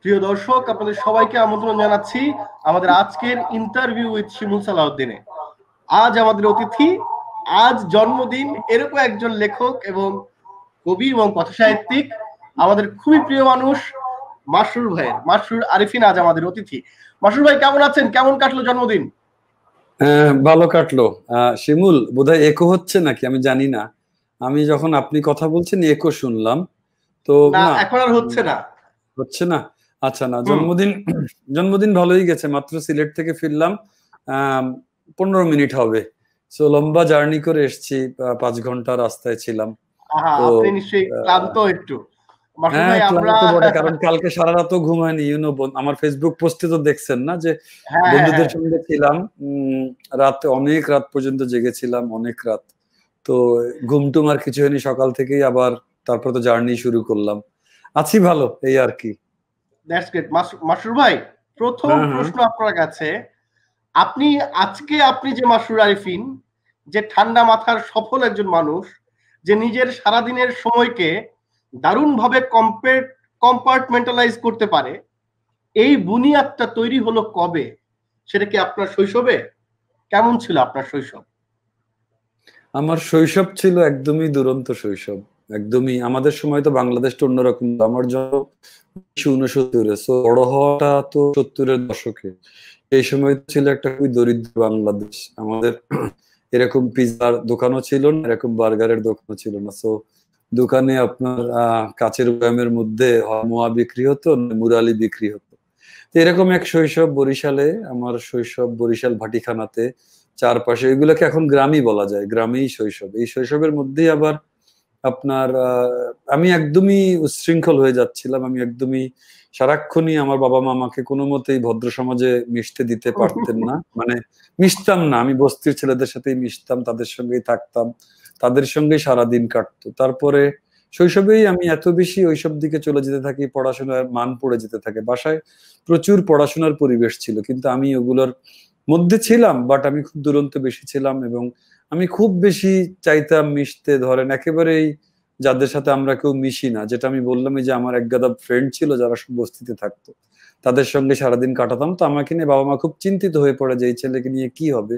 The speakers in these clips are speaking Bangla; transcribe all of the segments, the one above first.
প্রিয় দর্শক, আপনাদের সবাইকে আমন্ত্রণ জানাচ্ছি আমাদের আজকের ইন্টারভিউ উইথ শিমুল সালাউদ্দিনে। আজ আমাদের অতিথি, আজ জন্মদিন এরকম একজন লেখক এবং কবি এবং কথাসাহিত্যিক, আমাদের খুবই প্রিয় মানুষ মাসরুর ভাইয়ের, মাসরুর আরিফিন আজ আমাদের অতিথি। মাসরুর ভাই কেমন আছেন? কেমন কাটলো জন্মদিন? ভালো কাটলো। শিমুল, বোধহয় একো হচ্ছে নাকি আমি জানি না। আমি যখন আপনি কথা বলছেন একো শুনলাম, তো না, না এখন আর হচ্ছে না। হচ্ছে না। আচ্ছা, না, জন্মদিন ভালোই গেছে। মাত্র সিলেট থেকে ফিরলাম, 15 মিনিট হবে। সো লম্বা জার্নি করে এসেছি, 5 ঘন্টা রাস্তায় ছিলাম। তো আপনি নিশ্চয়ই ক্লান্ত একটু। মাসুদ হ্যাঁ, ভাই, আমরা ক্লান্ত বটে, কারণ কালকে সারা রাতও ঘুমায়নি। আমার ফেসবুক পোস্টে তো দেখছেন না যে হ্যাঁ বন্ধুদের সঙ্গে ছিলাম, রাতে অনেক রাত পর্যন্ত জেগেছিলাম, অনেক রাত। তো ঘুমটুম আর কিছু হয়নি, সকাল থেকেই আবার তারপর তো জার্নি শুরু করলাম। আছি ভালো, এই আর কি। That's great. মাসুর ভাই, প্রথম হ্যাঁ, হ্যাঁ। প্রশ্ন আপনার কাছে, আপনি যে মাসুর আরিফিন, যে ঠান্ডা মাথার সফল একজন মানুষ, যে নিজের সারাদিনের সময়কে দারুণভাবে কম্পার্টমেন্টালাইজ করতে পারে, এই বুনিয়াদটা তৈরি হলো কবে? সেটা কি আপনার শৈশবে? কেমন ছিল আপনার শৈশব? আমার শৈশব ছিল একদমই দুরন্ত শৈশব। একদমই, আমাদের সময় তো বাংলাদেশটা অন্যরকম। আমার জন্য 1969, বড় হওয়াটা তো 70-এর দশকে। এই সময় ছিল একটা খুবই দরিদ্র বাংলাদেশ। আমাদের এরকম পিৎজার দোকানও ছিল না, এরকম বার্গারের দোকানও ছিল না। সো দোকানে আপনার কাচের বয়ামের মধ্যে মোয়া বিক্রি হতো, মুরালি বিক্রি হতো। তো এরকম এক শৈশব বরিশালে। আমার শৈশব বরিশাল ভাটিখানাতে, চারপাশে এগুলোকে এখন গ্রামই বলা যায়, গ্রামেই শৈশব। এই শৈশবের মধ্যেই আবার আপনার আমি একদমই উচ্ছৃঙ্খল হয়ে যাচ্ছিলাম। আমি একদমই সারাক্ষণই, আমার বাবা মা আমাকে কোনো মতেই ভদ্র সমাজে মিশতে দিতে পারতেন না। মানে মিশতাম না, আমি বস্তির ছেলেদের সাথেই মিশতাম, তাদের সঙ্গেই থাকতাম, তাদের সঙ্গেই সারাদিন কাটতো। তারপরে শৈশবেই আমি এত বেশি ওইসব দিকে চলে যেতে থাকি, পড়াশোনার মান পড়ে যেতে থাকে। বাসায় প্রচুর পড়াশোনার পরিবেশ ছিল, কিন্তু আমি ওগুলোর মধ্যে ছিলাম, বাট আমি খুব দুরন্ত বেশি ছিলাম। এবং আমি খুব বেশি চাইতাম মিশতে, ধরেন একেবারেই যাদের সাথে আমরা কেউ মিশি না, যেটা আমি বললাম, যে আমার এক গাদা ফ্রেন্ড ছিল যারা সব বস্তিতে থাকতো, তাদের সঙ্গে সারাদিন কাটাতাম। তো আমাকে নিয়ে বাবা মা খুব চিন্তিত হয়ে পড়ে যে এই ছেলেকে নিয়ে কি হবে।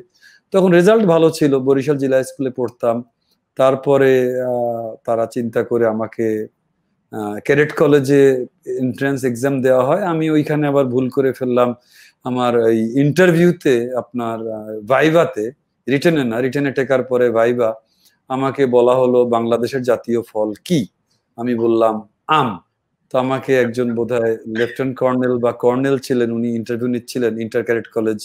তখন রেজাল্ট ভালো ছিল, বরিশাল জিলা স্কুলে পড়তাম। তারপরে তারা চিন্তা করে আমাকে ক্যাডেট কলেজে এন্ট্রান্স এক্সাম দেওয়া হয়। আমি ওইখানে আবার ভুল করে ফেললাম। আমার এই ইন্টারভিউতে, আপনার ভাইভাতে, রিটেনে না, রিটেনে টেকার পরে ভাইভা, আমাকে বলা হলো বাংলাদেশের জাতীয় ফল কি। আমি বললাম আম। তো আমাকে একজন বোধহয় লেফটেন্যান্ট কর্নেল বা কর্নেল ছিলেন, উনি ইন্টারভিউ নিচ্ছিলেন ইন্টার ক্যাডেট কলেজ,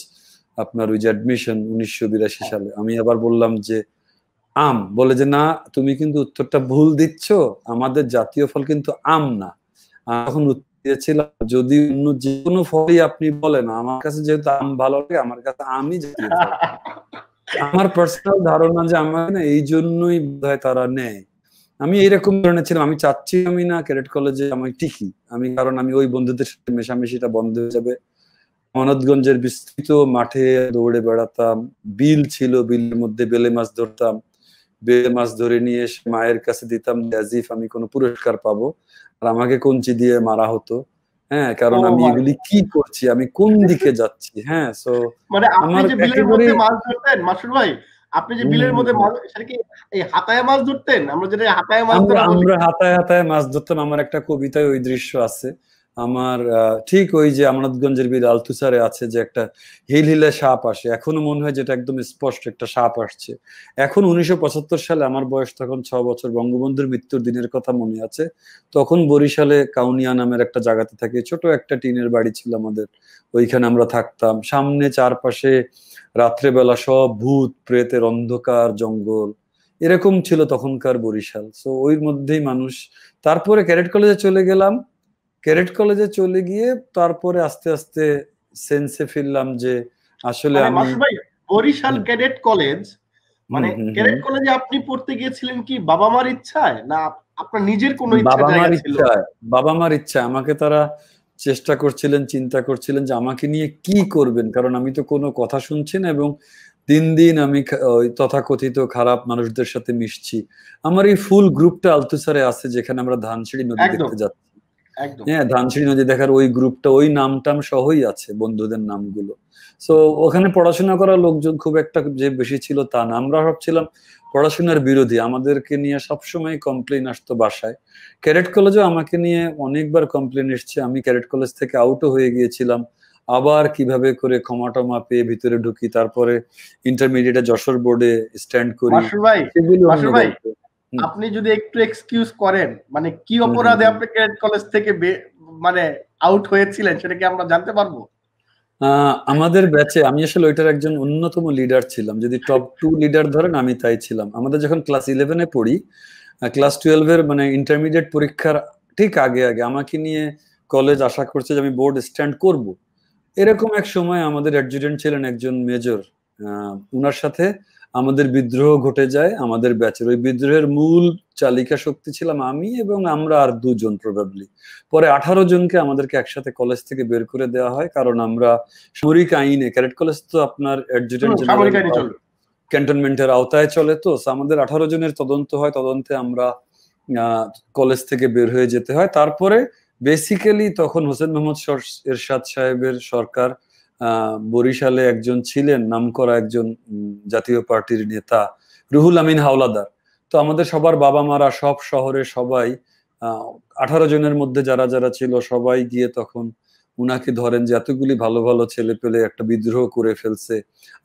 আপনার ওই যে অ্যাডমিশন 1982 সালে। আমি আবার বললাম যে আম। বলে যে না, তুমি কিন্তু উত্তরটা ভুল দিচ্ছ, আমাদের জাতীয় ফল কিন্তু আম না। তখন উত্তর দিয়েছিলাম, যদি অন্য যে কোনো ফলই আপনি বলেন, আমার কাছে যেহেতু আম ভালো লাগে, আমার কাছে আমই জাতীয় ফল। আমার পার্সোনাল ধারণা যে আমার না, এই জন্যই বোধহয় তারা নেয়। আমি এইরকম ধরনের ছিলাম। আমি চাচ্ছি আমি না ক্যাডেট কলেজে আমি টিকি, কারণ আমি ওই বন্ধুদের সাথে মেশামেশিটা বন্ধ হয়ে যাবে। আমানতগঞ্জের বিস্তৃত মাঠে দৌড়ে বেড়াতাম, বিল ছিল, বিলের মধ্যে বেলে মাছ ধরতাম, বেলে মাছ ধরে নিয়ে এসে মায়ের কাছে দিতাম, অ্যাজ আমি কোনো পুরস্কার পাবো, আর আমাকে কঞ্চি দিয়ে মারা হতো। হ্যাঁ, কারণ আমি এগুলি কি করছি, আমি কোন দিকে যাচ্ছি। হ্যাঁ, সো মানে আপনি আমার যে বিলের একেবারে মধ্যে মাছ ধরতেন মাসুর ভাই, আপনি যে বিলের মধ্যে মাছ, সেটা কি এই হাতায় মাছ ধরতেন? আমরা যেটা হাতায় মাছ ধরা বলি, আমরা হাতায় হাতায় মাছ ধরতাম। আমার একটা কবিতায় ওই দৃশ্য আছে। আমার ঠিক ওই যে আমানতগঞ্জের বীর আলতুসারে আছে যে একটা হিল হিলে সাপ আসে, এখনো মনে হয় যেটা একদম স্পষ্ট একটা সাপ আসছে। এখন 1975 সালে, আমার বয়স তখন 6 বছর, বঙ্গবন্ধুর মৃত্যুর দিনের কথা মনে আছে। তখন বরিশালে কাউনিয়া নামের একটা জায়গাতে থাকি, ছোট একটা টিনের বাড়ি ছিল আমাদের, ওইখানে আমরা থাকতাম। সামনে চারপাশে রাত্রেবেলা সব ভূত প্রেতের অন্ধকার জঙ্গল, এরকম ছিল তখনকার বরিশাল। সো ওই মধ্যেই মানুষ। তারপরে ক্যাডেট কলেজে চলে গেলাম। ক্যাডেট কলেজে চলে গিয়ে তারপরে আস্তে আস্তে সেন্সে ফিরলাম যে আসলে মানে আমি মাসুর ভাই, বরিশাল ক্যাডেট কলেজ, মানে ক্যাডেট কলেজে আপনি পড়তে গিয়েছিলেন কি বাবা মার ইচ্ছায়, না আপনার নিজের কোনো ইচ্ছা বাবা জায়গা মার ছিল? ইচ্ছা, বাবা মার ইচ্ছা। আমাকে তারা চেষ্টা করছিলেন, চিন্তা করছিলেন যে আমাকে নিয়ে কি করবেন, কারণ আমি তো কোনো কথা শুনছি না, এবং দিন দিন আমি ওই তথাকথিত খারাপ মানুষদের সাথে মিশছি। আমার এই ফুল গ্রুপটা আলতুসারে আছে, যেখানে আমরা ধানসিঁড়ি নদী একদম। দেখতে যাচ্ছি। একদম। হ্যাঁ, ধানসিঁড়ি নদী দেখার ওই গ্রুপটা, ওই নামটাম সহই আছে, বন্ধুদের নামগুলো। সো ওখানে পড়াশোনা করা লোকজন খুব একটা যে বেশি ছিল তা না। আমরা ভাবছিলাম পড়াশোনার বিরোধী, আমাদেরকে নিয়ে সবসময় কমপ্লেন আসতো বাসায়। ক্যাডেট কলেজেও আমাকে নিয়ে অনেকবার কমপ্লেন এসছে। আমি ক্যাডেট কলেজ থেকে আউটও হয়ে গিয়েছিলাম, আবার কিভাবে করে ক্ষমা টমা পেয়ে ভিতরে ঢুকি, তারপরে ইন্টারমিডিয়েটে যশোর বোর্ডে স্ট্যান্ড করি, মাসুর ভাই, সেগুলো অন্য মাসুর ভাই, গল্প। হুম। আপনি যদি একটু এক্সকিউজ করেন, মানে কি হুম, হুম, অপরাধে হুম। আপনি ক্যাডেট কলেজ থেকে মানে আউট হয়েছিলেন সেটা কি আমরা জানতে পারবো? আমাদের ব্যাচে আমি আসলে ওইটার একজন অন্যতম লিডার ছিলাম। যদি টপ 2 লিডার ধরেন, আমি তাই ছিলাম। আমাদের যখন ক্লাস 11-এ পড়ি, ক্লাস 12-এর মানে ইন্টারমিডিয়েট পরীক্ষার ঠিক আগে আগে আমাকে নিয়ে কলেজ আশা করছে যে আমি বোর্ড স্ট্যান্ড করব। এরকম এক সময় আমাদের অ্যাডজুটেন্ট ছিলেন একজন মেজর, উনার সাথে আমাদের বিদ্রোহ ঘটে যায় আমাদের ব্যাচের। ওই বিদ্রোহের মূল চালিকা শক্তি ছিলাম আমি এবং আমরা আর দুজন প্রবাবলি। পরে 18 জনকে আমাদেরকে একসাথে কলেজ থেকে বের করে দেওয়া হয়, কারণ আমরা সামরিক আইনে, ক্যাডেট কলেজ তো আপনার অ্যাডজুটেন্ট সামরিক জেনারেল আইনে চলবে। ক্যান্টনমেন্টের আওতায় চলে, তো আমাদের 18 জনের তদন্ত হয়, তদন্তে আমরা কলেজ থেকে বের হয়ে যেতে হয়। তারপরে বেসিক্যালি তখন হোসেন মোহাম্মদ এরশাদ সাহেবের সরকার, বরিশালে একজন ছিলেন নামকরা একজন জাতীয় পার্টির নেতা, রুহুল আমিন হাওলাদার। তো আমাদের সবার বাবা মারা সব শহরে সবাই, 18 জনের মধ্যে যারা যারা ছিল সবাই গিয়ে তখন উনাকে ধরেন যে এতগুলি ভালো ভালো ছেলে পেলে একটা বিদ্রোহ করে ফেলছে।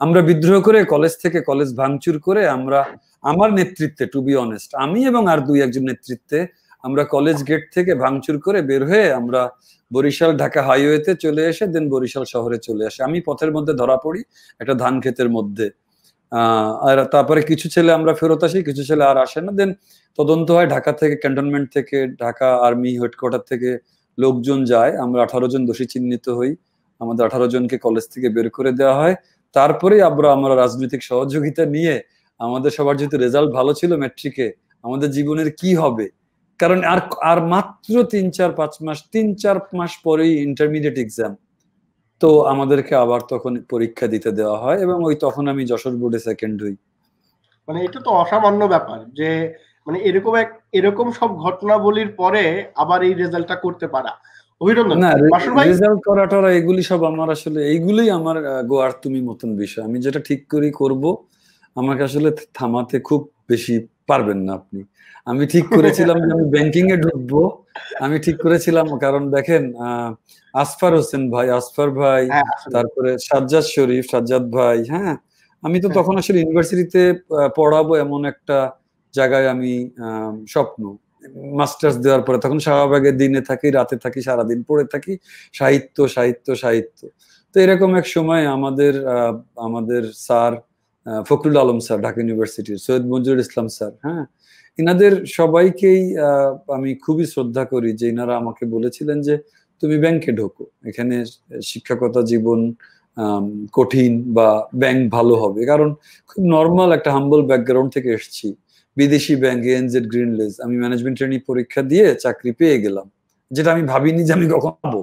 আমরা বিদ্রোহ করে কলেজ থেকে কলেজ ভাঙচুর করে আমরা, আমার নেতৃত্বে, টু বি অনেস্ট, আমি এবং আর দুই একজন নেতৃত্বে আমরা কলেজ গেট থেকে ভাঙচুর করে বের হয়ে আমরা বরিশাল ঢাকা হাইওয়েতে চলে এসে দেন বরিশাল শহরে চলে আসে। আমি পথের মধ্যে ধরা পড়ি একটা ধান ক্ষেতের মধ্যে। আর তারপরে কিছু ছেলে আমরা ফেরত আসি, কিছু ছেলে আর আসে না। দেন তদন্ত হয় ঢাকা থেকে, ক্যান্টনমেন্ট থেকে, ঢাকা আর্মি হেডকোয়ার্টার থেকে লোকজন যায়, আমরা 18 জন দোষী চিহ্নিত হই, আমাদের 18 জনকে কলেজ থেকে বের করে দেওয়া হয়। তারপরে আমরা রাজনৈতিক সহযোগিতা নিয়ে, আমাদের সবার যেহেতু রেজাল্ট ভালো ছিল ম্যাট্রিকে, আমাদের জীবনের কি হবে, কারণ আর আর মাত্র 3-4-5 মাস, 3-4 মাস পরেই ইন্টারমিডিয়েট এক্সাম। তো আমাদেরকে আবার তখন পরীক্ষা দিতে দেওয়া হয় এবং ওই তখন আমি যশোর বোর্ডে সেকেন্ড হই। মানে এটা তো অসামান্য ব্যাপার যে মানে এরকম সব ঘটনাবলীর পরে আবার এই রেজাল্টটা করতে পারা। অভিনন্দন না, মাসুর ভাই। রেজাল্ট করা টরা এগুলি সব আমার আসলে, এইগুলোই আমার গোয়ার তুমি মতন বিষয়। আমি যেটা ঠিক করি করব, আমাকে আসলে থামাতে খুব বেশি পারবেন না আপনি। আমি ঠিক করেছিলাম যে আমি ব্যাংকিং এ ঢুকবো, আমি ঠিক করেছিলাম, কারণ দেখেন আসফার হোসেন ভাই, আসফার ভাই, হ্যাঁ আসলে। তারপরে সাজ্জাদ শরীফ, সাজ্জাদ ভাই, হ্যাঁ, আমি তো হ্যাঁ, তখন আসলে ইউনিভার্সিটিতে পড়াবো এমন একটা জায়গায় আমি, স্বপ্ন, মাস্টার্স দেওয়ার পরে তখন শাহবাগে দিনে থাকি, রাতে থাকি, সারাদিন পড়ে থাকি, সাহিত্য সাহিত্য সাহিত্য। তো এরকম এক সময় আমাদের স্যার, ফখরুল আলম স্যার ঢাকা ইউনিভার্সিটির, সৈয়দ মঞ্জুরুল ইসলাম স্যার, হ্যাঁ, ইনাদের সবাইকেই আমি খুবই শ্রদ্ধা করি যে ইনারা আমাকে বলেছিলেন যে তুমি ব্যাংকে ঢোকো, এখানে শিক্ষকতা জীবন কঠিন, বা ব্যাংক ভালো হবে, কারণ খুব নর্মাল একটা হাম্বল ব্যাকগ্রাউন্ড থেকে এসেছি। বিদেশি ব্যাংক এনজেড গ্রিনলেজ, আমি ম্যানেজমেন্ট ট্রেনিং পরীক্ষা দিয়ে চাকরি পেয়ে গেলাম, যেটা আমি ভাবিনি যে আমি কখন পাবো।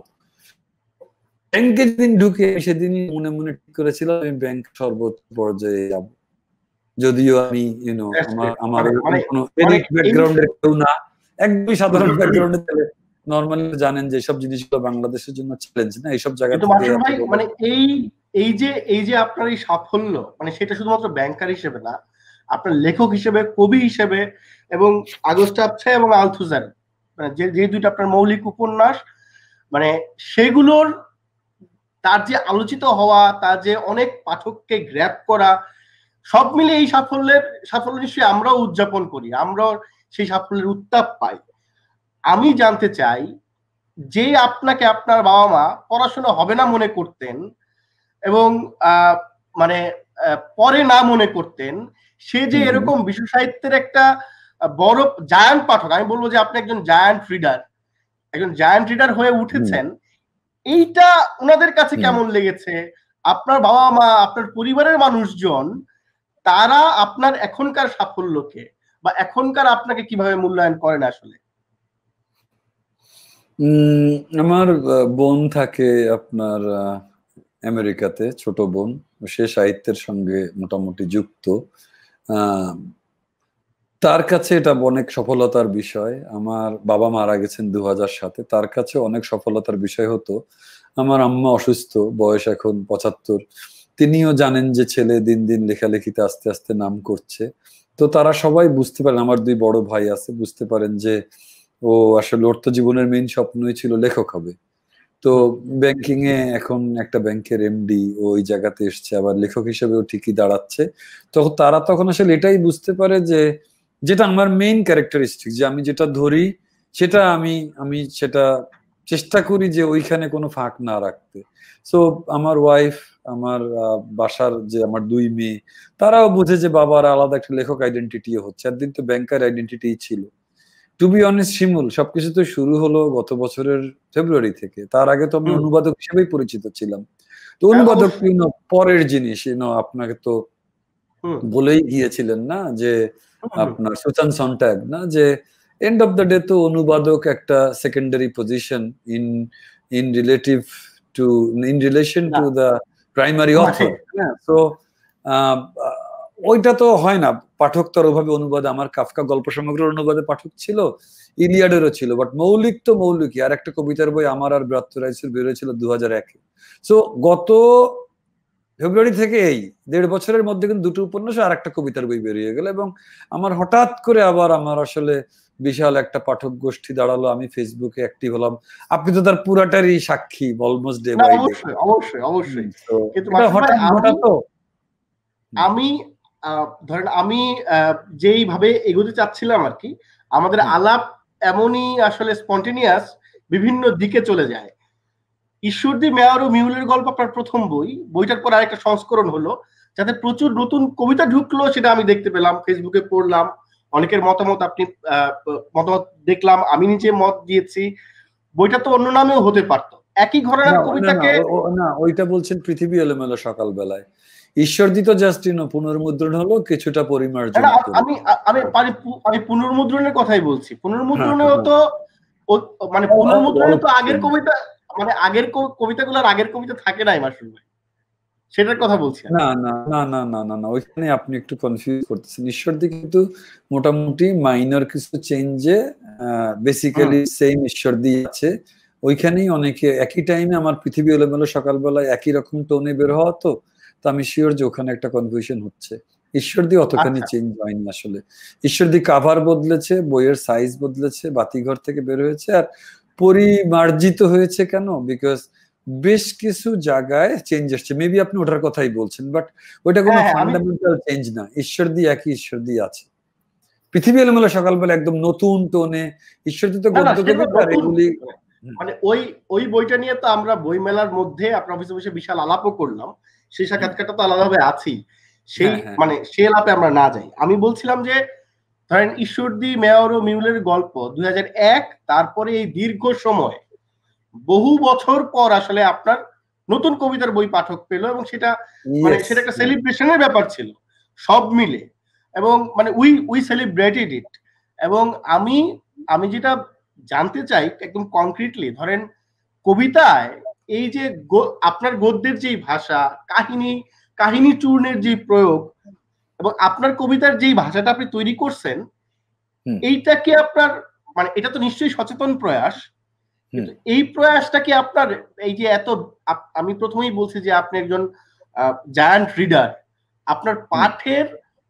ব্যাংকে যেদিন ঢুকে সেদিনই মনে মনে ঠিক করেছিলাম আমি ব্যাংক সর্বোচ্চ পর্যায়ে যাব। যদিও আমি that's আমার great। আমার মানে এরকম মানে কোনো মানে এলিট এই ব্যাকগ্রাউন্ডের কেউ না, একদমই সাধারণ ব্যাকগ্রাউন্ডে ছেলে। নর্মালি জানেন যে এসব জিনিসগুলো বাংলাদেশের জন্য চ্যালেঞ্জ না, এইসব জায়গা কিন্তু থেকে মাসুর এত ভাই বড়। মানে এই যে আপনার এই সাফল্য, মানে সেটা শুধুমাত্র ব্যাংকার হিসেবে না, আপনার লেখক হিসেবে, কবি হিসেবে, এবং আগস্ট আবছা এবং আলথুজার, মানে যে দুইটা আপনার মৌলিক উপন্যাস, মানে সেগুলোর তার যে আলোচিত হওয়া, তার যে অনেক পাঠককে গ্র্যাব করা, সব মিলে এই সাফল্য নিশ্চয়ই আমরাও উদযাপন করি, আমরাও সেই সাফল্যের উত্তাপ পাই। আমি জানতে চাই, যে আপনাকে আপনার বাবা মা পড়াশোনা হবে না মনে করতেন এবং মানে পরে না মনে করতেন, সে যে এরকম বিশ্ব সাহিত্যের একটা বড় জায়ান্ট পাঠক, আমি বলবো যে আপনি একজন জায়ান্ট রিডার হয়ে উঠেছেন, এইটা ওনাদের কাছে কেমন লেগেছে? আপনার বাবা মা, আপনার পরিবারের মানুষজন, তারা আপনার এখনকার সাফল্যকে বা এখনকার আপনাকে কিভাবে মূল্যায়ন করেন আসলে? আমার বোন থাকে আপনার আমেরিকাতে, ছোট বোন, সে সাহিত্যের সঙ্গে মোটামুটি যুক্ত। তার কাছে এটা অনেক সফলতার বিষয়। আমার বাবা মারা গেছেন 2007-এ, তার কাছে অনেক সফলতার বিষয় হতো আমার আম্মা অসুস্থ, বয়স এখন 75, তিনিও জানেন যে ছেলে দিন দিন লেখালেখিতে আস্তে আস্তে নাম করছে। তো তারা সবাই বুঝতে পারেন, আমার 2 বড় ভাই আছে, বুঝতে পারেন যে ও আসলে ওর তো জীবনের মেইন স্বপ্নই ছিল লেখক হবে। তো ব্যাংকিং এ এখন একটা ব্যাংকের এমডি, ওই জায়গাতে এসছে, আবার লেখক হিসেবেও ঠিকই দাঁড়াচ্ছে। তখন তারা আসলে এটাই বুঝতে পারে যে যেটা আমার মেইন ক্যারেক্টারিস্টিক, যে আমি যেটা ধরি সেটা আমি আমি সেটা চেষ্টা করি যে ওইখানে কোনো ফাঁক না রাখতে। সো আমার ওয়াইফ, আমার বাসার যে আমার 2 মেয়ে, তারাও বুঝে যে বাবার আলাদা একটা লেখক আইডেন্টিটিও হচ্ছে, একদিন তো ব্যাংকার আইডেন্টিটি ছিল। টু বি অনেস্ট শিমুল, সবকিছু তো শুরু হলো গত বছরের ফেব্রুয়ারি থেকে। তার আগে তো আমি অনুবাদক হিসেবেই পরিচিত ছিলাম। তো অনুবাদক পরের জিনিস, আপনাকে তো বলেই গিয়েছিলেন না যে আপনার সুচান সন্ট্যাগ, না যে এন্ড অফ দ্য ডে তো অনুবাদক একটা secondary position in in relative to in relation to the primary author. হ্যাঁ, তো ওইটা তো হয় না। পাঠক তো ওভাবে অনুবাদে, আমার কাফকা গল্প সমগ্রের অনুবাদে পাঠক ছিল, ইলিয়াডেরও ছিল, বাট মৌলিক তো মৌলিকই। আর একটা কবিতার বই আমার আর ব্রাত্য রাইসের বেরোয়েছিল 2001-এ। সো গত ফেব্রুয়ারি থেকে এই 1.5 বছরের মধ্যে কিন্তু 2টো উপন্যাস আর একটা কবিতার বই বেরিয়ে গেল, এবং আমার হঠাৎ করে আবার আমার আসলে বিশাল একটা পাঠক গোষ্ঠী দাঁড়ালো। আমি ফেসবুকে অ্যাক্টিভ হলাম, আপনি তো তার পুরাটারই সাক্ষী, অলমোস্ট ডে বাই ডে। অবশ্যই অবশ্যই। কিন্তু আমি ধরেন আমি যেইভাবে এগোতে চাচ্ছিলাম আর কি, আমাদের আলাপ এমনই আসলে স্পন্টেনিয়াস বিভিন্ন দিকে চলে যায়। ঈশ্বরদী মেয়র ও মিউলের গল্প আপনার প্রথম বই, বইটার পর আরেকটা সংস্করণ হলো, যাতে প্রচুর নতুন কবিতা ঢুকলো, সেটা আমি দেখতে পেলাম, ফেসবুকে পড়লাম, অনেকের মতামত আপনি মতামত দেখলাম, আমি নিজে মত দিয়েছি। বইটা তো অন্য নামেও হতে পারতো, একই ঘরানার কবিতাকে। না, ওইটা বলছেন পৃথিবী এলোমেলো সকালবেলায়। ঈশ্বরদী তো জাস্ট পুনর্মুদ্রণ হলো, কিছুটা পরিমার্জন। আমি পুনর্মুদ্রণের কথাই বলছি। পুনর্মুদ্রণেও তো মানে পুনর্মুদ্রণে তো আগের কবিতা, মানে আগের কবিতাগুলোর আগের কবিতা থাকে নাই মাসুল ভাই, সেটার কথা বলছি। না না না না না না না, ওইখানে আপনি একটু কনফিউজ করতেছেন। ঈশ্বরদী কিন্তু মোটামুটি মাইনর কিছু চেঞ্জে বেসিক্যালি সেম ঈশ্বরদী আছে। ওইখানেই অনেকে একই টাইমে আমার পৃথিবী এলোমেলো সকালবেলায় একই রকম টোনে বের হওয়া, তো আমি শিওর যে ওখানে একটা কনফিউশন হচ্ছে। ঈশ্বরদী অতখানি চেঞ্জ হয়নি আসলে। ঈশ্বরদী কাভার বদলেছে, বইয়ের সাইজ বদলেছে, বাতিঘর থেকে বের হয়েছে, আর পরিমার্জিত হয়েছে কেন? বিকজ বেশ কিছু জায়গায় চেঞ্জ আসছে। মেবি আপনি ওটার কথাই বলছেন, বাট ওইটা কোনো ফান্ডামেন্টাল চেঞ্জ না। ঈশ্বরদী একই ঈশ্বরদী আছে। পৃথিবী এলোমেলো সকালবেলা একদম নতুন টোনে। ঈশ্বরদী তো গদ্য কবিতা, এগুলি মানে ওই বইটা নিয়ে তো আমরা বই মেলার মধ্যে আপনার অফিসে বসে বিশাল আলাপও করলাম, সেই সাক্ষাৎকারটা তো আলাদাভাবে আছি, সেই মানে সে আলাপে আমরা না যাই। আমি বলছিলাম যে ধরেন ঈশ্বরদী মেয়র ও মিউলের গল্প 2001, তারপরে এই দীর্ঘ সময় বহু বছর পর আসলে আপনার নতুন কবিতার বই পাঠক পেল, এবং সেটা মানে সেটা একটা সেলিব্রেশনের ব্যাপার ছিল সব মিলে, এবং মানে উই সেলিব্রেটেড ইট। এবং আমি যেটা জানতে চাই একদম কনক্রিটলি, ধরেন কবিতায় এই যে আপনার গদ্যের যেই ভাষা, কাহিনী চূর্ণের যে প্রয়োগ, এবং আপনার কবিতার যেই ভাষাটা আপনি তৈরি করছেন, এইটা কি আপনার মানে এটা তো নিশ্চয়ই সচেতন প্রয়াস, কিন্তু এই প্রয়াসটা কি আপনার এই যে এত, আমি প্রথমেই বলছি যে আপনি একজন জায়ান্ট রিডার, আপনার পাঠের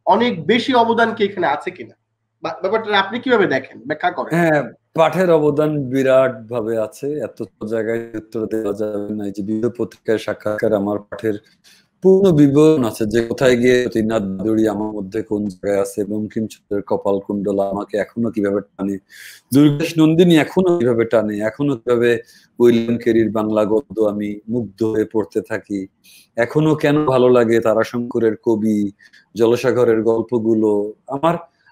অনেক বেশি অবদান কি এখানে আছে কিনা, ব্যাপারটা আপনি কিভাবে দেখেন, ব্যাখ্যা করেন? হ্যাঁ, পাঠের অবদান বিরাট ভাবে আছে, এত জায়গায় উত্তর দেওয়া যাবে না। যে বিভিন্ন পত্রিকায় সাক্ষাৎকার আমার পাঠের পূর্ণ বিবরণ আছে, যে কোথায় গিয়ে রবীন্দ্রনাথ বাদুড়ি আমার মধ্যে কোন জায়গায় আছে, বঙ্কিমচন্দ্রের কপাল কুণ্ডলা আমাকে এখনো কিভাবে টানে, দুর্গেশ নন্দিনী এখনো কিভাবে টানে, এখনো কিভাবে উইলিয়াম কেরির বাংলা গদ্য আমি মুগ্ধ হয়ে পড়তে থাকি, এখনো কেন ভালো লাগে তারাশঙ্করের কবি, জলসাগরের গল্পগুলো।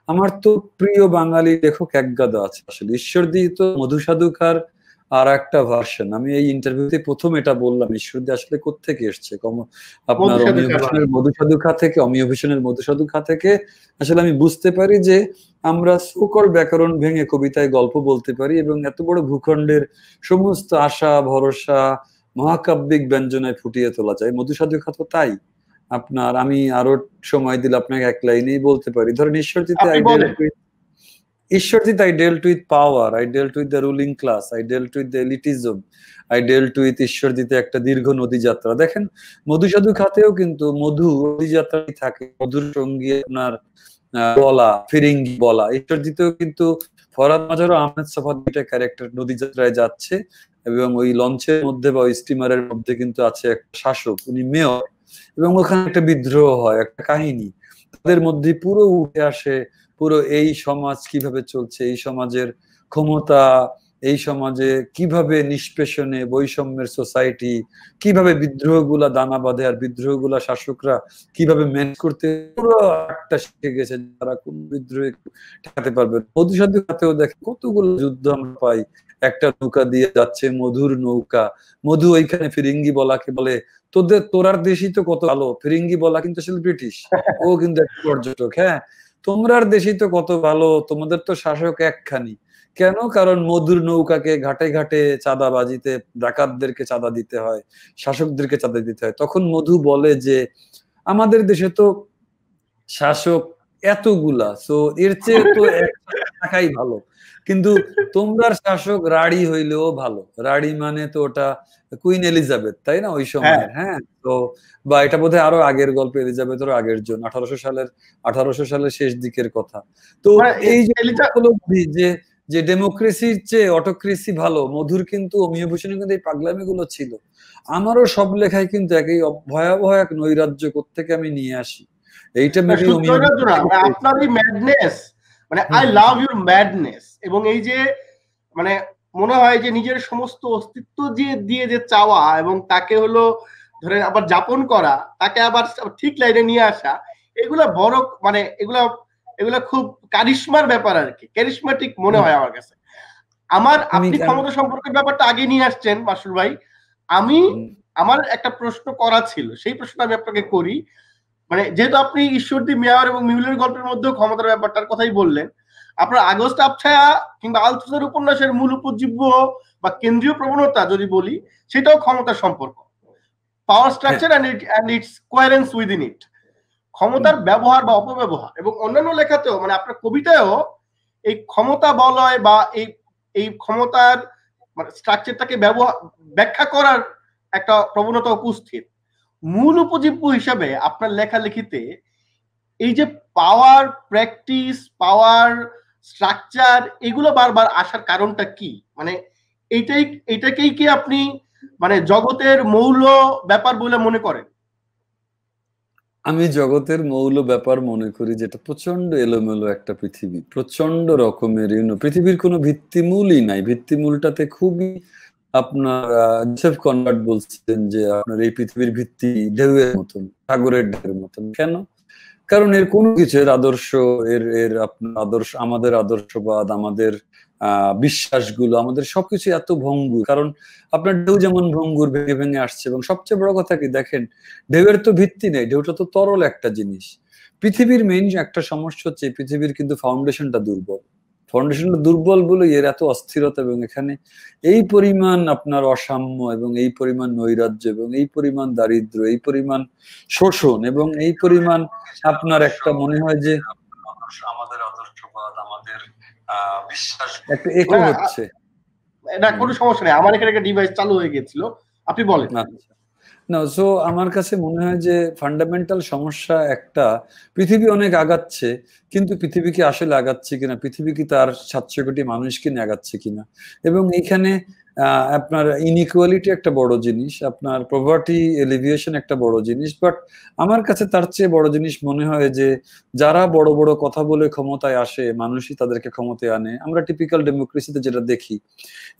আমার তো প্রিয় বাঙালি লেখক একগাদা আছে আসলে। ঈশ্বরদী তো মধুসাধুকার আর একটা ভার্সন। আমি এই ইন্টারভিউতে প্রথম এটা বললাম, ঈশ্বরদী আসলে কোত্থেকে এসছে, আপনার অমিয় ভূষণের মধুসাধুকা থেকে, অমিয় ভূষণের মধুসাধুকা থেকে আসলে আমি বুঝতে পারি যে আমরা সকল ব্যাকরণ ভেঙে কবিতায় গল্প বলতে পারি, এবং এত বড় ভূখণ্ডের সমস্ত আশা ভরসা মহাকাব্যিক ব্যঞ্জনায় ফুটিয়ে তোলা যায়। মধুসাধুকা তো তাই। আপনার আমি আরো সময় দিলে আপনাকে এক লাইনেই বলতে পারি। ধরেন ঈশ্বরদীতে I dealt with power, I dealt with the ruling class, I dealt with the elitism, I dealt with ঈশ্বরদীতে একটা দীর্ঘ নদী যাত্রা। দেখেন মধুসাধু খাতেও কিন্তু মধু নদী যাত্রায় থাকে, মধুর সঙ্গী আপনার বলা, ফিরিঙ্গি বলা। ঈশ্বরদীতেও কিন্তু ফরহাদ মাজার ও আহমেদ সাফাত দুইটা ক্যারেক্টার নদী যাত্রায় যাচ্ছে, এবং ওই লঞ্চের মধ্যে বা ওই স্টিমারের মধ্যে কিন্তু আছে একটা শাসক, উনি মেয়র, এবং ওখানে একটা বিদ্রোহ হয়, একটা কাহিনী তাদের মধ্যে পুরো উঠে আসে, পুরো এই সমাজ কিভাবে চলছে, এই সমাজের ক্ষমতা, এই সমাজে কিভাবে নিষ্পেষণে বৈষম্যের সোসাইটি, কিভাবে বিদ্রোহগুলা দানা বাঁধে, আর বিদ্রোহগুলা শাসকরা কিভাবে ম্যানেজ করতে, পুরো একটা শিখে গেছে যারা কোন বিদ্রোহে ঠেকাতে পারবে। মধুসাধু খাতেও দেখে কতগুলো যুদ্ধ আমরা পাই, একটা নৌকা দিয়ে যাচ্ছে মধুর নৌকা, মধু ওইখানে ফিরিঙ্গি বলাকে বলে তোরার দেশই তো কত ভালো, ফিরিঙ্গি বলা কিন্তু আসলে ব্রিটিশ, ও কিন্তু একটা পর্যটক। হ্যাঁ, তোমরার দেশই তো কত ভালো, তোমাদের তো শাসক একখানি। কেন? কারণ মধুর নৌকাকে ঘাটে ঘাটে চাঁদাবাজিতে ডাকাতদেরকে চাঁদা দিতে হয়, শাসকদেরকে চাঁদা দিতে হয়। তখন মধু বলে যে আমাদের দেশে তো শাসক এতগুলা, তো এর চেয়ে তো একটা থাকাই ভালো, কিন্তু তোমরার শাসক রাড়ি হইলেও ভালো। রাড়ি মানে তো ওটা কুইন এলিজাবেথ, তাই না ওই সময়ের? হ্যাঁ, তো বা এটা বোধহয় আরো আগের গল্প, এলিজাবেথের আগের জন, 1800 সালের শেষ দিকের কথা। তো এই যে উপলব্ধি যে ডেমোক্রেসির চেয়ে অটোক্রেসি ভালো, মধুর কিন্তু অমিয়ভূষণে কিন্তু এই পাগলামি গুলো ছিল। আমারও সব লেখায় কিন্তু একই ভয়াবহ এক নৈরাজ্য কোত্থেকে আমি নিয়ে আসি, এইটা মেবি আপনার এই ম্যাডনেস, মানে আই লাভ ইউর ম্যাডনেস, এবং এই যে মানে মনে হয় যে নিজের সমস্ত অস্তিত্ব দিয়ে যে চাওয়া এবং তাকে হলো ধরে আবার যাপন করা, তাকে আবার ঠিক লাইনে নিয়ে আসা, এগুলা বড় মানে এগুলা খুব কারিশমার ব্যাপার আর কি, ক্যারিশমেটিক মনে হয় আমার কাছে। আপনি ক্ষমতা সম্পর্কের ব্যাপারটা আগে নিয়ে আসছেন মাসুর ভাই, আমার একটা প্রশ্ন করা ছিল, সেই প্রশ্ন আমি আপনাকে করি। মানে যেহেতু আপনি ঈশ্বরদী মেয়র এবং মিউলের গল্পের মধ্যেও ক্ষমতার ব্যাপারটার কথাই বললেন, আপনার আগস্ট আবছায়া কিংবা আলথুজার উপন্যাসের মূল উপজীব্য বা কেন্দ্রীয় প্রবণতা যদি বলি, সেটাও ক্ষমতার সম্পর্ক, power structure and its coherence within it, ক্ষমতার ব্যবহার বা অপব্যবহার। এবং অন্যান্য লেখাতেও মানে আপনার কবিতায়ও এই ক্ষমতা বলয় বা এই ক্ষমতার মানে স্ট্রাকচারটাকে ব্যাখ্যা করার একটা প্রবণতা উপস্থিত। মূল উপজীব্য হিসাবে আপনার লেখালেখিতে এই যে পাওয়ার প্র্যাকটিস, পাওয়ার স্ট্রাকচার, এগুলো বারবার আসার কারণটা কি? মানে এইটাকেই কি আপনি মানে জগতের মৌল ব্যাপার বলে মনে করেন? আমি জগতের মৌল ব্যাপার মনে করি যেটা প্রচন্ড এলোমেলো একটা পৃথিবী, প্রচন্ড রকমের পৃথিবীর কোনো ভিত্তিমূলই নাই। ভিত্তিমূলটাতে খুবই আপনার জোসেফ কনরাড বলছেন যে আপনার এই পৃথিবীর ভিত্তি ঢেউয়ের মতন, সাগরের ঢেউয়ের মতন। কেন? কারণ এর কোনো কিছু, এর আদর্শ, এর আপনার আদর্শ, আমাদের আদর্শবাদ, আমাদের বিশ্বাসগুলো, আমাদের সবকিছু এত ভঙ্গুর। কারণ আপনার ঢেউ যেমন ভঙ্গুর, ভেঙে ভেঙে আসছে, এবং সবচেয়ে বড় কথা কি দেখেন, ঢেউয়ের তো ভিত্তি নেই, ঢেউটা তো তরল একটা জিনিস। পৃথিবীর মেইন একটা সমস্যা হচ্ছে পৃথিবীর কিন্তু ফাউন্ডেশনটা দুর্বল। ফাউন্ডেশনটা দুর্বল বলে এর এত অস্থিরতা, এবং এখানে এই পরিমাণ আপনার অসাম্য, এবং এই পরিমাণ নৈরাজ্য, এবং এই পরিমাণ দারিদ্র, এই পরিমাণ শোষণ, এবং এই পরিমাণ আপনার একটা মনে হয় যে আমাদের আদর্শবাদ, আমাদের বিশ্বাস একটা একো হচ্ছে। এটা কোনো সমস্যা নেই, আমার এখানে একটা ডিভাইস চালু হয়ে গিয়েছিল, আপনি বলেন। না, সো আমার কাছে মনে হয় যে ফান্ডামেন্টাল সমস্যা একটা, পৃথিবী অনেক আগাচ্ছে, কিন্তু পৃথিবী কি আসলে আগাচ্ছে কিনা, পৃথিবী কি তার 700 কোটি মানুষকে নিয়ে আগাচ্ছে কিনা, এবং এইখানে আপনার ইনইকুয়ালিটি একটা বড় জিনিস, আপনার পভার্টি এলিভিয়েশন একটা বড় জিনিস। বাট আমার কাছে তার চেয়ে বড় জিনিস মনে হয় যে যারা বড় বড় কথা বলে ক্ষমতায় আসে, মানুষই তাদেরকে ক্ষমতায় আনে। আমরা টিপিক্যাল ডেমোক্রেসিতে যেটা দেখি,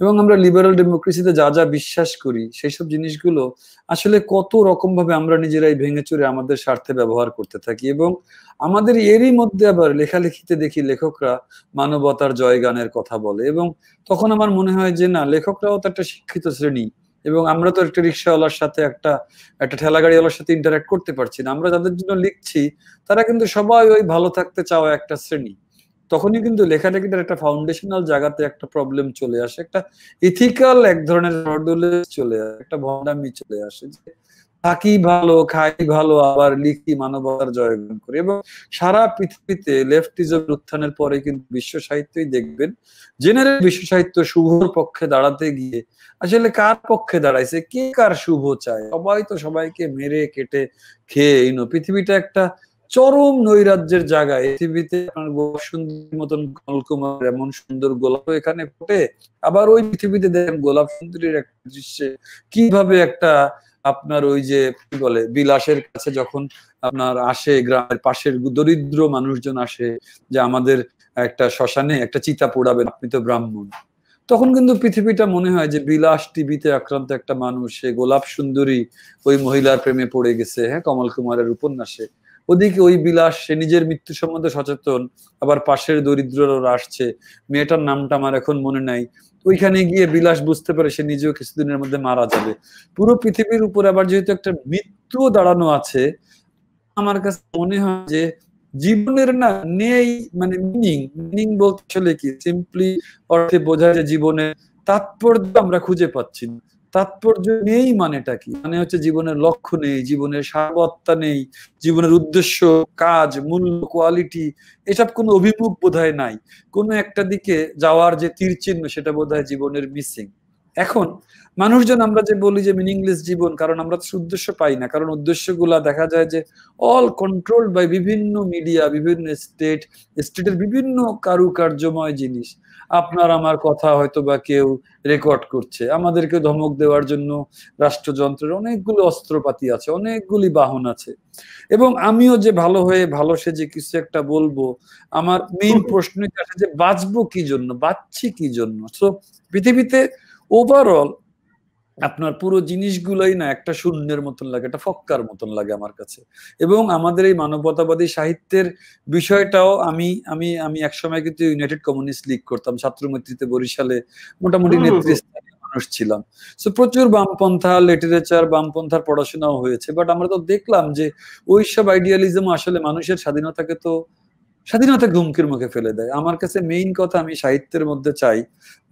এবং আমরা লিবারাল ডেমোক্রেসিতে যা যা বিশ্বাস করি, সেই সব জিনিসগুলো আসলে কত রকম ভাবে আমরা নিজেরাই ভেঙে চুরে আমাদের স্বার্থে ব্যবহার করতে থাকি। এবং আমাদের এরই মধ্যে আবার লেখালেখিতে দেখি লেখকরা মানবতার জয়গানের কথা বলে, এবং তখন আমার মনে হয় যে না, লেখকরাও তো একটা শিক্ষিত শ্রেণী, এবং আমরা তো একটা রিক্সাওয়ালার সাথে একটা ঠেলা গাড়িওয়ালার সাথে ইন্টারাক্ট করতে পারছি না। আমরা যাদের জন্য লিখছি তারা কিন্তু সবাই ওই ভালো থাকতে চাওয়া একটা শ্রেণী। তখনই কিন্তু লেখালেখিটার একটা ফাউন্ডেশনাল জায়গাতে একটা প্রবলেম চলে আসে, একটা ইথিক্যাল এক ধরনের চলে আসে, একটা ভণ্ডামি চলে আসে, যে থাকি ভালো, খাই ভালো, আবার লিখি মানবতার জয়গান করি। এবং সারা পৃথিবীতে লেফটিজমের উত্থানের পরে কিন্তু বিশ্ব সাহিত্যই দেখবেন জেনারেল বিশ্ব সাহিত্য শুভর পক্ষে দাঁড়াতে গিয়ে আসলে কার পক্ষে দাঁড়াইছে, কে কার শুভ চায়? সবাই তো সবাইকে মেরে কেটে খেয়ে পৃথিবীটা একটা চরম নৈরাজ্যের জায়গায়। পৃথিবীতে আপনার গোলাপ সুন্দরীর মতন কলকুমার এমন সুন্দর গোলাপ এখানে ফোটে, আবার ওই পৃথিবীতে দেখেন গোলাপ সুন্দরীর একটা দৃশ্যে কিভাবে একটা আপনার ওই যে কি বলে বিলাসের কাছে যখন আপনার আসে, গ্রামের পাশের দরিদ্র মানুষজন আসে যে আমাদের একটা শ্মশানে একটা চিতা পোড়াবেন, আপনি তো ব্রাহ্মণ, তখন কিন্তু পৃথিবীটা মনে হয় যে বিলাস টিভিতে আক্রান্ত একটা মানুষ, সে গোলাপ সুন্দরী ওই মহিলার প্রেমে পড়ে গেছে, হ্যাঁ, কমল কুমারের উপন্যাসে। ওদিকে ওই বিলাস, সে নিজের মৃত্যু সম্বন্ধে সচেতন, আবার পাশের দরিদ্ররা আসছে, মেয়েটার নামটা আমার এখন মনে নাই, ওইখানে গিয়ে বিলাস বুঝতে পারে সে নিজেও কিছুদিনের মধ্যে মারা যাবে। পুরো পৃথিবীর উপর আবার যেহেতু একটা মৃত্যু দাঁড়ানো আছে, আমার কাছে মনে হয় যে জীবনের না নেই মানে মিনিং। মিনিং বলতে আসলে কি, সিম্পলি অর্থে বোঝায় যে জীবনের তাৎপর্য আমরা খুঁজে পাচ্ছি না। তাৎপর্য নেই মানেটা কি? মানে হচ্ছে জীবনের লক্ষ্য নেই, জীবনের সারবত্তা নেই, জীবনের উদ্দেশ্য, কাজ, মূল্য, কোয়ালিটি, এসব কোনো অভিমুখ বোধহয় নাই। কোনো একটা দিকে যাওয়ার যে তীর চিহ্ন সেটা বোধহয় জীবনের মিসিং। এখন মানুষজন আমরা যে বলি যে মিনিংলেস জীবন, কারণ আমরা উদ্দেশ্য পাই না, কারণ উদ্দেশ্যগুলা দেখা যায় যে অল কন্ট্রোলড বাই বিভিন্ন মিডিয়া, বিভিন্ন স্টেটের বিভিন্ন কারুকার্যময় জিনিস। আপনার আমার কথা হয়তো বা কেউ রেকর্ড করছে, আমাদেরকে ধমক দেওয়ার জন্য রাষ্ট্রযন্ত্রের অনেকগুলো অস্ত্রপাতি আছে, অনেকগুলি বাহন আছে। এবং আমিও যে ভালো হয়ে ভালো সেজে কিছু একটা বলবো, আমার মেইন প্রশ্ন আসে যে বাঁচবো কি জন্য, বাঁচছি কি জন্য? সো পৃথিবীতে ওভারঅল আপনার পুরো জিনিসগুলোই না একটা শূন্যের মতন লাগে, একটা ফক্কার মতন লাগে আমার কাছে। এবং আমাদের এই মানবতাবাদী সাহিত্যের বিষয়টাও আমি আমি আমি একসময় কিন্তু ইউনাইটেড কমিউনিস্ট লীগ করতাম, ছাত্রমৈত্রীতে বরিশালে মোটামুটি নেতৃস্থানীয় মানুষ ছিলাম। সো প্রচুর বামপন্থা লিটারেচার, বামপন্থার পড়াশোনাও হয়েছে, বাট আমরা তো দেখলাম যে ওইসব আইডিয়ালিজম আসলে মানুষের স্বাধীনতাকে হুমকির মুখে ফেলে দেয়। আমার কাছে মেইন কথা, আমি সাহিত্যের মধ্যে চাই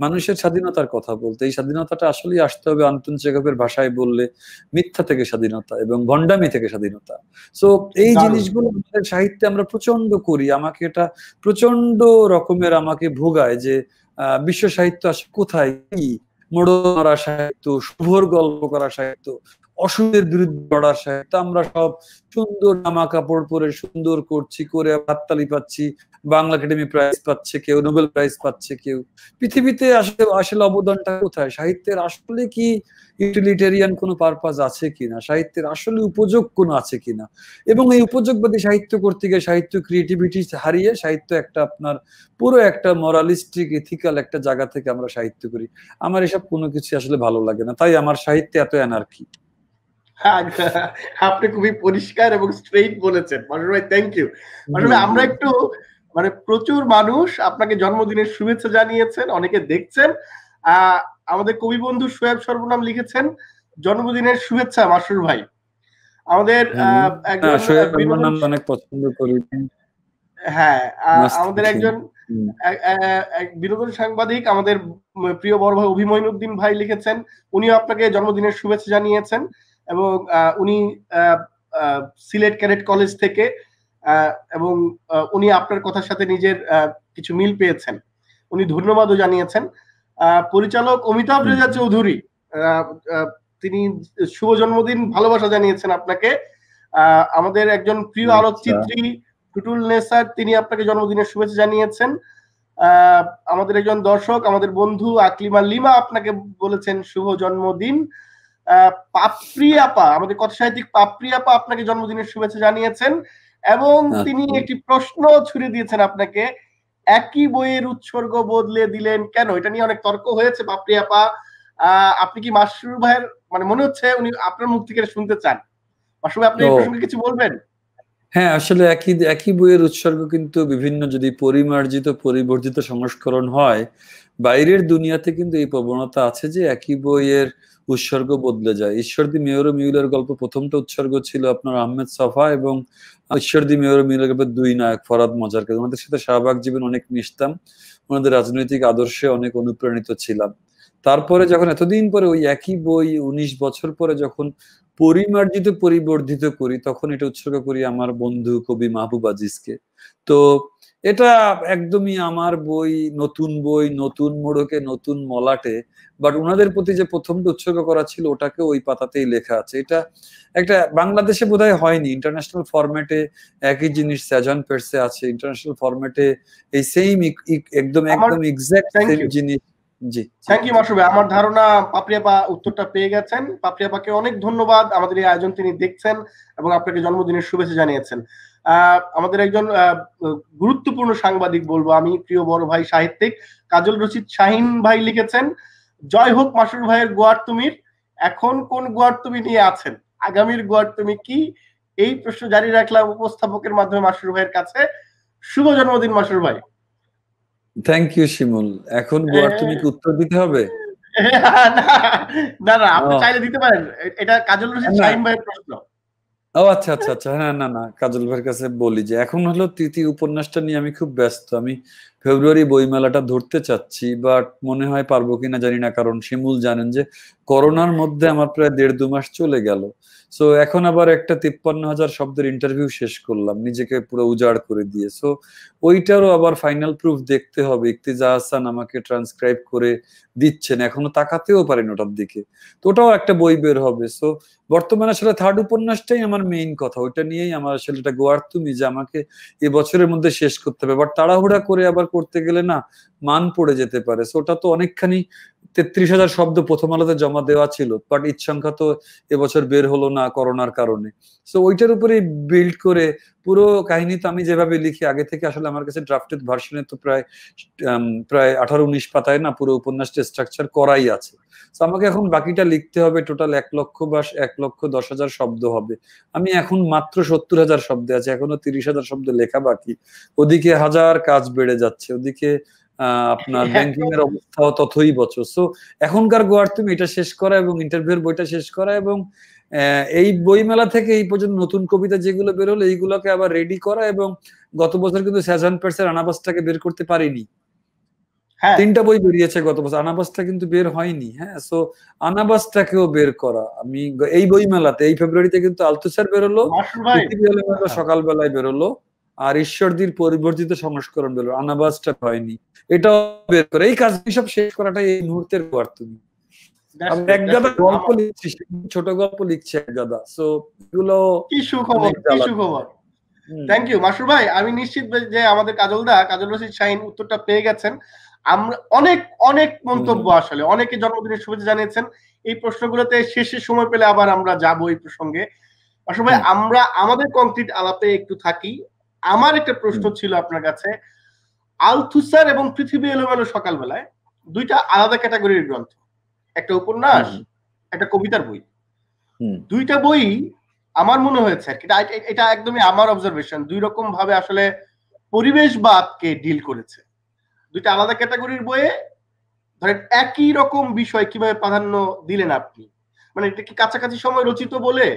মানুষের স্বাধীনতার কথা বলতে। এই স্বাধীনতাটা আসলেই আসতে হবে আন্তন চেখভের ভাষায় বললে মিথ্যা থেকে স্বাধীনতা এবং ভণ্ডামি থেকে স্বাধীনতা। সো এই জিনিসগুলো আমাদের সাহিত্যে আমরা প্রচন্ড করি। আমাকে এটা প্রচন্ড রকমের আমাকে ভোগায় যে বিশ্ব সাহিত্য আসলে কোথায়, কি মোড় মারা সাহিত্য, শুভর গল্প করা সাহিত্য, অসুরের বিরুদ্ধে লড়ার সাহিত্য, আমরা সব সুন্দর জামা কাপড় পরে সুন্দর করছি, করে হাততালি পাচ্ছি, বাংলা একাডেমি প্রাইজ পাচ্ছে কেউ, নোবেল প্রাইজ পাচ্ছে কেউ। পৃথিবীতে আসলে আসলে অবদানটা কোথায়? সাহিত্যের আসলে কি ইউটিলিটেরিয়ান কোনো পারপাস আছে কিনা, সাহিত্যের আসলে উপযোগ কোনো আছে কিনা? এবং এই উপযোগবাদী সাহিত্য করতে গিয়ে সাহিত্য ক্রিয়েটিভিটি হারিয়ে সাহিত্য একটা আপনার পুরো একটা মরালিস্টিক এথিক্যাল একটা জায়গা থেকে আমরা সাহিত্য করি। আমার এসব কোনো কিছু আসলে ভালো লাগে না, তাই আমার সাহিত্যে এত এনার্কি। আপনি খুবই পরিষ্কার এবং স্ট্রেইট বলেছেন মাসুর ভাই, থ্যাংক ইউ। মাসুর ভাই, আমরা একটু মানে প্রচুর মানুষ আপনাকে জন্মদিনের শুভেচ্ছা জানিয়েছেন, অনেকে দেখছেন। আমাদের কবি বন্ধু সোয়েব সর্বনাম লিখেছেন জন্মদিনের শুভেচ্ছা মাসুর ভাই। আমাদের অনেক পছন্দ করি। হ্যাঁ, আমাদের একজন বিনোদন সাংবাদিক, আমাদের প্রিয় বড় ভাই অভিমইনুদ্দিন ভাই লিখেছেন, উনিও আপনাকে জন্মদিনের শুভেচ্ছা জানিয়েছেন। এবং উনি সিলেট ক্যাডেট কলেজ থেকে, এবং উনি আপনার কথার সাথে নিজের কিছু মিল পেয়েছেন, উনি ধন্যবাদও জানিয়েছেন। পরিচালক অমিতাভ রেজা চৌধুরী, তিনি শুভ জন্মদিন ভালোবাসা জানিয়েছেন আপনাকে। আমাদের একজন প্রিয় আলোকচিত্রী টুটুল নেসার, তিনি আপনাকে জন্মদিনের শুভেচ্ছা জানিয়েছেন। আমাদের একজন দর্শক, আমাদের বন্ধু আকলিমা লিমা আপনাকে বলেছেন শুভ জন্মদিন। পাপড়ি আপা, আমাদের কথা সাহিত্যিক পাপড়ি আপা আপনাকে জন্মদিনের শুভেচ্ছা জানিয়েছেন এবং তিনি একটি প্রশ্ন ছুড়ে দিয়েছেন আপনাকে, একই বইয়ের উৎসর্গ বদলে দিলেন কেন? এটা নিয়ে অনেক তর্ক হয়েছে পাপড়ি আপা। আপনি কি মাসরুর ভাইয়ের মানে মনে হচ্ছে উনি আপনার মুখ থেকে শুনতে চান? মাসরুর ভাই, আপনি এই প্রসঙ্গে কিছু বলবেন? হ্যাঁ, আসলে একই বইয়ের উৎসর্গ কিন্তু বিভিন্ন যদি পরিমার্জিত পরিবর্ধিত সংস্করণ হয়, বাইরের দুনিয়াতে কিন্তু এই প্রবণতা আছে যে একই বইয়ের উৎসর্গ বদলে যায়। ঈশ্বরদী মেয়র মিউলের গল্প প্রথমটা উৎসর্গ ছিল আপনার আহমেদ সফা, এবং ঈশ্বরদী মেয়র মিউলের গল্পের দুই নায়ক ফরাদ মজারকে। ওনাদের সাথে শাহবাগ জীবন অনেক মিশতাম, ওনাদের রাজনৈতিক আদর্শে অনেক অনুপ্রাণিত ছিলাম। তারপরে যখন এতদিন পরে ওই একই বই 19 বছর পরে যখন পরিমার্জিত পরিবর্ধিত করি, তখন এটা উৎসর্গ করি আমার বন্ধু কবি মাহবুব আজিজকে। তো এটা একদমই আমার বই, নতুন মোড়কে নতুন মলাটে, বাট ওনাদের প্রতি যে প্রথমটা উৎসর্গ করা ছিল ওটাকে ওই পাতাতেই লেখা আছে। এটা একটা বাংলাদেশে বোধহয় হয়নি, ইন্টারন্যাশনাল ফরম্যাটে একই জিনিস সেজন পের্সে আছে, ইন্টারন্যাশনাল ফরম্যাটে এই সেম একদম এক্সাক্ট সেম জিনিস। জি, থ্যাংক ইউ মাসুদ ভাই। আমার ধারণা পাপড়িয়াপা উত্তরটা পেয়ে গেছেন। পাপড়িয়াপাকে অনেক ধন্যবাদ, আমাদের এই আয়োজন তিনি দেখছেন এবং আপনাকে জন্মদিনের শুভেচ্ছা জানিয়েছেন। আমাদের একজন গুরুত্বপূর্ণ সাংবাদিক বলবো আমি, প্রিয় বড় ভাই সাহিত্যিক কাজল রশিদ শাহিন ভাই লিখেছেন, জয় হোক মাসুদ ভাইয়ের গোয়ার তুমির। এখন কোন গোয়ার তুমি নিয়ে আছেন, আগামীর গোয়ার তুমি কি? এই প্রশ্ন জারি রাখলাম উপস্থাপকের মাধ্যমে মাসুদ ভাইয়ের কাছে। শুভ জন্মদিন মাসুদ ভাই। থ্যাংক ইউ শিমুল। এখন গোয়ার তুমি কি উত্তর দিতে হবে? না না, আপনি চাইলে দিতে পারেন, এটা কাজল রশিদ শাহিন ভাইয়ের প্রশ্ন। ও আচ্ছা আচ্ছা আচ্ছা, হ্যাঁ না কাজল ভাইয়ের কাছে বলি যে এখন হলো তৃতীয় উপন্যাসটা নিয়ে আমি খুব ব্যস্ত। আমি ফেব্রুয়ারি বইমেলাটা ধরতে চাচ্ছি, বাট মনে হয় পারবো কিনা জানি না, কারণ শিমুল জানেন যে করোনার মধ্যে আমার প্রায় 1.5-2 মাস চলে গেল। সো এখন আবার একটা 53,000 শব্দের ইন্টারভিউ শেষ করলাম নিজেকে পুরো উজাড় করে দিয়ে। সো ওইটারও আবার ফাইনাল প্রুফ দেখতে হবে। ইক্তিজা হাসান আমাকে ট্রান্সক্রাইব করে দিচ্ছেন, এখনো তাকাতেও পারেন ওটার দিকে, তো ওটাও একটা বই বের হবে। সো বর্তমানে আসলে থার্ড উপন্যাসটাই আমার মেইন কথা, ওইটা নিয়েই আমার আসলে এটা গোয়ার তুমি যে আমাকে এবছরের মধ্যে শেষ করতে হবে, বাট তাড়াহুড়া করে আবার করতে গেলে না মান পড়ে যেতে পারে। সো ওটা তো অনেকখানি 33,000 শব্দ প্রথম আলোতে জমা দেওয়া ছিল, বাট ঈদ সংখ্যা তো এবছর বের হলো না করোনার কারণে। সো ওইটার উপরে বিল্ড করে পুরো কাহিনী তো আমি যেভাবে লিখি আগে থেকে, আসলে আমার কাছে ড্রাফটেড ভার্সনে তো প্রায় 18-19 পাতায় না পুরো উপন্যাসটা স্ট্রাকচার করাই আছে। তো আমাকে এখন বাকিটা লিখতে হবে, টোটাল 1 লক্ষ বা 1,10,000 শব্দ হবে। আমি এখন মাত্র 70,000 শব্দে আছে, এখনো 30,000 শব্দ লেখা বাকি। ওদিকে হাজার কাজ বেড়ে যাচ্ছে, ওদিকে আপনার ব্যাংকিং এর অবস্থাও ততই বছর। সো এখনকার গোয়ার তুমি এটা শেষ করা এবং ইন্টারভিউর বইটা শেষ করা, এবং এই বইমেলা থেকে এই পর্যন্ত নতুন কবিতা যেগুলো বেরোলো এইগুলোকে আবার রেডি করা। এবং গত বছর কিন্তু সেজন পের্সের আনাবাসটাকে বের করতে পারিনি, 3টা বই বেরিয়েছে গত বছর, আনাবাসটা কিন্তু বের হয়নি। হ্যাঁ, সো আনাবাসটাকেও বের করা। আমি এই বই মেলাতে এই ফেব্রুয়ারিতে কিন্তু আলতুসার বেরোলো, সকালবেলায় বেরোলো, আর ঈশ্বরদীর পরিবর্তিত সংস্করণ বেরোলো, আনাবাসটা হয়নি, এটাও বের করে এই কাজ সব শেষ করাটাই এই মুহূর্তের গোয়ার তুমি। একগাদা গল্প লিখছি, ছোট গল্প লিখছি একগাদা। সো এগুলো কি সুখবর, কি সুখবর। থ্যাংক ইউ মাসুর ভাই। আমি নিশ্চিত যে আমাদের কাজল রশিদ শাহিন উত্তরটা পেয়ে গেছেন। আমরা অনেক মন্তব্য, আসলে অনেকে জন্মদিনের শুভেচ্ছা জানিয়েছেন। এই প্রশ্নগুলোতে শেষে সময় পেলে আবার আমরা যাবো এই প্রসঙ্গে। মাসুর ভাই, আমরা আমাদের কংক্রিট আলাপে একটু থাকি। আমার একটা প্রশ্ন ছিল আপনার কাছে, আলথুসার এবং পৃথিবী এলোমেলো সকালবেলায় দুইটা আলাদা ক্যাটাগরির গ্রন্থ, একটা উপন্যাস, একটা কবিতার বই। দুইটা বই আমার মনে হয়েছে, এটা একদমই আমার অবজারভেশন, দুই রকম ভাবে আসলে পরিবেশবাদকে ডিল করেছে। দুইটা আলাদা ক্যাটাগরির বইয়ে ধরেন একই রকম বিষয় কিভাবে প্রাধান্য দিলেন আপনি? মানে এটা কি কাছাকাছি সময় রচিত বলে,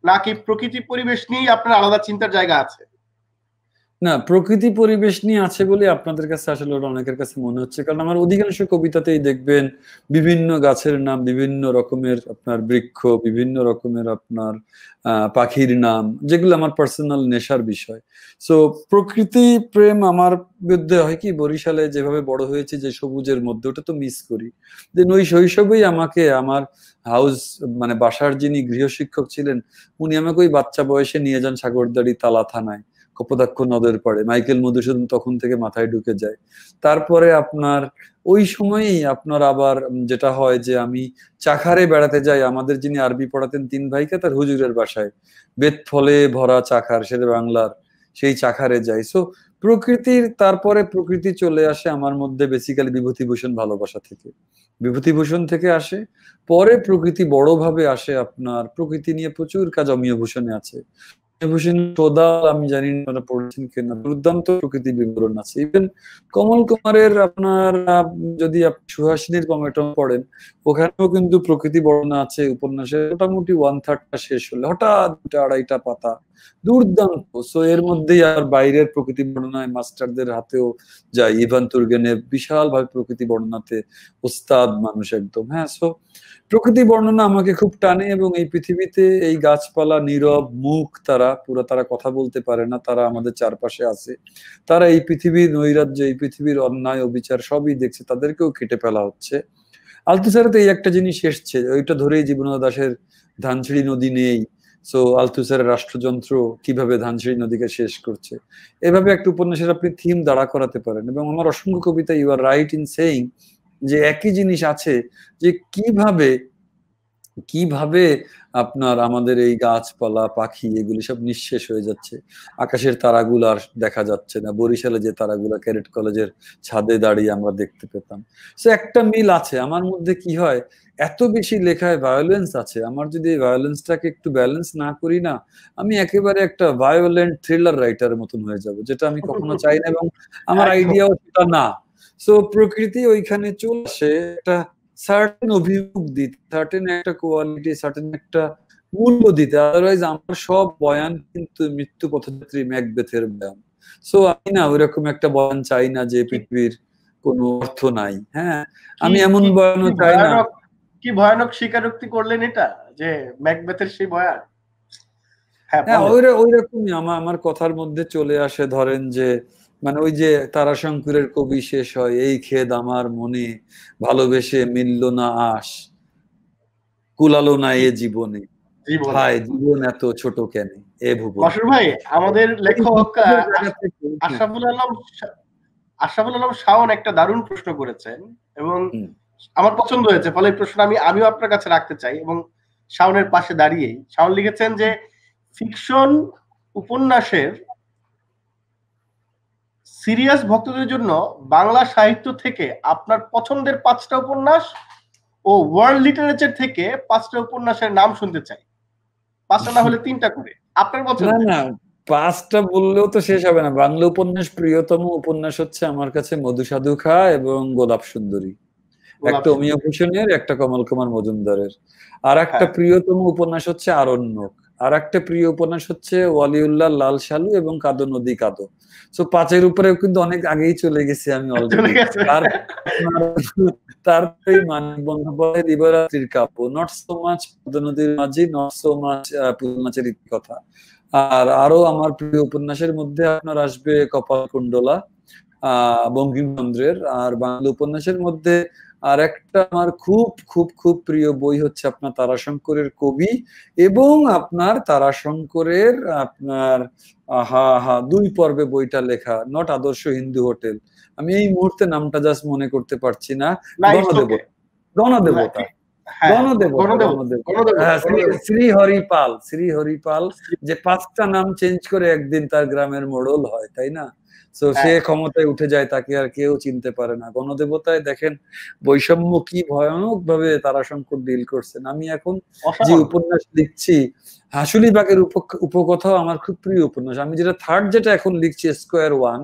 নাকি প্রকৃতি পরিবেশ নিয়েই আপনার আলাদা চিন্তার জায়গা আছে? না, প্রকৃতি পরিবেশ নিয়ে আছে বলে আপনাদের কাছে আসলে ওটা অনেকের কাছে মনে হচ্ছে, কারণ আমার অধিকাংশ কবিতাতেই দেখবেন বিভিন্ন গাছের নাম, বিভিন্ন রকমের আপনার বৃক্ষ, বিভিন্ন রকমের আপনার পাখির নাম, যেগুলো আমার পার্সোনাল নেশার বিষয়। সো প্রকৃতি প্রেম আমার মধ্যে হয় কি, বরিশালে যেভাবে বড় হয়েছে যে সবুজের মধ্যে, ওটা তো মিস করি। দেন ওই শৈশবেই আমাকে আমার হাউস মানে বাসার যিনি গৃহশিক্ষক ছিলেন, উনি আমাকে ওই বাচ্চা বয়সে নিয়ে যান সাগরদাড়ি তালা থানায়, কপোতাক্ষ নদের পাড়ে। মাইকেল মধুসূদন তখন থেকে মাথায় ঢুকে যায়। তারপরে আপনার ওই সময়ই আপনার আবার যেটা হয় যে আমি চাখারে বেড়াতে যাই, আমাদের যিনি আরবি পড়াতেন 3 ভাইকে তার হুজুরের বাসায়, বেত ফলে ভরা চাখার, সেটা বাংলার, সেই চাখারে যাই। সো প্রকৃতির, তারপরে প্রকৃতি চলে আসে আমার মধ্যে বেসিক্যালি বিভূতিভূষণ ভালোবাসা থেকে, বিভূতিভূষণ থেকে আসে। পরে প্রকৃতি বড়ভাবে আসে আপনার, প্রকৃতি নিয়ে প্রচুর কাজ অমিয় ভূষণে আছে। আমি জানি না পড়েছেন কিনা, দুর্দান্ত প্রকৃতি বিবরণ আছে। ইভেন কমল কুমারের আপনার যদি আপনি সুহাসিনীর পমেটো পড়েন, ওখানেও কিন্তু প্রকৃতি বর্ণনা আছে উপন্যাসে। মোটামুটি 1/3টা শেষ হলে হঠাৎ 2টা 2.5টা পাতা দুর্দান্ত। সো এর মধ্যেই আর বাইরের প্রকৃতি বর্ণনায় মাস্টারদের হাতেও যায়। ইভান তুর্গেনেভ বিশাল ভাবে প্রকৃতি বর্ণনাতে ওস্তাদ মানুষ একদম। হ্যাঁ, সো প্রকৃতি বর্ণনা আমাকে খুব টানে, এবং এই পৃথিবীতে এই গাছপালা নীরব মুখ, তারা কথা বলতে পারে না, তারা আমাদের চারপাশে আছে, তারা এই পৃথিবীর নৈরাজ্য, এই পৃথিবীর অন্যায় অবিচার সবই দেখছে, তাদেরকেও কেটে ফেলা হচ্ছে। আলথুসারাতে এই একটা জিনিস এসছে, ওইটা ধরেই জীবনানন্দ দাশের ধানসিঁড়ি নদী নেই, সো আলথুসারের রাষ্ট্রযন্ত্র কিভাবে ধানসিঁড়ি নদীকে শেষ করছে, এভাবে একটা উপন্যাসের আপনি থিম দাঁড়া করাতে পারেন। এবং আমার অসংখ্য কবিতা, you are right in saying, যে একই জিনিস আছে, যে কিভাবে আপনার আমাদের এই গাছপালা পাখি এগুলি সব নিঃশেষ হয়ে যাচ্ছে, আকাশের তারাগুলো আর দেখা যাচ্ছে না, বরিশালে যে তারাগুলো ক্যাডেট কলেজের ছাদে দাঁড়িয়ে আমরা দেখতে পেতাম। সো একটা মিল আছে আমার মধ্যে। কি হয়, এত বেশি লেখায় ভায়োলেন্স আছে, আমার যদি এই ভায়োলেন্সটাকে একটু ব্যালেন্স না করি না, আমি একেবারে একটা ভায়োলেন্ট থ্রিলার রাইটারের মতন হয়ে যাব, যেটা আমি কখনো চাই না, এবং আমার আইডিয়াও সেটা না। সো প্রকৃতি ওইখানে চলে আসে একটা সার্টেন অভিমুখ দিতে, সার্টেন একটা কোয়ালিটি, সার্টেন একটা মূল্য দিতে। আদারওয়াইজ আমার সব বয়ান কিন্তু মৃত্যু পথযাত্রী ম্যাকবেথের বয়ান। সো আমি না ওইরকম একটা বয়ান চাই না যে পৃথিবীর কোনো অর্থ নাই। হ্যাঁ, আমি এমন বয়ানও চাই না। কি ভয়ানক স্বীকারোক্তি করলেন এটা, যে ম্যাকবেথের সেই বয়ান। হ্যাঁ, ওইরকমই আমার কথার মধ্যে চলে আসে। ধরেন যে মানে ওই যে তারাশঙ্করের কবি শেষ হয়, এই খেদ আমার মনে, ভালোবেসে মিলল না আশ, কুলালো না এ জীবনে, হায় জীবন এত ছোট কেন এ ভুবন। মাসুর ভাই, আমাদের লেখক আশরাফুল আলম শাওন একটা দারুণ প্রশ্ন করেছেন, এবং আমার পছন্দ হয়েছে, ফলে এই প্রশ্ন আমিও আপনার কাছে রাখতে চাই। এবং শাওনের পাশে দাঁড়িয়েই শাওন লিখেছেন যে ফিকশন উপন্যাসের সিরিয়াস ভক্তদের জন্য বাংলা সাহিত্য থেকে আপনার পছন্দের 5টা উপন্যাস ও ওয়ার্ল্ড লিটারেচার থেকে 5টা উপন্যাসের নাম শুনতে চাই। 5টা না হলে 3টা করে, আপনার পছন্দ। না, 5টা বললেও তো শেষ হবে না। বাংলা উপন্যাস, প্রিয়তম উপন্যাস হচ্ছে আমার কাছে মধুসাধু খা এবং গোলাপ সুন্দরী, একটা অমিয় ভূষণের, একটা কমল কুমার মজুমদারের। আর একটা প্রিয়তম উপন্যাস হচ্ছে আরণ্যক, আর একটা প্রিয় উপন্যাস হচ্ছে ওয়ালিউল্লাহ লাল সালু এবং কাদো নদী কাদো। সো 5-এর উপরেও কিন্তু অনেক আগেই চলে গেছি আমি অলরেডি। তারপরে মানিক বন্দ্যোপাধ্যায় দিবারাত্রির কাব্য, নট সো মাচ কাদো নদীর মাঝি, নট সো মাচ পুতুল নাচের কথা। আর আরো আমার প্রিয় উপন্যাসের মধ্যে আপনার আসবে কপালকুণ্ডলা বঙ্কিমচন্দ্রের। আর বাংলা উপন্যাসের মধ্যে আর একটা আমার খুব খুব খুব প্রিয় বই হচ্ছে আপনার তারাশঙ্করের কবি, এবং আপনার তারাশঙ্করের আপনার 2 পর্বে বইটা লেখা, নট আদর্শ হিন্দু হোটেল, আমি এই মুহূর্তে নামটা জাস্ট মনে করতে পারছি না, গণদেবতা শ্রী হরিপাল, যে 5টা নাম চেঞ্জ করে একদিন তার গ্রামের মোড়ল হয়, তাই না? তো সে ক্ষমতায় উঠে যায়, তাকে আর কেউ চিনতে পারে না। গণদেবতায় দেখেন বৈষম্য কি ভয়ানক ভাবে তারাশঙ্কর ডিল করছেন। আমি এখন যে উপন্যাস লিখছি, হাসুলিবাগের উপকথাও আমার খুব প্রিয় উপন্যাস। আমি যেটা এখন লিখছি স্কোয়ার ওয়ান,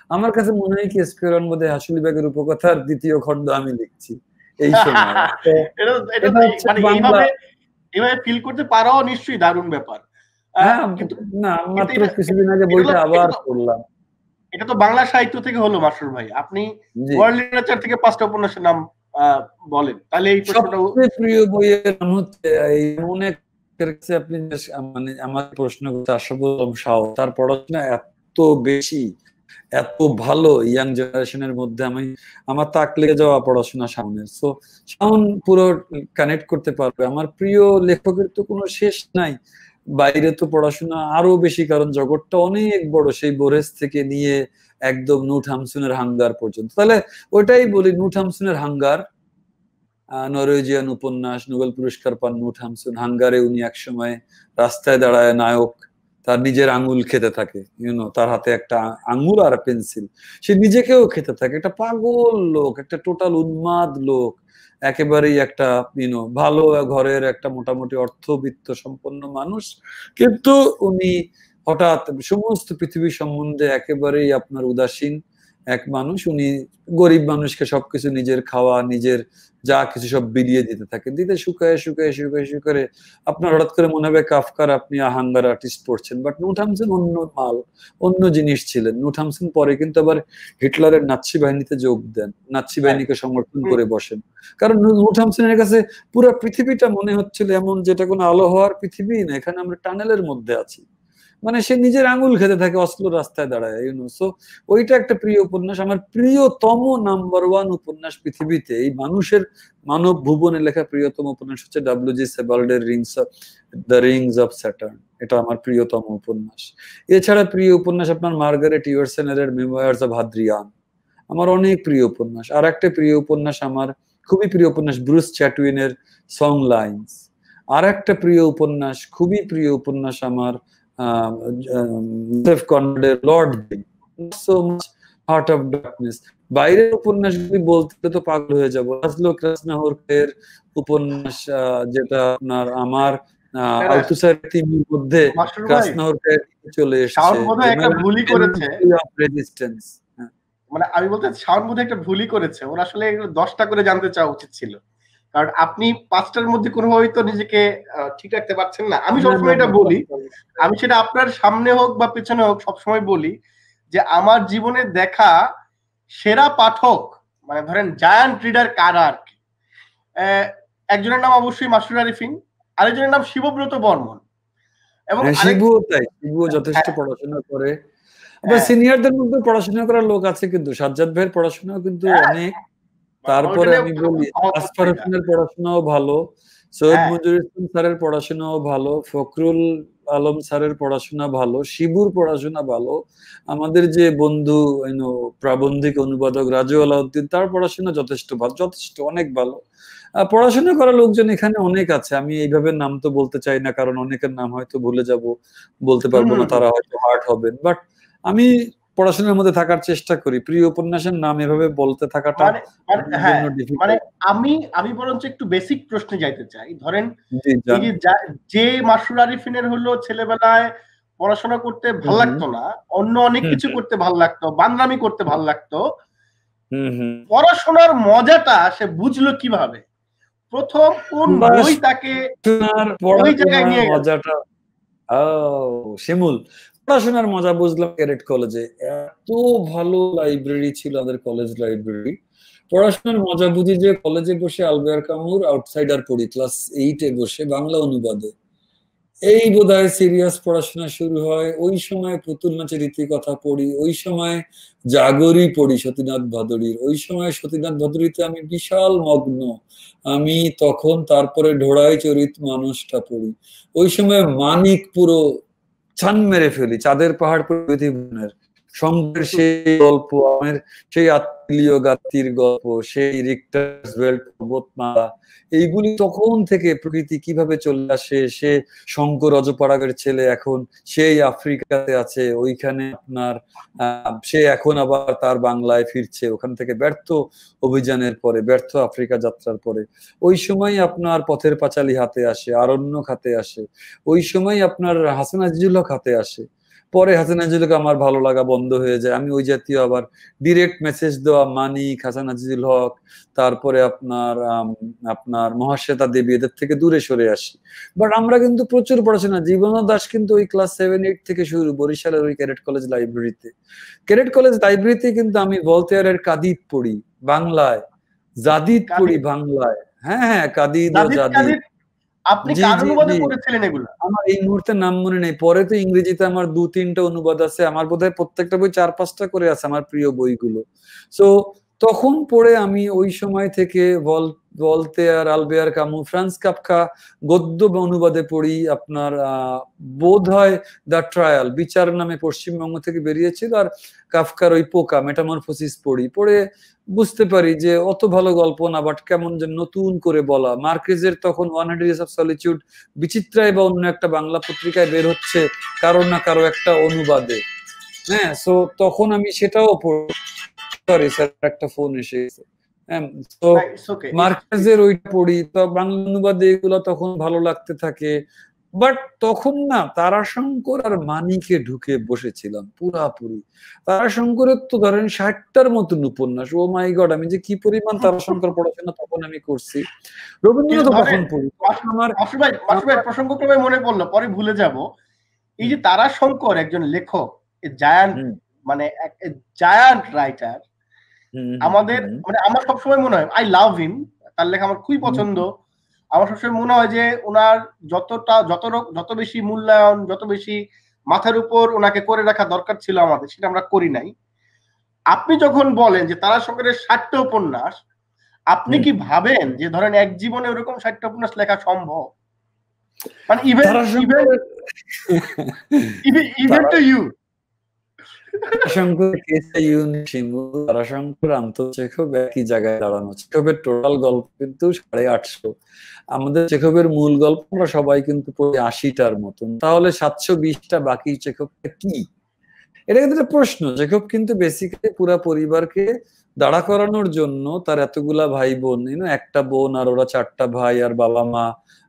আমার কাছে মনে হয় কি স্কোয়ার ওয়ান বোধহয় হাসুলিবাগের উপকথার 2য় খণ্ড আমি লিখছি এই সময়। এইভাবে ফিল করতে পারাও নিশ্চয়ই দারুণ ব্যাপার। না, মাত্র কিছুদিন আগে বইটা আবার পড়লাম। এটা তো বাংলা সাহিত্য থেকে হলো মাসুর ভাই, আপনি ওয়ার্ল্ড লিটারেচার থেকে 5টা উপন্যাসের নাম বলেন, তাহলে এই প্রশ্নটা। সবচেয়ে প্রিয় বইয়ের নাম হচ্ছে আপনি মানে আমার প্রশ্ন করতে আশরাফুল আলম শাওন, তার পড়াশোনা এত বেশি, এত ভালো, ইয়াং জেনারেশনের মধ্যে আমার তাক লেগে যাওয়া পড়াশোনা শাওনের। সো শাওন পুরো কানেক্ট করতে পারবে। আমার প্রিয় লেখকের তো কোনো শেষ নাই, বাইরে তো পড়াশোনা আরো বেশি, কারণ জগৎটা অনেক বড়, সেই বোরেস থেকে নিয়ে একদম নুট হামসুনের হাঙ্গার পর্যন্ত। তাহলে ওইটাই বলি, নুট হামসুনের হাঙ্গার, নরওয়েজিয়ান উপন্যাস, নোবেল পুরস্কার পান নুট হামসুন। হাঙ্গারে উনি একসময় রাস্তায় দাঁড়ায় নায়ক তার নিজের আঙুল খেতে থাকে, তার হাতে একটা আঙুল আর পেন্সিল, সে নিজেকেও খেতে থাকে। একটা পাগল লোক, একটা টোটাল উন্মাদ লোক, একেবারেই একটা ভালো ঘরের একটা মোটামুটি অর্থবিত্ত সম্পন্ন মানুষ, কিন্তু উনি হঠাৎ সমস্ত পৃথিবী সম্বন্ধে একেবারেই আপনার উদাসীন, এক মানুষ, উনি গরিব মানুষকে সবকিছু নিজের খাওয়া নিজের যা কিছু সব বিলিয়ে দিতে থাকেন, দিতে শুকায় শুকায় শুকায় শুকায় আপনার হঠাৎ করে মনে হবে কাফকার আপনি হাঙ্গার আর্টিস্ট পড়ছেন। বাট নুট হামসেন অন্য মাল, অন্য জিনিস ছিলেন। নুট হামসেন পরে কিন্তু আবার হিটলারের নাৎসি বাহিনীতে যোগ দেন, নাৎসি বাহিনীকে সমর্থন করে বসেন। কারণ নুট হামসেনের কাছে পুরো পৃথিবীটা মনে হচ্ছিল এমন যেটা কোনো আলো হওয়ার পৃথিবী না, এখানে আমরা টানেলের মধ্যে আছি। মানে সে নিজের আঙুল খেতে থাকে অস্লো রাস্তায় দাঁড়ায়, সো ওইটা একটা প্রিয় উপন্যাস, আমার প্রিয়তম নাম্বার ওয়ান উপন্যাস পৃথিবীতে। এই মানুষের মানব ভুবনে লেখা প্রিয়তম উপন্যাস হচ্ছে ডব্লিউ.জি. সেবাল্ডের দ্য রিংস অফ স্যাটার্ন। এটা আমার প্রিয়তম উপন্যাস। এছাড়া প্রিয় উপন্যাস আপনার মার্গারেট ইয়র্সেনের মেমোয়ার্স অফ হাদ্রিয়ান, আমার অনেক প্রিয় উপন্যাস। আর একটা প্রিয় উপন্যাস আমার, খুবই প্রিয় উপন্যাস, ব্রুস চ্যাটউইনের সং লাইন্স। আর একটা প্রিয় উপন্যাস, খুবই প্রিয় উপন্যাস আমার, Lord so much heart of darkness. বাইরের উপন্যাসগুলি বলতে তো পাগল হয়ে যাবো। লাজলো ক্রাসনাহোরকের উপন্যাস, যেটা আপনার আমার আলতুসার টিমের মধ্যে ক্রাসনাহোরকের চলে এসেছে, একটা ভুলই করেছে রেজিস্ট্যান্স। মানে আমি বলতে শাওন বোধহয় একটা ভুলই করেছে, ওর আসলে 10টা করে জানতে চাওয়া উচিত ছিল, কারণ আপনি 5টার মধ্যে কোনোভাবেই তো নিজেকে ঠিক রাখতে পারছেন না। আমি সবসময় এটা বলি, আমি সেটা আপনার সামনে হোক বা পেছনে হোক সবসময় বলি যে আমার জীবনে দেখা সেরা পাঠক, মানে ধরেন জায়ান্ট রিডার কারা আর কি, একজনের নাম অবশ্যই মাসুর আরিফিন, আরেকজনের নাম শিবব্রত বর্মন। এবং শিবুও যথেষ্ট পড়াশোনা করে। আবার সিনিয়রদের মধ্যে পড়াশোনা করার লোক আছে, কিন্তু সাজ্জাদ ভাইয়ের পড়াশোনাও কিন্তু অনেক। তারপরে আমি বলি আসফার হোসেনের পড়াশোনাও ভালো, সৈয়দ মঞ্জুর ইসলাম স্যারের পড়াশোনাও ভালো, ফখরুল আলম স্যারের পড়াশোনা ভালো, শিবুর পড়াশোনা ভালো, আমাদের যে বন্ধু প্রাবন্ধিক অনুবাদক রাজু আলাউদ্দিন, তার পড়াশোনা যথেষ্ট ভালো, যথেষ্ট অনেক ভালো। পড়াশোনা করা লোকজন এখানে অনেক আছে। আমি এইভাবে নাম তো বলতে চাই না, কারণ অনেকের নাম হয়তো ভুলে যাব, বলতে পারবো না, তারা হয়তো হার্ট হবেন। বাট আমি পড়াশোনার মধ্যে থাকার চেষ্টা করি। প্রিয় উপন্যাসের নাম এভাবে বলতে থাকাটা মানে আমি বরঞ্চ একটু বেসিক প্রশ্নে যাইতে চাই। ধরেন যে মাসুর আরিফিনের হলো ছেলেবেলায় পড়াশোনা করতে ভাল লাগতো না, অন্য অনেক কিছু করতে ভাল লাগতো, বান্দরামি করতে ভাল লাগতো, পড়াশোনার মজাটা সে বুঝলো কিভাবে? প্রথম কোন বই তাকে ওই জায়গায় নিয়ে গেল? শিমুল, পড়াশোনার মজা বুঝলাম ক্যাডেট কলেজে। এত ভালো লাইব্রেরি ছিল আমাদের কলেজ লাইব্রেরি। পড়াশোনার মজা বুঝি যে কলেজে বসে আলবেয়ার কামুর আউটসাইডার পড়ি, ক্লাস 8-এ বসে বাংলা অনুবাদে। এই বোধহয় সিরিয়াস পড়াশোনা শুরু হয়। ওই সময় পুতুল নাচের রীতিকথা পড়ি, ওই সময় জাগরি পড়ি সতীনাথ ভাদুড়ির, ওই সময় সতীনাথ ভাদুড়িতে আমি বিশাল মগ্ন। আমি তখন তারপরে ঢোড়াই চরিত মানুষটা পড়ি। ওই সময় মানিক পুরো ছান মেরে ফেলি, চাঁদের পাহাড় প্রতিভনের সঙ্গের সেই গল্প, আমার সেই আত্মীয় গাতির গল্প, সেই রিক্টার্সভেল্ড পর্বতমালা, এইগুলি তখন থেকে প্রকৃতি কিভাবে চলে আসে। সে শঙ্কর অজপাড়াগের ছেলে, এখন সেই আফ্রিকাতে আছে, ওইখানে আপনার সে এখন আবার তার বাংলায় ফিরছে ওখান থেকে ব্যর্থ অভিযানের পরে, ব্যর্থ আফ্রিকা যাত্রার পরে। ওই সময় আপনার পথের পাঁচালী হাতে আসে, আরণ্যক হাতে আসে, ওই সময় আপনার হাসান আজিজুল হক হাতে আসে। পরে হাসান আজিজুল হক আমার ভালো লাগা বন্ধ হয়ে যায়, আমি ওই জাতীয় আবার ডিরেক্ট মেসেজ দেওয়া মানিক, হাসান আজিজুল হক, তারপরে আপনার মহাশ্বেতা দেবী, এদের থেকে দূরে সরে আসি। বাট আমরা কিন্তু প্রচুর পড়াশোনা, জীবন দাস কিন্তু ওই ক্লাস 7-8 থেকে শুরু, বরিশালের ওই ক্যাডেট কলেজ লাইব্রেরিতে। ক্যাডেট কলেজ লাইব্রেরিতে কিন্তু আমি ভলতেয়ারের কাদিদ পড়ি বাংলায়, জাদিদ পড়ি বাংলায়। হ্যাঁ, কাদিদ ও জাদিদ। আপনি কার অনুবাদে পড়েছিলেন এগুলো? আমার এই মুহূর্তে নাম মনে নেই, পরে তো ইংরেজিতে আমার 2-3টা অনুবাদ আছে, আমার বোধহয় প্রত্যেকটা বই 4-5টা করে আছে, আমার প্রিয় বইগুলো। সো তখন পড়ে আমি ওই সময় থেকে ভলতেয়ার, আলবেয়ার কামু, ফ্রান্স কাফকা গদ্য অনুবাদে পড়ি। আপনার বোধ হয় দ্য ট্রায়াল, বিচার নামে পশ্চিমবঙ্গ থেকে বেরিয়েছিল, আর কাফকার ওই পোকা, মেটামরফোসিস পড়ি। পড়ে বুঝতে পারি যে অত ভালো গল্প না, বাট কেমন যে নতুন করে বলা। মার্কেজের তখন 100 Years of Solitude বিচিত্রায় বা অন্য একটা বাংলা পত্রিকায় বের হচ্ছে কারো না কারো একটা অনুবাদে। হ্যাঁ, সো তখন আমি সেটাও পড়ি। সরি স্যার, একটা ফোন এসেছে। মার্কেজের ওইটা পড়ি, তো বাংলা অনুবাদে এগুলো তখন ভালো লাগতে থাকে। বাট তখন না তারাশঙ্কর আর মানিকে ঢুকে বসেছিলাম পুরাপুরি। তারাশঙ্করের তো ধরেন 60টার মতন উপন্যাস। ও মাই গড, আমি যে কি পরিমাণ তারাশঙ্কর পড়াশোনা তখন আমি করছি। রবীন্দ্রনাথ তখন পড়ি। আমার মাসুর ভাই প্রসঙ্গক্রমে মনে পড়লো, পরে ভুলে যাব। এই যে তারাশঙ্কর একজন লেখক, জায়ান্ট, মানে জায়ান্ট রাইটার। আমাদের মানে আমার সবসময় মনে হয় আই লাভ হিম, তার লেখা আমার খুবই পছন্দ। আমার সবসময় মনে হয় যে ওনার যত বেশি মূল্যায়ন, যত বেশি মাথার উপর ওনাকে করে রাখা দরকার ছিল আমাদের, সেটা আমরা করি নাই। আপনি যখন বলেন যে তারাশঙ্করের 60টা উপন্যাস, আপনি কি ভাবেন যে ধরেন এক জীবনে ওরকম 60টা উপন্যাস লেখা সম্ভব? মানে ইভেন টু ইউ তারাশঙ্কর কেসে ইউনিক শিমু, তারাশঙ্কর চেখব একই জায়গায় দাঁড়ানো। চেখবের টোটাল গল্প কিন্তু 850। আমাদের চেখবের মূল গল্প আমরা সবাই কিন্তু 80টার মতন। তাহলে 720টা বাকি চেখবটা কি? এটা কিন্তু একটা প্রশ্ন। চেখব কিন্তু বেসিক্যালি পুরা পরিবারকে দাঁড়া করানোর জন্য তার এতগুলা ভাই বোন, একটা বোন আর ওরা 4টা ভাই আর বাবা মা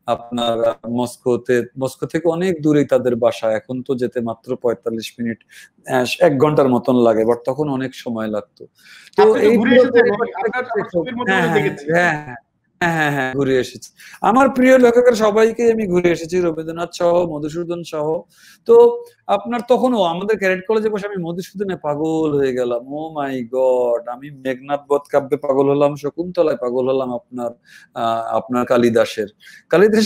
আপনার মস্কো থেকে অনেক দূরেই তাদের বাসা। এখন তো যেতে মাত্র 45 মিনিট 1 ঘন্টার মতন লাগে, বাট তখন অনেক সময় লাগতো। তো এই হ্যাঁ ঘুরে এসেছি। আমার প্রিয় লেখকের সবাইকে আমি ঘুরে এসেছি, রবীন্দ্রনাথ সহ, মধুসূদন সহ। তো আপনার তখনও আমাদের ক্যাডেট কলেজে বসে আমি মধুসূদনে পাগল হয়ে গেলাম। ও মাই গড, আমি মেঘনাদ বধ কাব্যে পাগল হলাম, শকুন্তলায় পাগল হলাম, আপনার কালিদাসের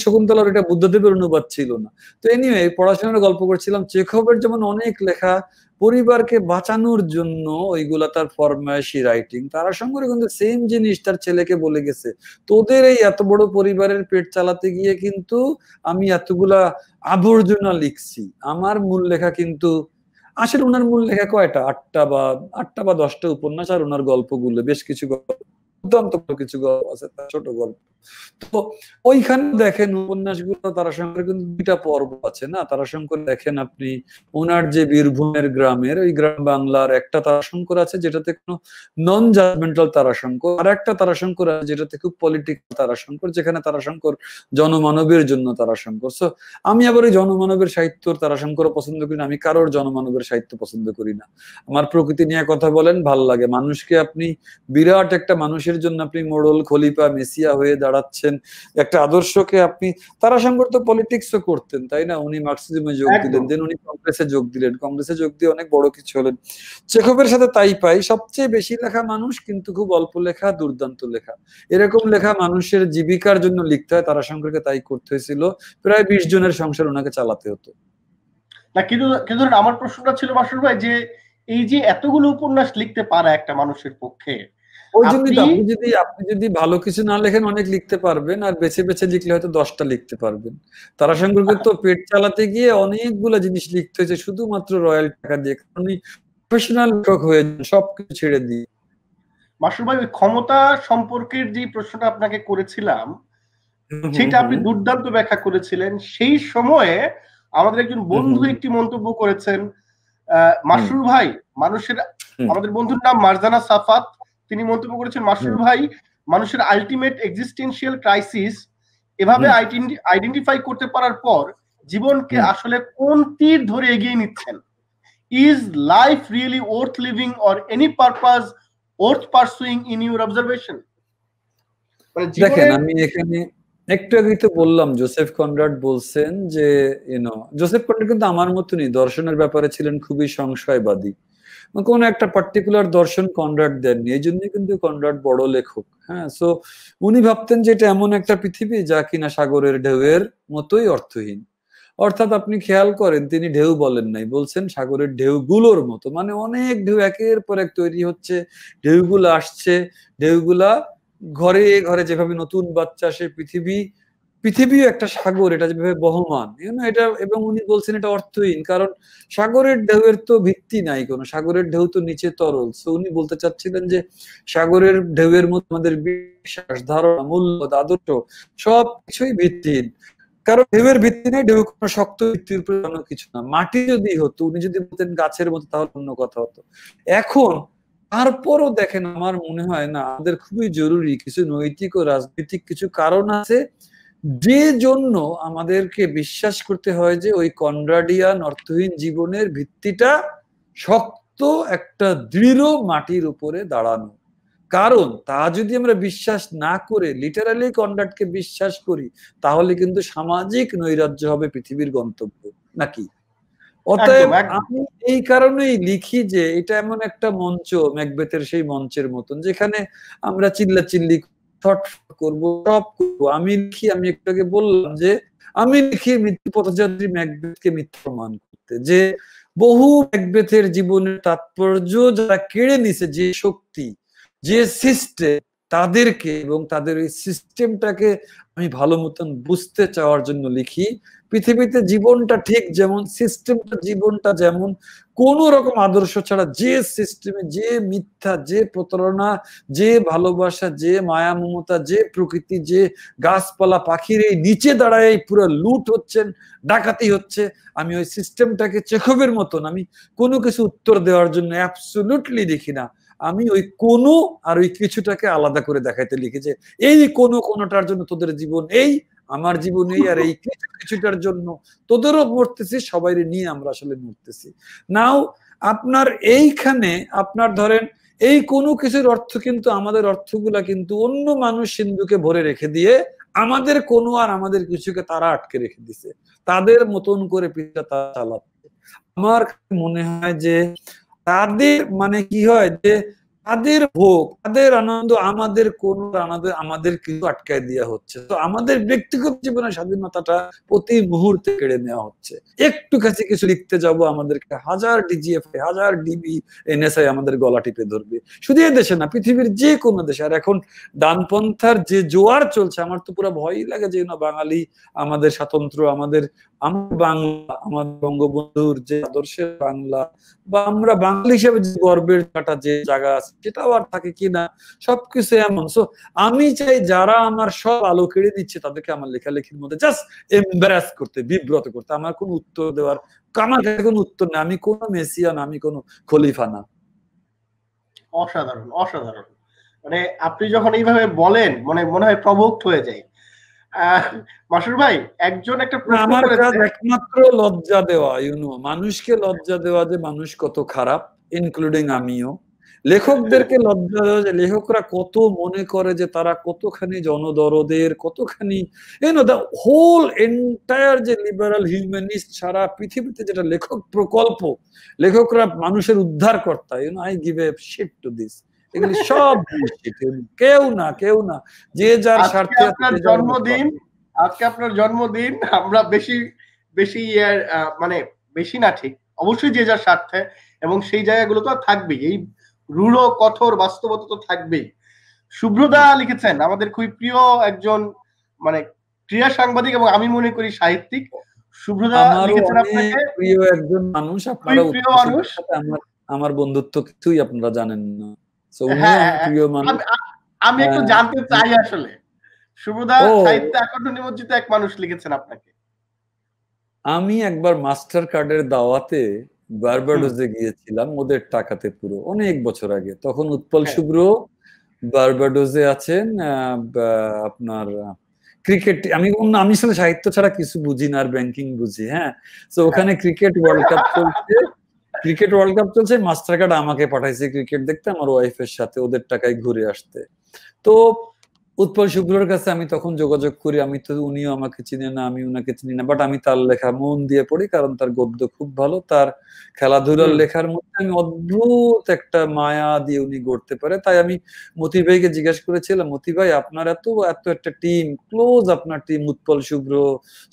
শকুন্তলার এটা বুদ্ধদেবের অনুবাদ ছিল না। তো এনিওয়ে পড়াশোনার গল্প করছিলাম। চেখবের যেমন অনেক লেখা পরিবারকে বাঁচানোর জন্য, ওইগুলা তার ফরমায়েশি রাইটিং। তারাশঙ্কর কিন্তু সেম জিনিস তার ছেলেকে বলে গেছে, তোদের এই এত বড় পরিবারের পেট চালাতে গিয়ে কিন্তু আমি এতগুলা আবর্জনা লিখছি। আমার মূল লেখা কিন্তু আসলে ওনার মূল লেখা কয়টা, 8টা বা 10টা উপন্যাস, আর ওনার গল্পগুলো বেশ কিছু গল্প, দুর্দান্ত কিছু গল্প আছে, ছোট গল্প। তো ওইখানে দেখেন উপন্যাসগুলো তারাশঙ্কর কিন্তু 2টা পর্ব আছে না। তারাশঙ্কর দেখেন আপনি ওনার যে বীরভূমের গ্রামের ওই গ্রাম বাংলার একটা তারাশঙ্কর আছে যেটাতে কোনো নন জাজমেন্টাল তারাশঙ্কর, আর একটা তারাশঙ্কর আছে যেটাতে খুব পলিটিক্যাল তারাশঙ্কর, যেখানে তারাশঙ্কর জনমানবের জন্য তারাশঙ্কর। সো আমি আবার ওই জনমানবের সাহিত্যর তারাশঙ্কর পছন্দ করি না, আমি কারোর জনমানবের সাহিত্য পছন্দ করি না। আমার প্রকৃতি নিয়ে কথা বলেন, ভাল লাগে। মানুষকে আপনি বিরাট একটা মানুষের জন্য আপনি মোড়ল, খলিফা, মেসিয়া হয়ে দাঁড়াচ্ছেন, একটা আদর্শকে আপনি। তারাশঙ্কর তো পলিটিক্সও করতেন, তাই না? উনি মার্কসিজমে যোগ দিলেন, দেন উনি কংগ্রেসে যোগ দিলেন, কংগ্রেসে যোগ দিয়ে অনেক বড় কিছু হলেন। চেখবের সাথে তাই পাই, সবচেয়ে বেশি লেখা মানুষ কিন্তু খুব অল্প লেখা, দুর্দান্ত লেখা। এরকম লেখা মানুষের জীবিকার জন্য লিখতে হয়, তারাশঙ্করকে তাই করতে হয়েছিল। প্রায় 20 জনের সংসার ওনাকে চালাতে হতো না। কিন্তু আমার প্রশ্নটা ছিল মাসুর ভাই, যে এই যে এতগুলো উপন্যাস লিখতে পারা একটা মানুষের পক্ষে, ওই জন্যই তো আপনি যদি ভালো কিছু না লেখেন অনেক লিখতে পারবেন, আর বেছে বেছে লিখলে হয়তো 10টা লিখতে পারবেন। তারাশঙ্করকে তো পেট চালাতে গিয়ে অনেকগুলা জিনিস লিখতে হয়েছে শুধুমাত্র রয়্যাল টাকা দিয়ে, কারণ উনি প্রফেশনাল লেখক হয়ে সবকিছু ছেড়ে দিয়ে। মাসুর ভাই, ওই ক্ষমতা সম্পর্কের যে প্রশ্নটা আপনাকে করেছিলাম, সেটা আপনি দুর্দান্ত ব্যাখ্যা করেছিলেন। সেই সময়ে আমাদের একজন বন্ধু একটি মন্তব্য করেছেন, মাসরুর ভাই আমাদের বন্ধুর নাম মারজানা সাফাত, তিনি মন্তব্য করেছেন, মাসরুর ভাই মানুষের আলটিমেট এক্সিস্টেন্সিয়াল ক্রাইসিস এভাবে আইডেন্টিফাই করতে পারার পর জীবনকে আসলে কোন তীর ধরে এগিয়ে নিচ্ছেন। Is life really worth living or any purpose worth pursuing in your observation? দেখেন, আমি এখানে একটু আগেই তো বললাম, জোসেফ কনরাড বলছেন যে জোসেফ কনরাড কিন্তু আমার মতনই দর্শনের ব্যাপারে ছিলেন খুবই সংশয়বাদী। কোন একটা পার্টিকুলার দর্শন কনরাড দেননি, এই জন্য কিন্তু কনরাড বড় লেখক। হ্যাঁ, সো উনি ভাবতেন যে এটা এমন একটা পৃথিবী যা কিনা সাগরের ঢেউয়ের মতোই অর্থহীন। অর্থাৎ আপনি খেয়াল করেন, তিনি ঢেউ বলেন নাই, বলছেন সাগরের ঢেউগুলোর মতো। মানে অনেক ঢেউ একের পর এক তৈরি হচ্ছে, ঢেউগুলো আসছে, ঢেউগুলা ঘরে ঘরে যেভাবে নতুন বাচ্চা আসে, পৃথিবীও একটা সাগর, এটা যেভাবে বহমান, এটা। এবং উনি বলছেন এটা অর্থহীন, কারণ সাগরের ঢেউয়ের তো ভিত্তি নাই কোনো, সাগরের ঢেউ তো নিচে তরল। তো উনি বলতে চাচ্ছিলেন যে সাগরের ঢেউয়ের মধ্যে আমাদের বিশ্বাস, ধারণা, মূল্যবোধ, আদর্শ সবকিছুই ভিত্তিহীন। কারণ ঢেউয়ের ভিত্তি নেই, ঢেউ কোনো শক্ত ভিত্তির উপর কোনো কিছু না। মাটি যদি হতো, উনি যদি বলতেন গাছের মতো, তাহলে অন্য কথা হতো। এখন তারপরও দেখেন, আমার মনে হয় না, আমাদের খুবই জরুরি কিছু নৈতিক ও রাজনৈতিক কিছু কারণ আছে যে জন্য আমাদেরকে বিশ্বাস করতে হয় যে ওই কনরাডিয়ান অর্থহীন জীবনের ভিত্তিটা শক্ত একটা দৃঢ় মাটির উপরে দাঁড়ানো। কারণ তা যদি আমরা বিশ্বাস না করে লিটারালি কনরাডকে বিশ্বাস করি, তাহলে কিন্তু সামাজিক নৈরাজ্য হবে পৃথিবীর গন্তব্য, নাকি? অতএব আমি এই কারণেই লিখি যে এটা এমন একটা মঞ্চ, ম্যাকবেথের সেই মঞ্চের মতন, যেখানে আমরা চিল্লাচিল্লি করবো, সব করবো। আমি লিখি, আমি একটু আগে বললাম যে আমি লিখি মৃত্যু পথযাত্রী ম্যাকবেথকে মিথ্যা প্রমাণ করতে, যে বহু ম্যাকবেথের জীবনের তাৎপর্য যারা কেড়ে নিছে, যে শক্তি, যে সিস্টেম, তাদেরকে এবং তাদের ওই সিস্টেমটাকে আমি ভালো মতন বুঝতে চাওয়ার জন্য লিখি। পৃথিবীতে জীবনটা ঠিক যেমন, সিস্টেমটা জীবনটা যেমন, কোন রকম আদর্শ ছাড়া যে সিস্টেমে, যে মিথ্যা, যে প্রতারণা, যে ভালোবাসা, যে মায়া মমতা, যে প্রকৃতি, যে গাছপালা পাখির এই নিচে দাঁড়ায় পুরো লুট হচ্ছেন, ডাকাতি হচ্ছে, আমি ওই সিস্টেমটাকে চেখবের মতন আমি কোনো কিছু উত্তর দেওয়ার জন্য অ্যাবসলিউটলি লিখি না। আমি ওই কোনো আর ওই কিছুটাকে আলাদা করে দেখাইতে লিখি যে এই কোনোটার জন্য তোদের জীবন এই, আমার জীবন এই, আর এই কিছুটার জন্য তোদেরও মরতেছি, সবাই নিয়ে আমরা আসলে মরতেছি। নাও আপনার এইখানে আপনার ধরেন এই কোনো কিছুর অর্থ কিন্তু আমাদের অর্থগুলা কিন্তু অন্য মানুষ সিন্ধুকে ভরে রেখে দিয়ে আমাদের কোনো আর আমাদের কিছুকে তারা আটকে রেখে দিছে, তাদের মতন করে পিঠা তারা চালাচ্ছে। আমার মনে হয় যে তাদের মানে কি হয় যে তাদের ভোগ, তাদের আনন্দ, আমাদের কোন আনন্দ আমাদের কিছু আটকায় দেওয়া হচ্ছে। তো আমাদের ব্যক্তিগত জীবনের স্বাধীনতাটা প্রতি মুহূর্তে কেড়ে নেওয়া হচ্ছে। একটু কাছে কিছু লিখতে যাব, আমাদেরকে 1000 ডিজিএফ 1000 ডিবি এনএসআই আমাদের গলা টিপে ধরবে। শুধু এই দেশে না, পৃথিবীর যে কোনো দেশে। আর এখন ডানপন্থার যে জোয়ার চলছে, আমার তো পুরো ভয়ই লাগে যে না বাঙালি, আমাদের স্বাতন্ত্র্য, আমাদের বাংলা, আমাদের বঙ্গবন্ধুর যে আদর্শের বাংলা, বা আমরা বাঙালি হিসেবে যে গর্বের কাটা যে জায়গা আছে সেটাও আর থাকে কিনা, সবকিছু এমন। সো আমি চাই যারা আমার সব আলো কেড়ে দিচ্ছে তাদেরকে আমার লেখালেখির মধ্যে জাস্ট এম্বারাস করতে, বিব্রত করতে। আমার কোনো উত্তর দেওয়ার, আমার কাছে কোনো উত্তর নেই। আমি কোনো মেসিয়া না, আমি কোনো খলিফা না। অসাধারণ, অসাধারণ। মানে আপনি যখন এইভাবে বলেন মনে হয় প্রভুক্ত হয়ে যায়। মাসুর ভাই একজন একটা প্রশ্ন আমার করেছে, কাজ একমাত্র লজ্জা দেওয়া, মানুষকে লজ্জা দেওয়া যে মানুষ কত খারাপ, ইনক্লুডিং আমিও। লেখকদেরকে লজ্জা দেওয়া যে লেখকরা কত মনে করে যে তারা কতখানি জনদরদের, কতখানি দ্য হোল এন্টায়ার যে লিবারাল হিউম্যানিস্ট সারা পৃথিবীতে যেটা লেখক প্রকল্প, লেখকরা মানুষের উদ্ধার কর্তা, I give a shit to this. এগুলি সব কেউ না, কেউ না, যে যার স্বার্থে। আপনার জন্মদিন, আজকে আপনার জন্মদিন, আমরা বেশি বেশি মানে বেশি না, ঠিক অবশ্যই যে যার স্বার্থে, এবং সেই জায়গাগুলো তো থাকবেই, এই রূঢ় কঠোর বাস্তবতা তো থাকবেই। শুভ্রদা লিখেছেন, আমাদের খুবই প্রিয় একজন মানে ক্রীড়া সাংবাদিক এবং আমি মনে করি সাহিত্যিক। শুভ্রদা লিখেছেন আপনাকে, প্রিয় একজন মানুষ, আপনারা প্রিয় মানুষ, আমার বন্ধুত্ব কিছুই আপনারা জানেন না। প্রিয় মানুষ, আমি একটু জানতে চাই আসলে শুভদা সাহিত্য একাডেমি নিমজ্জিত এক মানুষ লিখেছেন আপনাকে। আমি একবার মাস্টার কার্ডের দাওয়াতে বারবাডোসে গিয়েছিলাম, ওদের টাকাতে, পুরো অনেক বছর আগে। তখন উৎপল শুভ্র বারবাডোসে আছেন, আপনার ক্রিকেট, আমি আসলে সাহিত্য ছাড়া কিছু বুঝি না, আর ব্যাংকিং বুঝি। হ্যাঁ, তো ওখানে ক্রিকেট ওয়ার্ল্ড কাপ চলছে, ক্রিকেট ওয়ার্ল্ড কাপ চলছে, মাস্টার কার্ড আমাকে পাঠাইছে ক্রিকেট দেখতে, আমার ওয়াইফের সাথে, ওদের টাকায় ঘুরে আসতে। তো উৎপল শুভ্রর কাছে আমি তখন যোগাযোগ করি, আমি তো, উনিও আমাকে চিনে না, আমি উনাকে চিনি না, বাট আমি তার লেখা মন দিয়ে পড়ি, কারণ তার গদ্য খুব ভালো, তার খেলাধুলার লেখার মধ্যে আমি অদ্ভুত একটা মায়া দিয়ে উনি গড়তে পারে। তাই আমি মতি ভাইকে জিজ্ঞেস করেছিলাম, মতি ভাই আপনার এত এত একটা টিম, ক্লোজ আপনার টিম, উৎপল শুভ্র,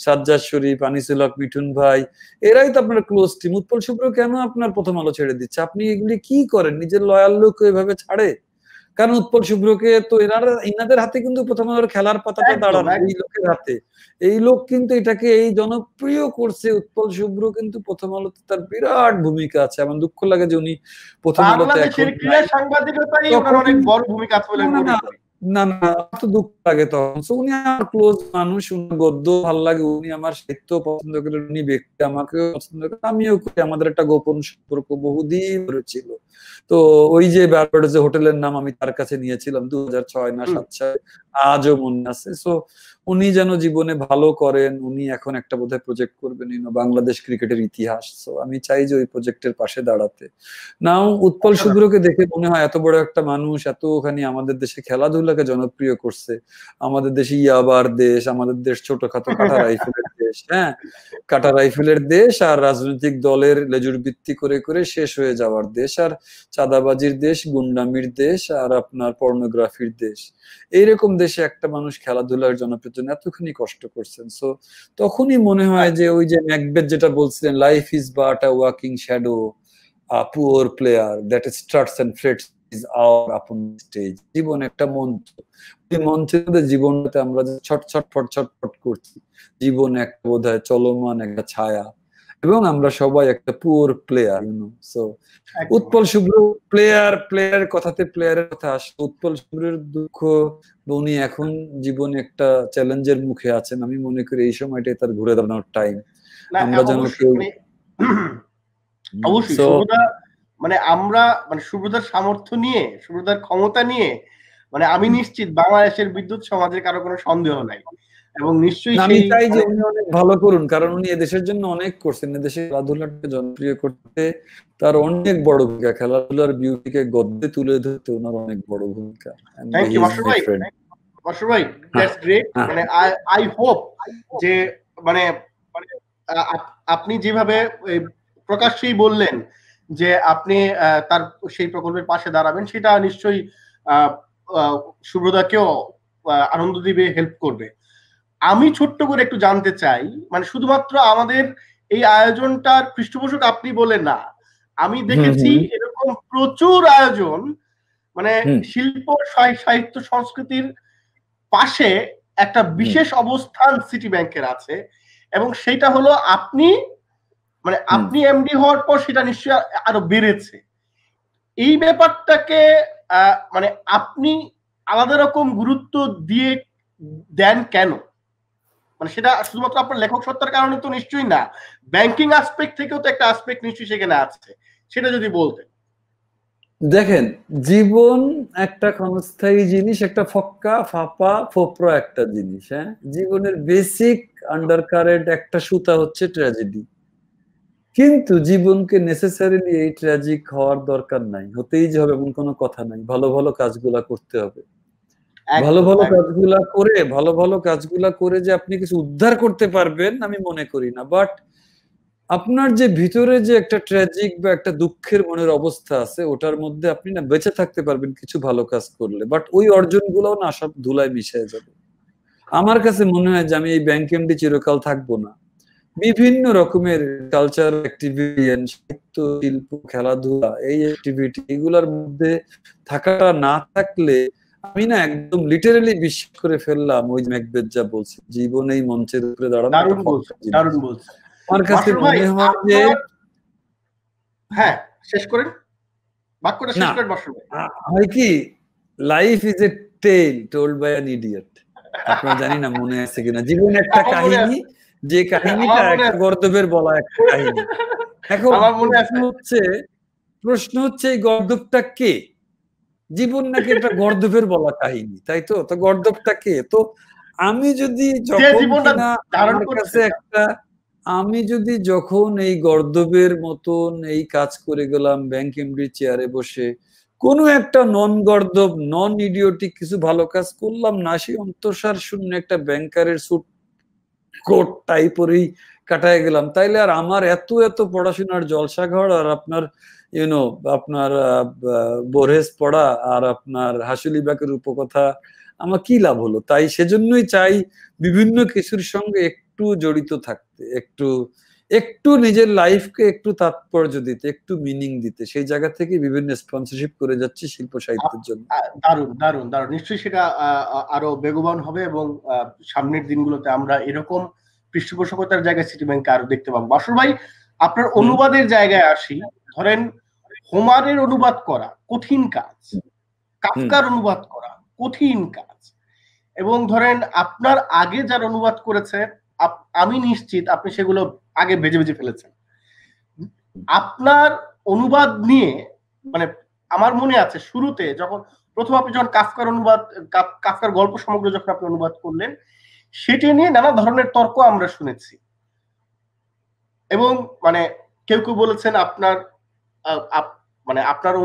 সাজ্জাদ শরীফ, আনিসুল হক, মিঠুন ভাই, এরাই তো আপনার ক্লোজ টিম, উৎপল শুভ্র কেন আপনার প্রথম আলো ছেড়ে দিচ্ছে? আপনি এগুলি কি করেন? নিজের লয়াল লোক এভাবে ছাড়ে? কারণ উৎপল শুভ্রকে তো ইনাদের হাতে কিন্তু প্রথম আলোর খেলার পাতাটা দাঁড়ানো এই লোকের হাতে। এই লোক কিন্তু এটাকে এই জনপ্রিয় করছে। উৎপল শুভ্র কিন্তু প্রথম আলোতে তার বিরাট ভূমিকা আছে। আমার দুঃখ লাগে যে উনি প্রথম আলোতে এখন ক্রীড়া সাংবাদিকতায় অনেক বড় ভূমিকা আছে বলে মনে করি। না না, তো দুঃখ লাগে তখন। উনি আমার ক্লোজ মানুষ, উনি গদ্য ভালো লাগে, উনি আমার সাহিত্য পছন্দ করেন, উনি ব্যক্তি আমাকেও পছন্দ করেন, আমিও করি। আমাদের একটা গোপন সম্পর্ক বহুদিন ধরে ছিল। তো ওই যে বারবাডোজে হোটেলের নাম আমি তার কাছে নিয়েছিলাম 2006 না 2007 সালে, আজও মনে আছে। সো উনি যেন জীবনে ভালো করেন। উনি এখন একটা বোধহয় প্রজেক্ট করবেন বাংলাদেশ ক্রিকেটের ইতিহাস। সো আমি চাই যে ওই প্রজেক্টের পাশে দাঁড়াতে। নাও উৎপল শুভ্রকে দেখে মনে হয় এত বড় একটা মানুষ এতখানি আমাদের দেশে খেলাধুলাকে জনপ্রিয় করছে। আমাদের দেশে ইয়াবার দেশ, আমাদের দেশ ছোটখাটো কাটা রাইফেলের দেশ, হ্যাঁ, কাটা রাইফেলের দেশ, আর রাজনৈতিক দলের লেজুর ভিত্তি করে করে শেষ হয়ে যাওয়ার দেশ, আর চাঁদাবাজির দেশ, গুন্ডামির দেশ, আর আপনার পর্নোগ্রাফির দেশ। এইরকম দেশে একটা মানুষ খেলাধুলার জনপ্রিয়তার জন্য এতখানি কষ্ট করছেন। সো তখনই মনে হয় যে ওই যে ম্যাকবেথ যেটা বলছিলেন, life is but a walking shadow, a poor player that struts and frets is our upon stage. জীবন একটা মঞ্চ, এই মঞ্চের মধ্যে জীবনটাতে আমরা যে ছটফট করছি, জীবন একটা বোধহয় চলমান একটা ছায়া, এবং আমরা সবাই একটা পুয়ার প্লেয়ার। সো উৎপল শুভ্র প্লেয়ার কথাতে প্লেয়ারের কথা আসে। উৎপল শুভ্রের দুঃখ, উনি এখন জীবনে একটা চ্যালেঞ্জের মুখে আছেন। আমি মনে করি এই সময়টাই তার ঘুরে দাঁড়ানোর টাইম। আমরা যেন কেউ অবশ্যই শুভ্রদা, মানে আমরা মানে শুভ্রদার সামর্থ্য নিয়ে, শুভ্রদার ক্ষমতা নিয়ে, মানে আমি নিশ্চিত বাংলাদেশের বিদ্যুৎ সমাজের কারো কোনো সন্দেহ নাই। এবং নিশ্চয়ই আমি চাই যে উনি অনেক ভালো করুন, কারণ উনি এদেশের জন্য অনেক করছেন। এদেশের খেলাধুলাকে জনপ্রিয় করতে তার অনেক বড় ভূমিকা, খেলাধুলার বিউটিকে গদ্যে তুলে ধরতে ওনার অনেক বড় ভূমিকা। থ্যাংক ইউ মাসুর ভাই, মাসুর ভাই, দ্যাটস গ্রেট। মানে আই হোপ যে মানে আপনি যেভাবে প্রকাশ্যেই বললেন যে আপনি তার সেই প্রকল্পের পাশে দাঁড়াবেন, সেটা নিশ্চয়ই শুভ্রদাকেও আনন্দ দিবে, হেল্প করবে। আমি ছোট্ট করে একটু জানতে চাই, মানে শুধুমাত্র আমাদের এই আয়োজনটার পৃষ্ঠপোষক আপনি বলে না, আমি দেখেছি এরকম প্রচুর আয়োজন, মানে শিল্প সাহিত্য সংস্কৃতির পাশে একটা বিশেষ অবস্থান সিটি ব্যাংকের আছে, এবং সেটা হলো আপনি, মানে আপনি এমডি হওয়ার পর সেটা নিশ্চয়ই আরো বেড়েছে। এই ব্যাপারটাকে মানে আপনি আলাদা রকম গুরুত্ব দিয়ে দেন কেন? মানে সেটা শুধুমাত্র আপনার লেখক সত্তার কারণে তো নিশ্চয়ই না, ব্যাংকিং আসপেক্ট থেকেও তো একটা আসপেক্ট নিশ্চয়ই সেখানে আছে, সেটা যদি বলতেন। দেখেন, জীবন একটা ক্ষণস্থায়ী জিনিস, একটা ফক্কা ফাপা ফোপরা একটা জিনিস। হ্যাঁ, জীবনের বেসিক আন্ডারকারেন্ট একটা সুতা হচ্ছে ট্র্যাজেডি। কিন্তু জীবনকে নেসেসারিলি এই ট্র্যাজিক হওয়ার দরকার নাই, হতেই যে হবে এমন কোনো কথা নাই। ভালো ভালো কাজগুলা করতে হবে, ভালো ভালো কাজগুলা করে যে আপনি কিছু উদ্ধার করতে পারবেন আমি মনে করি না। বাট আপনার যে ভিতরে যে একটা ট্র্যাজিক বা একটা দুঃখের মনের অবস্থা আছে, ওটার মধ্যে আপনি না বেঁচে থাকতে পারবেন কিছু ভালো কাজ করলে। বাট ওই অর্জনগুলোও না সব ধুলায় মিশে যাবে। আমার কাছে মনে হয় যে আমি এই ব্যাংক এমডি চিরকাল থাকবো না। বিভিন্ন রকমের কালচার অ্যাক্টিভিটি, সাহিত্য, শিল্প, খেলাধুলা, এই অ্যাক্টিভিটি এগুলোর মধ্যে থাকাটা না থাকলে আমি না একদম লিটারালি বিশ্বাস করে ফেললাম ওই ম্যাকবেথ যা বলছে, জীবন এই মঞ্চের উপরে দাঁড়ানো। দারুণ বলছে। আমার কাছে মনে হয় যে হ্যাঁ, শেষ করেন বাক্যটা, শেষ করেন মাসুর ভাই। হয় কি, life is a tale told by an idiot. আপনারা জানি না মনে আছে কিনা, জীবন একটা কাহিনী, যে কাহিনীটা একটা গর্দবের বলা একটা কাহিনী। এখন প্রশ্ন হচ্ছে এই গর্দবটা কে? জীবন নাকি একটা গর্দবের বলা কাহিনী, তাই তো? তো গর্দবটা কে? তো আমি যদি যখন এই গর্দবের মতন এই কাজ করে গেলাম ব্যাংক এমডি চেয়ারে বসে, কোনো একটা নন গর্দব নন ইডিওটিক কিছু ভালো কাজ করলাম না, সেই অন্তঃসার শূন্য একটা ব্যাংকারের স্যুট কোট টাই পরেই কাটায় গেলাম, তাইলে আর আমার এত এত পড়াশোনার জলসাঘর আর আপনার আপনার বোরহেস পড়া আর আপনার হাসুলিবাগের উপকথা আমার কি লাভ হলো? তাই সেজন্যই চাই বিভিন্ন কিছুর সঙ্গে একটু জড়িত থাকতে, একটু নিজের লাইফকে একটু তাৎপর্য দিতে, একটু মিনিং দিতে। সেই জায়গা থেকে বিভিন্ন স্পন্সরশিপ করে যাচ্ছি শিল্প সাহিত্যের জন্য। দারুণ দারুণ দারুণ, নিশ্চয়ই সেটা আরো বেগবান হবে, এবং সামনের দিনগুলোতে আমরা এরকম পৃষ্ঠপোষকতার জায়গায় সিটি ব্যাংক আরো দেখতে পাবো। বাসুর ভাই, আপনার অনুবাদের জায়গায় আসি। ধরেন হোমারের অনুবাদ করা কঠিন কাজ, কাফকার অনুবাদ করা কঠিন কাজ। এবং ধরেন আপনার আগে যার অনুবাদ করেছে আমি নিশ্চিত আপনি সেগুলো আগে বেজে বেজে ফেলেছেন। আপনার অনুবাদ নিয়ে মানে আমার মনে আছে শুরুতে যখন প্রথম আপনি যখন কাফকার গল্প সমগ্র যখন আপনি অনুবাদ করলেন, সেটি নিয়ে নানা ধরনের তর্ক আমরা শুনেছি। এবং মানে কেউ কেউ বলেছেন আপনার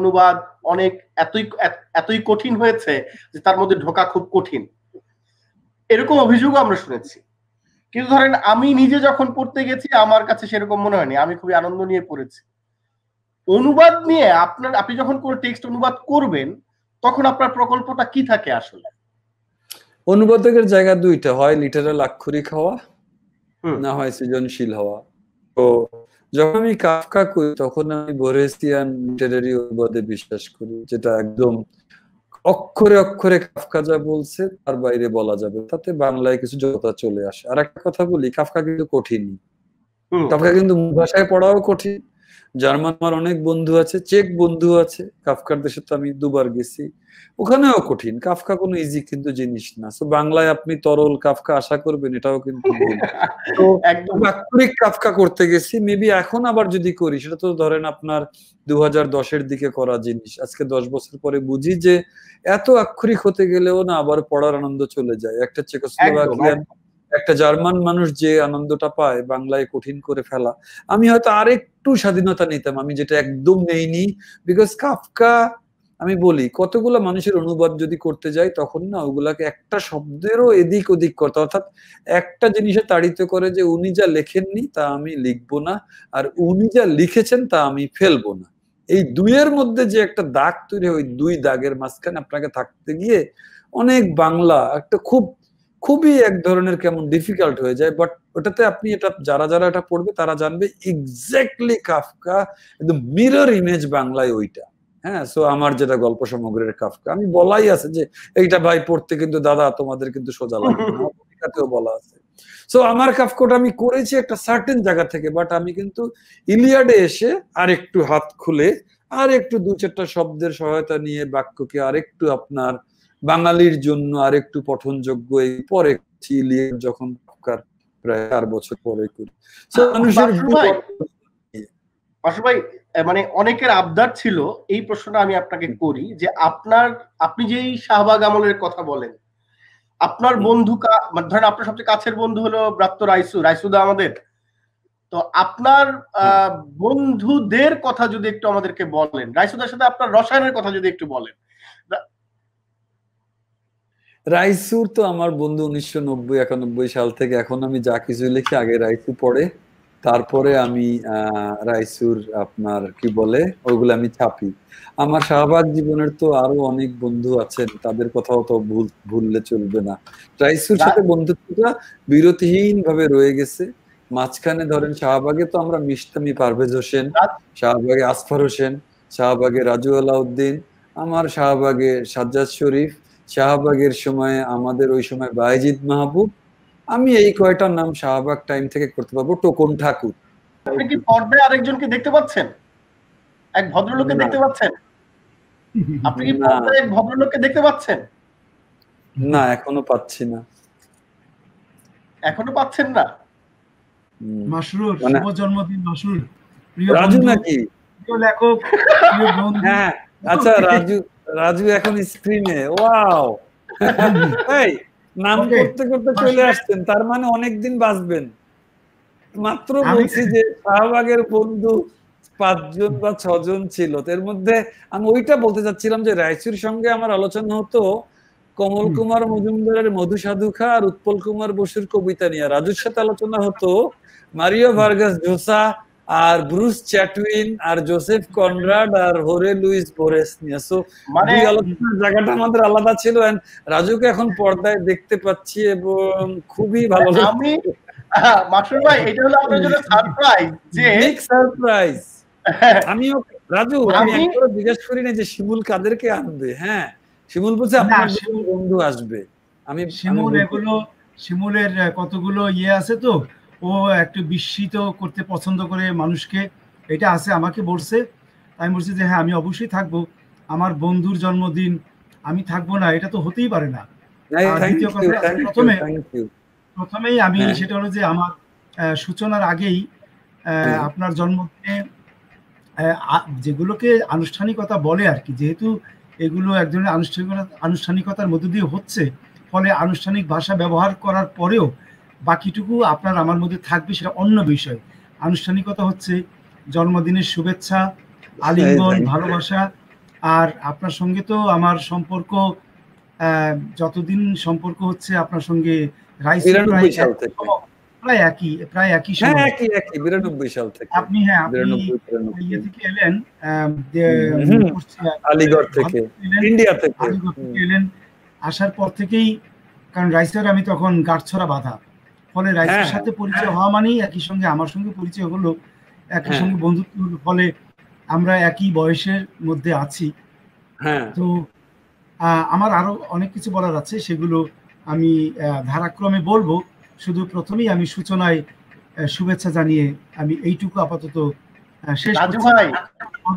অনুবাদ অনেক এতই কঠিন হয়েছে যে তার মধ্যে ঢোকা খুব কঠিন, এরকম অভিযোগও আমরা শুনেছি। কিন্তু ধরেন আমি নিজে যখন পড়তে গেছি আমার কাছে সেরকম মনে হয়নি, আমি খুবই আনন্দ নিয়ে পড়েছি। অনুবাদ নিয়ে আপনি যখন কোনো টেক্সট অনুবাদ করবেন তখন আপনার প্রকল্পটা কি থাকে আসলে? অনুবাদকের জায়গা দুইটা, হয় লিটারাল আক্ষরিক হওয়া, না হয় সৃজনশীল হওয়া। তো যখন আমি কাফকা করি তখন আমি বোরেসিয়ান লিটারারি অনুবাদে বিশ্বাস করি, যেটা একদম অক্ষরে অক্ষরে কাফকা যা বলছে তার বাইরে বলা যাবে, তাতে বাংলায় কিছু জড়তা চলে আসে। আর একটা কথা বলি, কাফকা কিন্তু কঠিন, কাফকা কিন্তু ভাষায় পড়াও কঠিন। জার্মান আমার অনেক বন্ধু আছে, চেক বন্ধু আছে, কাফকার দেশে তো আমি 2 বার গেছি, ওখানেও কঠিন। কাফকা কোনো ইজি কিন্তু জিনিস না। তো বাংলায় আপনি তরল কাফকা আশা করবেন, এটাও কিন্তু ভুল। তো একদম আক্ষরিক কাফকা করতে গেছি, মেবি এখন আবার যদি করি, সেটা তো ধরেন আপনার 2010-এর দিকে করা জিনিস। আজকে 10 বছর পরে বুঝি যে এত আক্ষরিক হতে গেলেও না আবার পড়ার আনন্দ চলে যায়। একটা চেকোস্লোভাকিয়ান, একটা জার্মান মানুষ যে আনন্দটা পায় বাংলায় কঠিন করে ফেলা, আমি হয়তো আরেকটু স্বাধীনতা নিতাম, আমি যেটা একদম নেইনি। বিকজ কাফকা, আমি বলি, কতগুলো মানুষের অনুবাদ যদি করতে যাই তখন না ওগুলাকে একটা শব্দেরও এদিক ওদিক করতে, অর্থাৎ একটা জিনিসে তাড়িত করে যে উনি যা লেখেননি তা আমি লিখবো না, আর উনি যা লিখেছেন তা আমি ফেলবো না। এই দুইয়ের মধ্যে যে একটা দাগ তৈরি, ওই 2 দাগের মাঝখানে আপনাকে থাকতে গিয়ে অনেক বাংলা একটা খুবই এক ধরনের কেমন ডিফিকাল্ট হয়ে যায়। বাট ওটাতে আপনি এটা যারা যারা এটা পড়বে তারা জানবে এক্স্যাক্টলি কাফকা, একদম মিরর ইমেজ বাংলায় ওইটা। হ্যাঁ, সো আমার যেটা গল্প সমগ্রের কাফকা, আমি বলাই আছে যে এইটা ভাই পড়তে কিন্তু দাদা তোমাদের কিন্তু সোজা লাগবে না, পত্রিকাতেও বলা আছে। সো আমার কাফকাটা আমি করেছি একটা সার্টেন জায়গা থেকে, বাট আমি কিন্তু ইলিয়াডে এসে আর একটু হাত খুলে আর একটু 2-4টা শব্দের সহায়তা নিয়ে বাক্যকে আরেকটু আপনার বাঙালির জন্য আরেকটু পঠনযোগ্য এই পরে ইলিয়াড যখন প্রায় 4 বছর পরে করি। ভাই মানে অনেকের আবদার ছিল, এই প্রশ্নটা আমি আপনাকে করি যে আপনি যেই শাহবাগ আমলের কথা বলেন, আপনার বন্ধু ধরেন আপনার সবচেয়ে কাছের বন্ধু হলো ব্রাত্য রাইসুদা আমাদের, তো আপনার বন্ধুদের কথা যদি একটু আমাদেরকে বলেন, রাইসুদার সাথে আপনার রসায়নের কথা যদি একটু বলেন। রাইসুর তো আমার বন্ধু 1990-91 সাল থেকে, এখন আমি যা কিছু লিখি আগে রাইসু পড়ে, তারপরে আমি রাইসুর আপনার কি বলে ওগুলো আমি ছাপি। আমার শাহবাগ জীবনের তো আরো অনেক বন্ধু আছেন, তাদের কথাও তো ভুললে চলবে না। রাইসুর সাথে বন্ধুত্বটা বিরতিহীন ভাবে রয়ে গেছে। মাঝখানে ধরেন শাহবাগে তো আমরা মিশতামি, পারভেজ হোসেন, শাহবাগে আসফার হোসেন, শাহবাগে রাজু আলাউদ্দিন, আমার শাহবাগে সাজ্জাদ শরীফ, শাহবাগের সময় আমাদের ওই সময় বায়েজিদ মাহবুব, আমি এই কয়টার নাম শাহবাগ টাইম থেকে করতে পারবো, টোকন ঠাকুর। আপনি কি পর্দায় আরেকজনকে দেখতে পাচ্ছেন? এক ভদ্রলোককে দেখতে পাচ্ছেন? আপনি কি পর্দায় এক ভদ্রলোককে দেখতে পাচ্ছেন? না, এখনো পাচ্ছি না। এখনো পাচ্ছেন না? মাসরুর, শুভ জন্মদিন মাসরুর। রাজু নাকি? প্রিয় লেখক, প্রিয় বন্ধু। হ্যাঁ, আচ্ছা, রাজু এখন স্ক্রিনে। ওয়াও, এই নাম করতে করতে চলে আসছেন, তার মানে অনেকদিন বাঁচবেন। মাত্র বলছি যে শাহবাগের বন্ধু 5 জন বা 6 জন ছিল, এর মধ্যে আমি ওইটা বলতে চাচ্ছিলাম যে রাইসুর সঙ্গে আমার আলোচনা হতো কমল কুমার মজুমদারের মধুসাধুখা আর উৎপল কুমার বসুর কবিতা নিয়ে। রাজুর সাথে আলোচনা হতো মারিও ভার্গাস জোসা আর ব্রুস চ্যাটউইন আর জোসেফ কনরাড আর হোরে লুইস বোরেস নিয়ে। সো মানে আলোচনার জায়গাটা আমাদের আলাদা ছিল। রাজুকে এখন পর্দায় দেখতে পাচ্ছি এবং খুবই ভালো লাগছে। আমি মাসুর ভাই, এটা হলো আপনার জন্য সারপ্রাইজ, যে বিগ সারপ্রাইজ। আমিও রাজু, আমি একবার জিজ্ঞেস করি না যে শিমুল কাদেরকে আনবে। হ্যাঁ, শিমুল বলছে আপনার বন্ধু আসবে। আমি শিমুলের কতগুলো আছে তো, ও একটু বিস্মিত করতে পছন্দ করে মানুষকে, এটা আছে, আমাকে বলছে। আমি বলছি যে হ্যাঁ, আমি অবশ্যই থাকবো। আমার বন্ধুর জন্মদিন আমি থাকবো না, এটা তো হতেই পারে না। এই আর থ্যাংক দ্বিতীয় ইউ, কথা, থ্যাংক ইউ, থ্যাংক ইউ। প্রথমেই আমি হ্যাঁ, সেটা হলো যে আমার সূচনার আগেই হ্যাঁ, আপনার জন্মদিনে যেগুলোকে আনুষ্ঠানিকতা বলে আর কি, যেহেতু এগুলো এক ধরনের আনুষ্ঠানিকতার মধ্য দিয়ে হচ্ছে, ফলে আনুষ্ঠানিক ভাষা ব্যবহার করার পরেও বাকিটুকু আপনার আমার মধ্যে থাকবে, সেটা অন্য বিষয়। আনুষ্ঠানিকতা হচ্ছে জন্মদিনের শুভেচ্ছা, এই আলিঙ্গন, থ্যাংক ইউ। ভালোবাসা। আর আপনার সঙ্গে তো আমার সম্পর্ক যতদিন সম্পর্ক হচ্ছে আপনার সঙ্গে রাইসের 92 সাল থেকে। প্রায় একই হ্যাঁ, সময়। একই একই 92 সাল থেকে। আপনি 92 ইয়ে 93। থেকে এলেন, হুম, আলিগড় ভারত থেকে, থেকে এলেন, ইন্ডিয়া থেকে। আলিগড় থেকে এলেন। আসার পর থেকেই, কারণ রাইসের আমি তখন গাঁটছড়া বাঁধা, ফলে হ্যাঁ, রাইসের হ্যাঁ, সাথে পরিচয় হওয়া মানেই একই সঙ্গে আমার সঙ্গে পরিচয় হলো, একই হ্যাঁ, সঙ্গে বন্ধুত্ব হলো, ফলে আমরা একই বয়সের মধ্যে আছি। হ্যাঁ। তো আমার আরো অনেক কিছু বলার আছে, সেগুলো আমি ধারাক্রমে বলবো। শুধু প্রথমেই আমি সূচনায় শুভেচ্ছা জানিয়ে আমি এইটুকু আপাতত শেষ রাজু করছি। ভাই,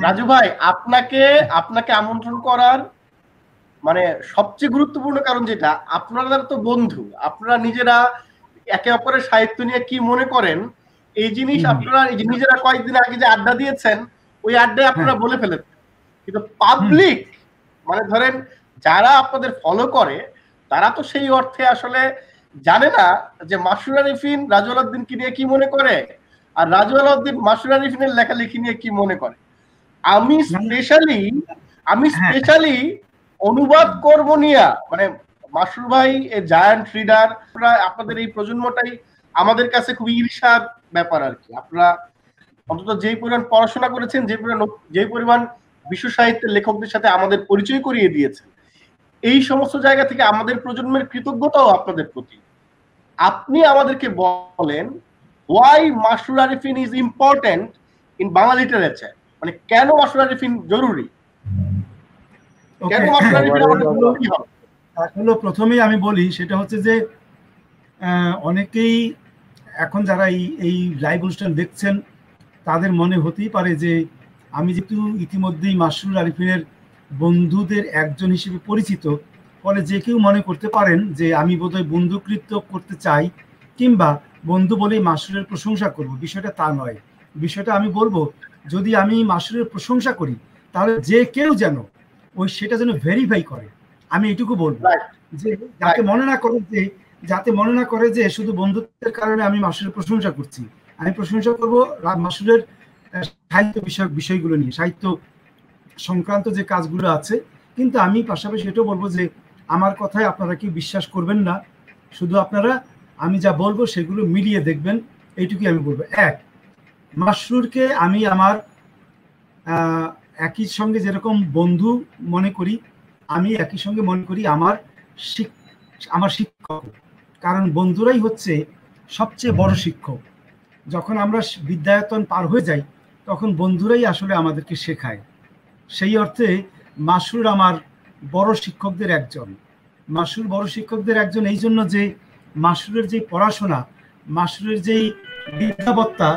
রাজু ভাই, আপনাকে আপনাকে আমন্ত্রণ করার মানে সবচেয়ে গুরুত্বপূর্ণ কারণ যেটা, আপনারা তো বন্ধু, আপনারা নিজেরা একে অপরের সাহিত্য নিয়ে কি মনে করেন এই জিনিস আপনারা নিজেরা কয়েকদিন আগে যে আড্ডা দিয়েছেন, ওই আড্ডায় আপনারা হ্যাঁ, বলে ফেলেছেন। কিন্তু পাবলিক, মানে ধরেন যারা আপনাদের ফলো করে, তারা তো সেই অর্থে আসলে জানে না যে মাসুর আরিফিন রাজু আলাউদ্দিনকে নিয়ে কি মনে করে, আর রাজু আলাউদ্দিন মাসুর আরিফিনের লেখালেখি নিয়ে কি মনে করে। আমি স্পেশালি হ্যাঁ, অনুবাদ কর্ম নিয়ে, মানে মাসুর ভাই এ জায়ান্ট রিডার, আপনাদের এই প্রজন্মটাই আমাদের কাছে খুবই ঈর্ষার ব্যাপার আর কি। আপনারা অন্তত যেই পরিমাণ পড়াশোনা করেছেন, যেই পরিমাণ বিশ্ব সাহিত্যের লেখকদের সাথে আমাদের পরিচয় করিয়ে দিয়েছেন, এই সমস্ত জায়গা থেকে আমাদের প্রজন্মের কৃতজ্ঞতাও আপনাদের প্রতি। আপনি আমাদেরকে বলেন, why Masur Arifin is important in Bangla literature, মানে কেন মাসুর আরিফিন জরুরি, কেন মাসুর আরিফিন আমাদের জরুরি হবে। হলো প্রথমেই আমি বলি, সেটা হচ্ছে যে অনেকেই এখন যারা এই লাইভ অনুষ্ঠান দেখছেন, তাদের মনে হতেই পারে যে আমি যেহেতু ইতিমধ্যেই মাসরুর আরিফিনের বন্ধুদের একজন হিসেবে পরিচিত, ফলে যে কেউ মনে করতে পারেন যে আমি বোধহয় বন্ধুকৃত্য করতে চাই, কিংবা বন্ধু বলেই মাসরুরের প্রশংসা করব। বিষয়টা তা নয়। বিষয়টা আমি বলবো, যদি আমি মাসরুরের প্রশংসা করি, তাহলে যে কেউ যেন সেটা যেন ভেরিফাই করে। আমি এটুকু বলবো যে যাতে মনে না করে যে শুধু বন্ধুত্বের কারণে আমি মাসুরের প্রশংসা করছি। আমি প্রশংসা করবো মাসুরের সাহিত্য বিষয়ক বিষয়গুলো নিয়ে, সাহিত্য সংক্রান্ত যে কাজগুলো আছে। কিন্তু আমি পাশাপাশি এটাও বলবো যে আমার কথায় আপনারা কেউ বিশ্বাস করবেন না, শুধু আপনারা আমি যা বলবো সেগুলো মিলিয়ে দেখবেন, এইটুকুই আমি বলবো। এক, মাসরুরকে আমি আমার একই সঙ্গে যেরকম বন্ধু মনে করি, আমি একই সঙ্গে মনে করি আমার শিক্ষক। কারণ বন্ধুরাই হচ্ছে সবচেয়ে বড় শিক্ষক। যখন আমরা বিদ্যায়তন পার হয়ে যাই, তখন বন্ধুরাই আসলে আমাদেরকে শেখায়। সেই অর্থে মাসুর আমার বড় শিক্ষকদের একজন। মাসুর বড় শিক্ষকদের একজন এই জন্য যে মাসুরের যেই পড়াশোনা, মাসুরের যেই বিদ্যাবত্তা,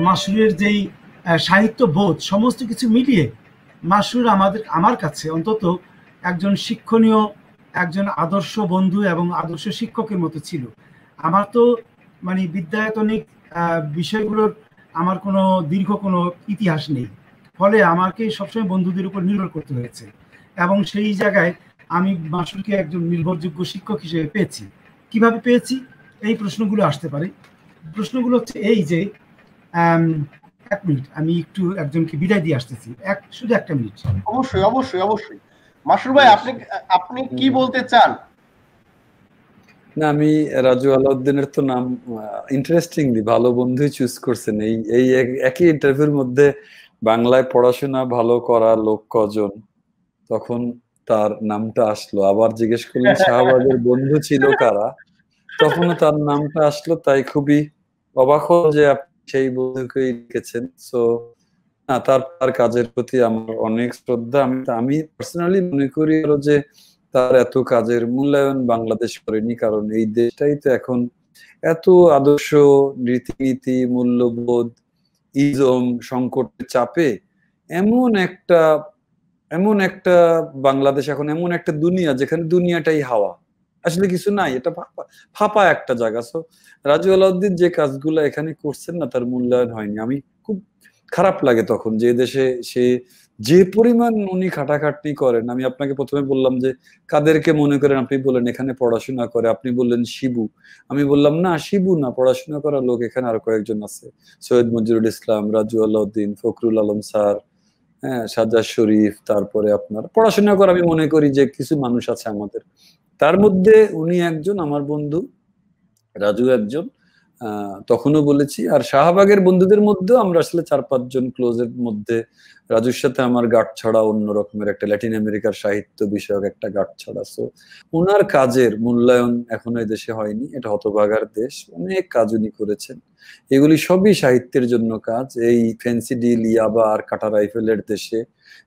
মাসুরের যেই সাহিত্য বোধ, সমস্ত কিছু মিলিয়ে মাসুর আমার কাছে অন্তত একজন শিক্ষণীয়, একজন আদর্শ বন্ধু এবং আদর্শ শিক্ষকের মতো ছিল। আমার তো মানে বিদ্যায়তনিক বিষয়গুলোর আমার কোনো দীর্ঘ কোনো ইতিহাস নেই, ফলে আমাকে সবসময় বন্ধুদের উপর নির্ভর করতে হয়েছে, এবং সেই জায়গায় আমি মাসুরকে একজন নির্ভরযোগ্য শিক্ষক হিসেবে পেয়েছি। কিভাবে পেয়েছি, এই প্রশ্নগুলো আসতে পারে। প্রশ্নগুলো হচ্ছে এই যে, এক মিনিট, আমি একটু একজনকে বিদায় দিয়ে আসতেছি, শুধু একটা মিনিট। অবশ্যই অবশ্যই অবশ্যই। মাসুর ভাই, আপনি কি বলতে চান? না, আমি রাজু আলাউদ্দিনের তো নাম ইন্টারেস্টিংলি ভালো বন্ধুই চুজ করছেন। এই একই ইন্টারভিউর মধ্যে বাংলায় পড়াশোনা ভালো করা লোক কজন, তখন তার নামটা আসলো। আবার জিজ্ঞেস করলেন শাহবাগের বন্ধু ছিল কারা, তখনও তার নামটা আসলো। তাই খুবই অবাক হল যে আপনি সেই বন্ধুকেই লিখেছেন। সো না, তার কাজের প্রতি আমার অনেক শ্রদ্ধা। আমি পার্সোনালি মনে করি আরো যে তার এত কাজের মূল্যায়ন বাংলাদেশ করেনি, কারণ এই দেশটাই তো এখন এত আদর্শ, রীতিনীতি, মূল্যবোধ, ইজম সংকটের চাপে এমন একটা এমন একটা বাংলাদেশ, এখন এমন একটা দুনিয়া যেখানে দুনিয়াটাই হাওয়া, আসলে কিছু নাই, এটা ফাঁপা ফাঁপা একটা জায়গা। সো রাজু আলাউদ্দিন যে কাজগুলো এখানে করছেন না, তার মূল্যায়ন হয়নি। আমি খুব খারাপ লাগে তখন যে দেশে সে যে পরিমাণ উনি খাটাখাটনি করেন। আমি আপনাকে প্রথমে বললাম যে কাদেরকে মনে করেন, আপনি বললেন এখানে পড়াশোনা করে, আপনি বললেন শিবু, আমি বললাম না শিবু না, পড়াশোনা করা লোক এখানে আরো কয়েকজন আছে, সৈয়দ মঞ্জুরুল ইসলাম, রাজু আলাউদ্দিন, ফখরুল আলম স্যার, হ্যাঁ, সাজ্জাদ শরীফ, তারপরে আপনার পড়াশোনা করে আমি মনে করি যে কিছু মানুষ আছে আমাদের, তার মধ্যে উনি একজন, আমার বন্ধু রাজু একজন। তখনও বলেছি, আর শাহবাগের বন্ধুদের মধ্যেও আমরা আসলে 4-5 জন ক্লোজের মধ্যে রাজুর সাথে আমার গাঁট ছড়া অন্য রকমের, একটা ল্যাটিন আমেরিকার সাহিত্য বিষয়ক একটা গাঁট ছড়া। সো ওনার কাজের মূল্যায়ন এখনো এই দেশে হয়নি, এটা হতভাগার দেশ। অনেক কাজ উনি করেছেন, এগুলি সবই সাহিত্যের জন্য কাজ। এই ফেন্সি ডিল, ইয়াবা আর কাটা রাইফেলের দেশে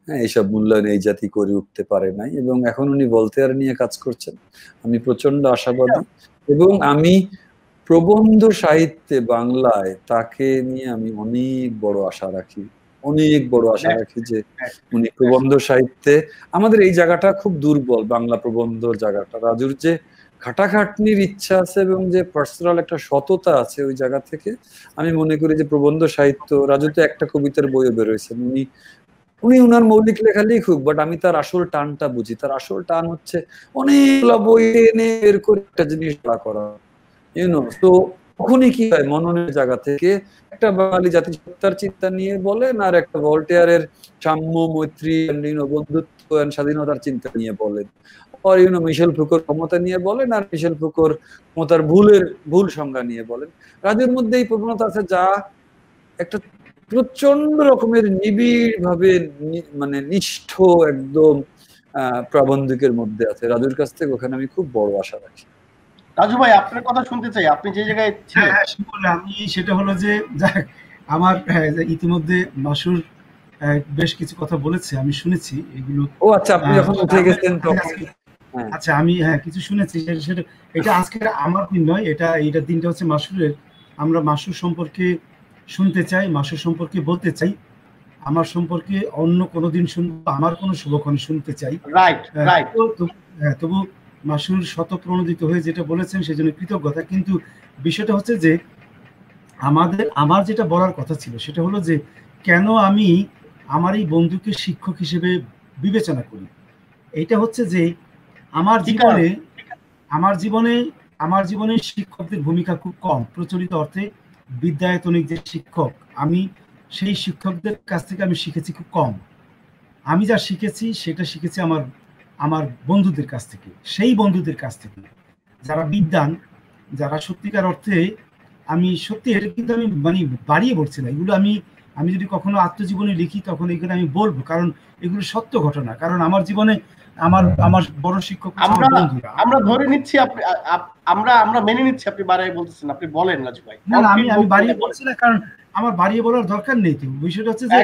হ্যাঁ এইসব মূল্যায়ন এই জাতি করে উঠতে পারে নাই, এবং এখন উনি ভলতেয়ার নিয়ে কাজ করছেন। আমি প্রচন্ড আশাবাদী, এবং আমি প্রবন্ধ সাহিত্যে বাংলায় তাকে নিয়ে আমি অনেক বড় আশা রাখি, অনেক বড় আশা রাখি যে উনি প্রবন্ধ সাহিত্যে, আমাদের এই জায়গাটা খুব দুর্বল, বাংলা প্রবন্ধ জায়গাটা। রাজুর যে খাটাখাটনির ইচ্ছা আছে এবং যে পার্সোনাল একটা সততা আছে, ওই জায়গা থেকে আমি মনে করি যে প্রবন্ধ সাহিত্য, রাজু তো একটা কবিতার বইও বেরোয়েছেন, উনি উনি উনার মৌলিক লেখা লিখুক, বাট আমি তার আসল টানটা বুঝি। তার আসল টান হচ্ছে অনেকগুলো বই এনে বের করে একটা জিনিস করা, ইউনো। তো তখনই কি হয়, মননের জায়গা থেকে একটা বাঙালি জাতিসত্তার চিন্তা নিয়ে বলেন, আর একটা ভলটেয়ারের সাম্য, মৈত্রী, বন্ধুত্ব, স্বাধীনতার চিন্তা নিয়ে বলেন, আর মিশেল ফুকোর ক্ষমতা নিয়ে বলেন, আর মিশেল ফুকোর ক্ষমতার ভুল সংজ্ঞা নিয়ে বলেন। রাজুর মধ্যে এই প্রবণতা আছে, যা একটা প্রচন্ড রকমের নিবিড় ভাবে মানে নিষ্ঠ একদম প্রাবন্ধিকের মধ্যে আছে। রাজুর কাছ থেকে ওখানে আমি খুব বড় আশা রাখি। রাজু ভাই, আপনার কথা শুনতে চাই, আপনি যে জায়গায় ছিলেন। আমি সেটা হলো যে আমার ইতিমধ্যে মাসুর বেশ কিছু কথা বলেছে, আমি শুনেছি এগুলো। ও আচ্ছা, আপনি যখন উঠে গেছেন তখন। আচ্ছা, আমি কিছু শুনেছি, সেটা এটা আজকে আমার দিন নয়, এইটার দিনটা হচ্ছে মাসুরের। আমরা মাসুর সম্পর্কে শুনতে চাই, মাসুর সম্পর্কে বলতে চাই, আমার সম্পর্কে অন্য কোনো দিন শুনবো, আমার কোনো শুভক্ষণ শুনতে চাই। তবু মাসুর শতপ্রণোদিত হয়ে যেটা বলেছেন সেজন্য কৃতজ্ঞতা। কিন্তু বিষয়টা হচ্ছে যে আমার যেটা বলার কথা ছিল সেটা হলো যে কেন আমি আমার এই বন্ধুকে শিক্ষক হিসেবে বিবেচনা করি। এটা হচ্ছে যে আমার জীবনে শিক্ষকদের ভূমিকা খুব কম। প্রচলিত অর্থে বিদ্যায়তনিক যে শিক্ষক, আমি সেই শিক্ষকদের কাছ থেকে আমি শিখেছি খুব কম। আমি যা শিখেছি সেটা শিখেছি আমার বন্ধুদের কাছ থেকে, সেই বন্ধুদের কাছ থেকে যারা বিদ্বান, যারা সত্যিকার অর্থে, আমি সত্যি এটা কিন্তু আমি মানে বাড়িয়ে বলছি না, এগুলো আমি যদি কখনো আত্মজীবনী লিখি তখন এগুলো আমি বলবো, কারণ এগুলো সত্য ঘটনা। কারণ আমার জীবনে আমার বড় শিক্ষক আমরা ধরে নিচ্ছি, আপনি আমরা মেনে নিচ্ছি আপনি বাড়িয়ে বলতেছেন, আপনি বলেন রাজু ভাই। না, আমি বাড়িয়ে বলছি না, কারণ আমার বাড়িয়ে বলার দরকার নেই। তো বিষয়টা হচ্ছে যে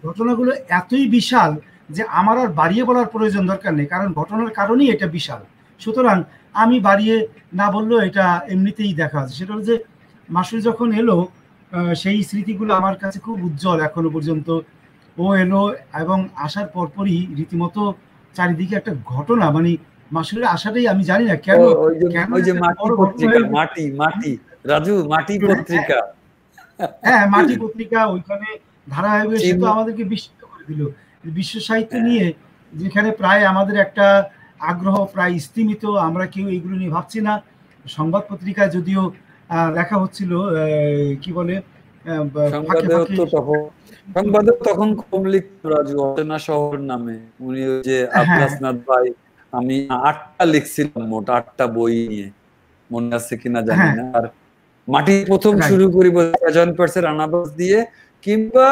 ঘটনাগুলো এতই বিশাল যে আমার আর বাড়িয়ে বলার প্রয়োজন দরকার নেই, কারণ ঘটনার কারণেই এটা বিশাল। সুতরাং আমি বাড়িয়ে না বললেও এটা এমনিতেই দেখা আছে। সেটা হচ্ছে যে মাসুর যখন এলো, সেই স্মৃতিগুলো আমার কাছে খুব উজ্জ্বল এখনো পর্যন্ত। ও এলো এবং আসার পরপরই রীতিমতো চারিদিকে একটা ঘটনা, মানে মাসুরের আসাটাই আমি জানি না কেন ওই যে মাটি পত্রিকা, মাটি রাজু, মাটি পত্রিকা, হ্যাঁ মাটি পত্রিকা, ওইখানে ধারাবাহিক সে তো আমাদেরকে বিস্মিত করে দিল। বিশ্ব সাহিত্য নিয়ে যেখানে প্রায় আমাদের একটা আগ্রহ প্রায় স্তিমিত, আমরা কেউ এইগুলো নিয়ে ভাবছি না। সংবাদ পত্রিকায় যদিও লেখা হচ্ছিল, কি বলে, সংবাদে তখন কম লিখতো রাজু, অচেনা শহর নামে। উনি ওই যে আব্বাসনাথ ভাই, আমি 8টা লিখছিলাম মোট, 8টা বই নিয়ে, মনে আছে কিনা জানি না। আর মাটি প্রথম শুরু করি জন পার্সের আনাবাস দিয়ে, কিংবা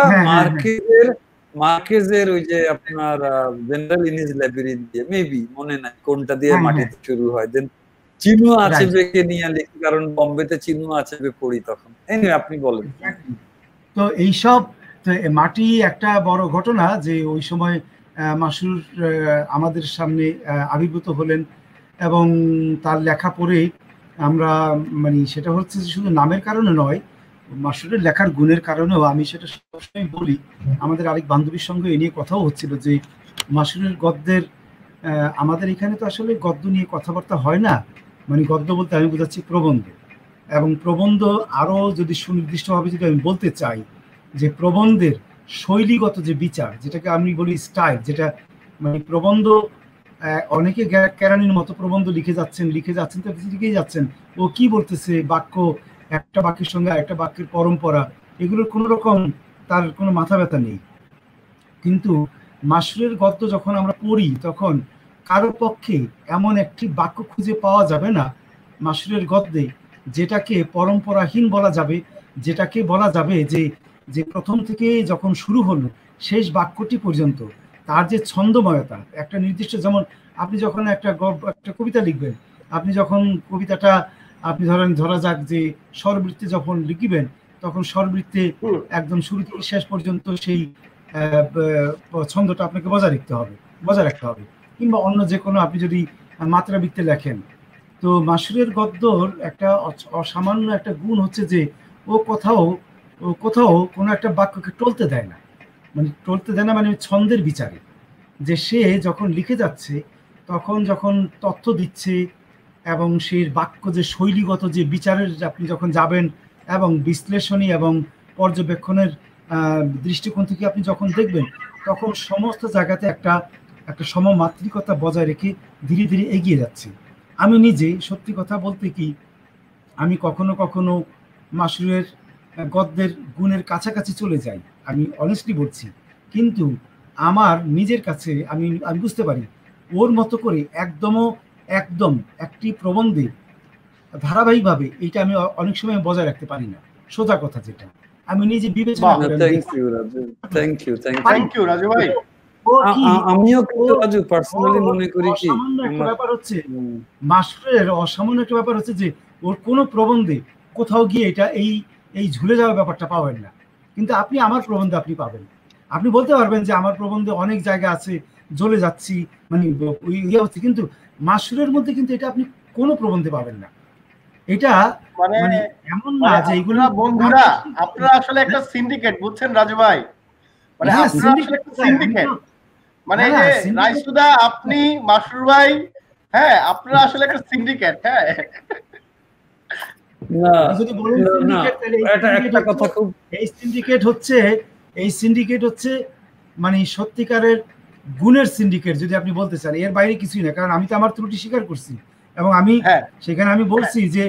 মার্কেজের ওই যে আপনার জেনারেল ইন হিজ ল্যাবিরিন্থ দিয়ে, মেবি মনে নাই কোনটা দিয়ে মাটিতে শুরু হয়। দেন চিনু আচেবেকে নিয়ে লিখি, কারণ বোম্বেতে চিনু আচেবে পড়ি তখন। আপনি বলেন। তো এইসব, তো মাটি একটা বড় ঘটনা যে ওই সময় মাসুর আমাদের সামনে আবির্ভূত হলেন, এবং তার লেখা পড়ে আমরা মানে সেটা হচ্ছে শুধু নামের কারণে নয়, মাসুরের লেখার গুণের কারণেও আমি সেটা সবসময় বলি। আমাদের আরেক বান্ধবীর সঙ্গে এ নিয়ে কথাও হচ্ছিল যে মাসুরের গদ্যের আমাদের এখানে তো আসলে গদ্য নিয়ে কথাবার্তা হয় না, মানে গদ্য বলতে আমি বোঝাচ্ছি প্রবন্ধ। এবং প্রবন্ধ আরও যদি সুনির্দিষ্টভাবে যদি আমি বলতে চাই যে প্রবন্ধের শৈলীগত যে বিচার, যেটাকে আমি বলি স্টাইল, যেটা মানে প্রবন্ধ অনেকে কেরানির মতো প্রবন্ধ লিখে যাচ্ছেন তো লিখেই যাচ্ছেন, ও কি বলতেছে, বাক্য একটা বাক্যের সঙ্গে একটা বাক্যের পরম্পরা, এগুলোর কোনো রকম তার কোনো মাথা ব্যথা নেই। কিন্তু মাসুরের গদ্য যখন আমরা পড়ি তখন কারো পক্ষে এমন একটি বাক্য খুঁজে পাওয়া যাবে না মাসুরের গদ্যে যেটাকে পরম্পরাহীন বলা যাবে, যেটাকে বলা যাবে যে যে প্রথম থেকে যখন শুরু হলো শেষ বাক্যটি পর্যন্ত তার যে ছন্দময়তা, একটা নির্দিষ্ট, যেমন আপনি যখন একটা কবিতা লিখবেন, আপনি যখন কবিতাটা আপনি ধরা যাক যে স্বরবৃত্তে যখন লিখিবেন, তখন স্বরবৃত্তে একদম শুরু থেকে শেষ পর্যন্ত সেই ছন্দটা আপনাকে বজায় রাখতে হবে। কিংবা অন্য যে কোনো আপনি যদি মাত্রাবৃত্তে লেখেন, তো মাসুরের গদ্যর একটা অসামান্য একটা গুণ হচ্ছে যে ও কোথাও কোনো একটা বাক্যকে টলতে দেয় না, মানে ছন্দের বিচারে, যে সে যখন লিখে যাচ্ছে তখন যখন তথ্য দিচ্ছে এবং সেই বাক্য যে শৈলীগত যে বিচারের আপনি যখন যাবেন এবং বিশ্লেষণী এবং পর্যবেক্ষণের দৃষ্টিকোণ থেকে আপনি যখন দেখবেন, তখন সমস্ত জায়গাতে একটা সমমাত্রিকতা বজায় রেখে ধীরে ধীরে এগিয়ে যাচ্ছে। আমি নিজে সত্যি কথা বলতে কি, আমি কখনো কখনো মাসুরের গদ্যের গুণের কাছাকাছি চলে যাই, আমি অনেস্টলি বলছি। কিন্তু আমার নিজের কাছে আমি বুঝতে পারি ওর মতো করে একদম একটি প্রবন্ধে ধারাবাহিকভাবে এইটা আমি অনেক সময় বজায় রাখতে পারি না। সোজা কথা, যেটা আমি নিজে বিবেচনা করি। থ্যাংক ইউ রাজু ভাই। আমিও কিন্তু রাজু পার্সোনালি মনে করি কি, একটা ব্যাপার হচ্ছে মাসুরের অসামান্য একটা ব্যাপার হচ্ছে যে ওর কোনো প্রবন্ধে কোথাও গিয়ে এটা এই ঝুলে যাওয়ার ব্যাপারটা পাবেন না। কিন্তু আপনি আমার প্রবন্ধে আপনি পাবেন, আপনি বলতে পারবেন যে আমার প্রবন্ধে অনেক জায়গা আছে জ্বলে যাচ্ছি, মানে ইয়ে হচ্ছে, কিন্তু মাসুরের মধ্যে কিন্তু এটা আপনি কোনো প্রবন্ধে পাবেন না। এটা মানে এমন না যে এইগুলো বন্ধুরা আপনারা আসলে একটা সিন্ডিকেট, বুঝছেন রাজু ভাই, মানে আপনারা আসলে একটা সিন্ডিকেট, মানে এই যে রাইসুদা, আপনি, মাসুর ভাই, হ্যাঁ আপনারা আসলে একটা সিন্ডিকেট। হ্যাঁ যদি বলেন সিন্ডিকেট, তাহলে এই সিন্ডিকেট হচ্ছে মানে সত্যিকারের গুণের সিন্ডিকেট যদি আপনি বলতে চান, এর বাইরে কিছুই না। কারণ আমি তো আমার ত্রুটি স্বীকার করছি এবং আমি সেখানে আমি বলছি যে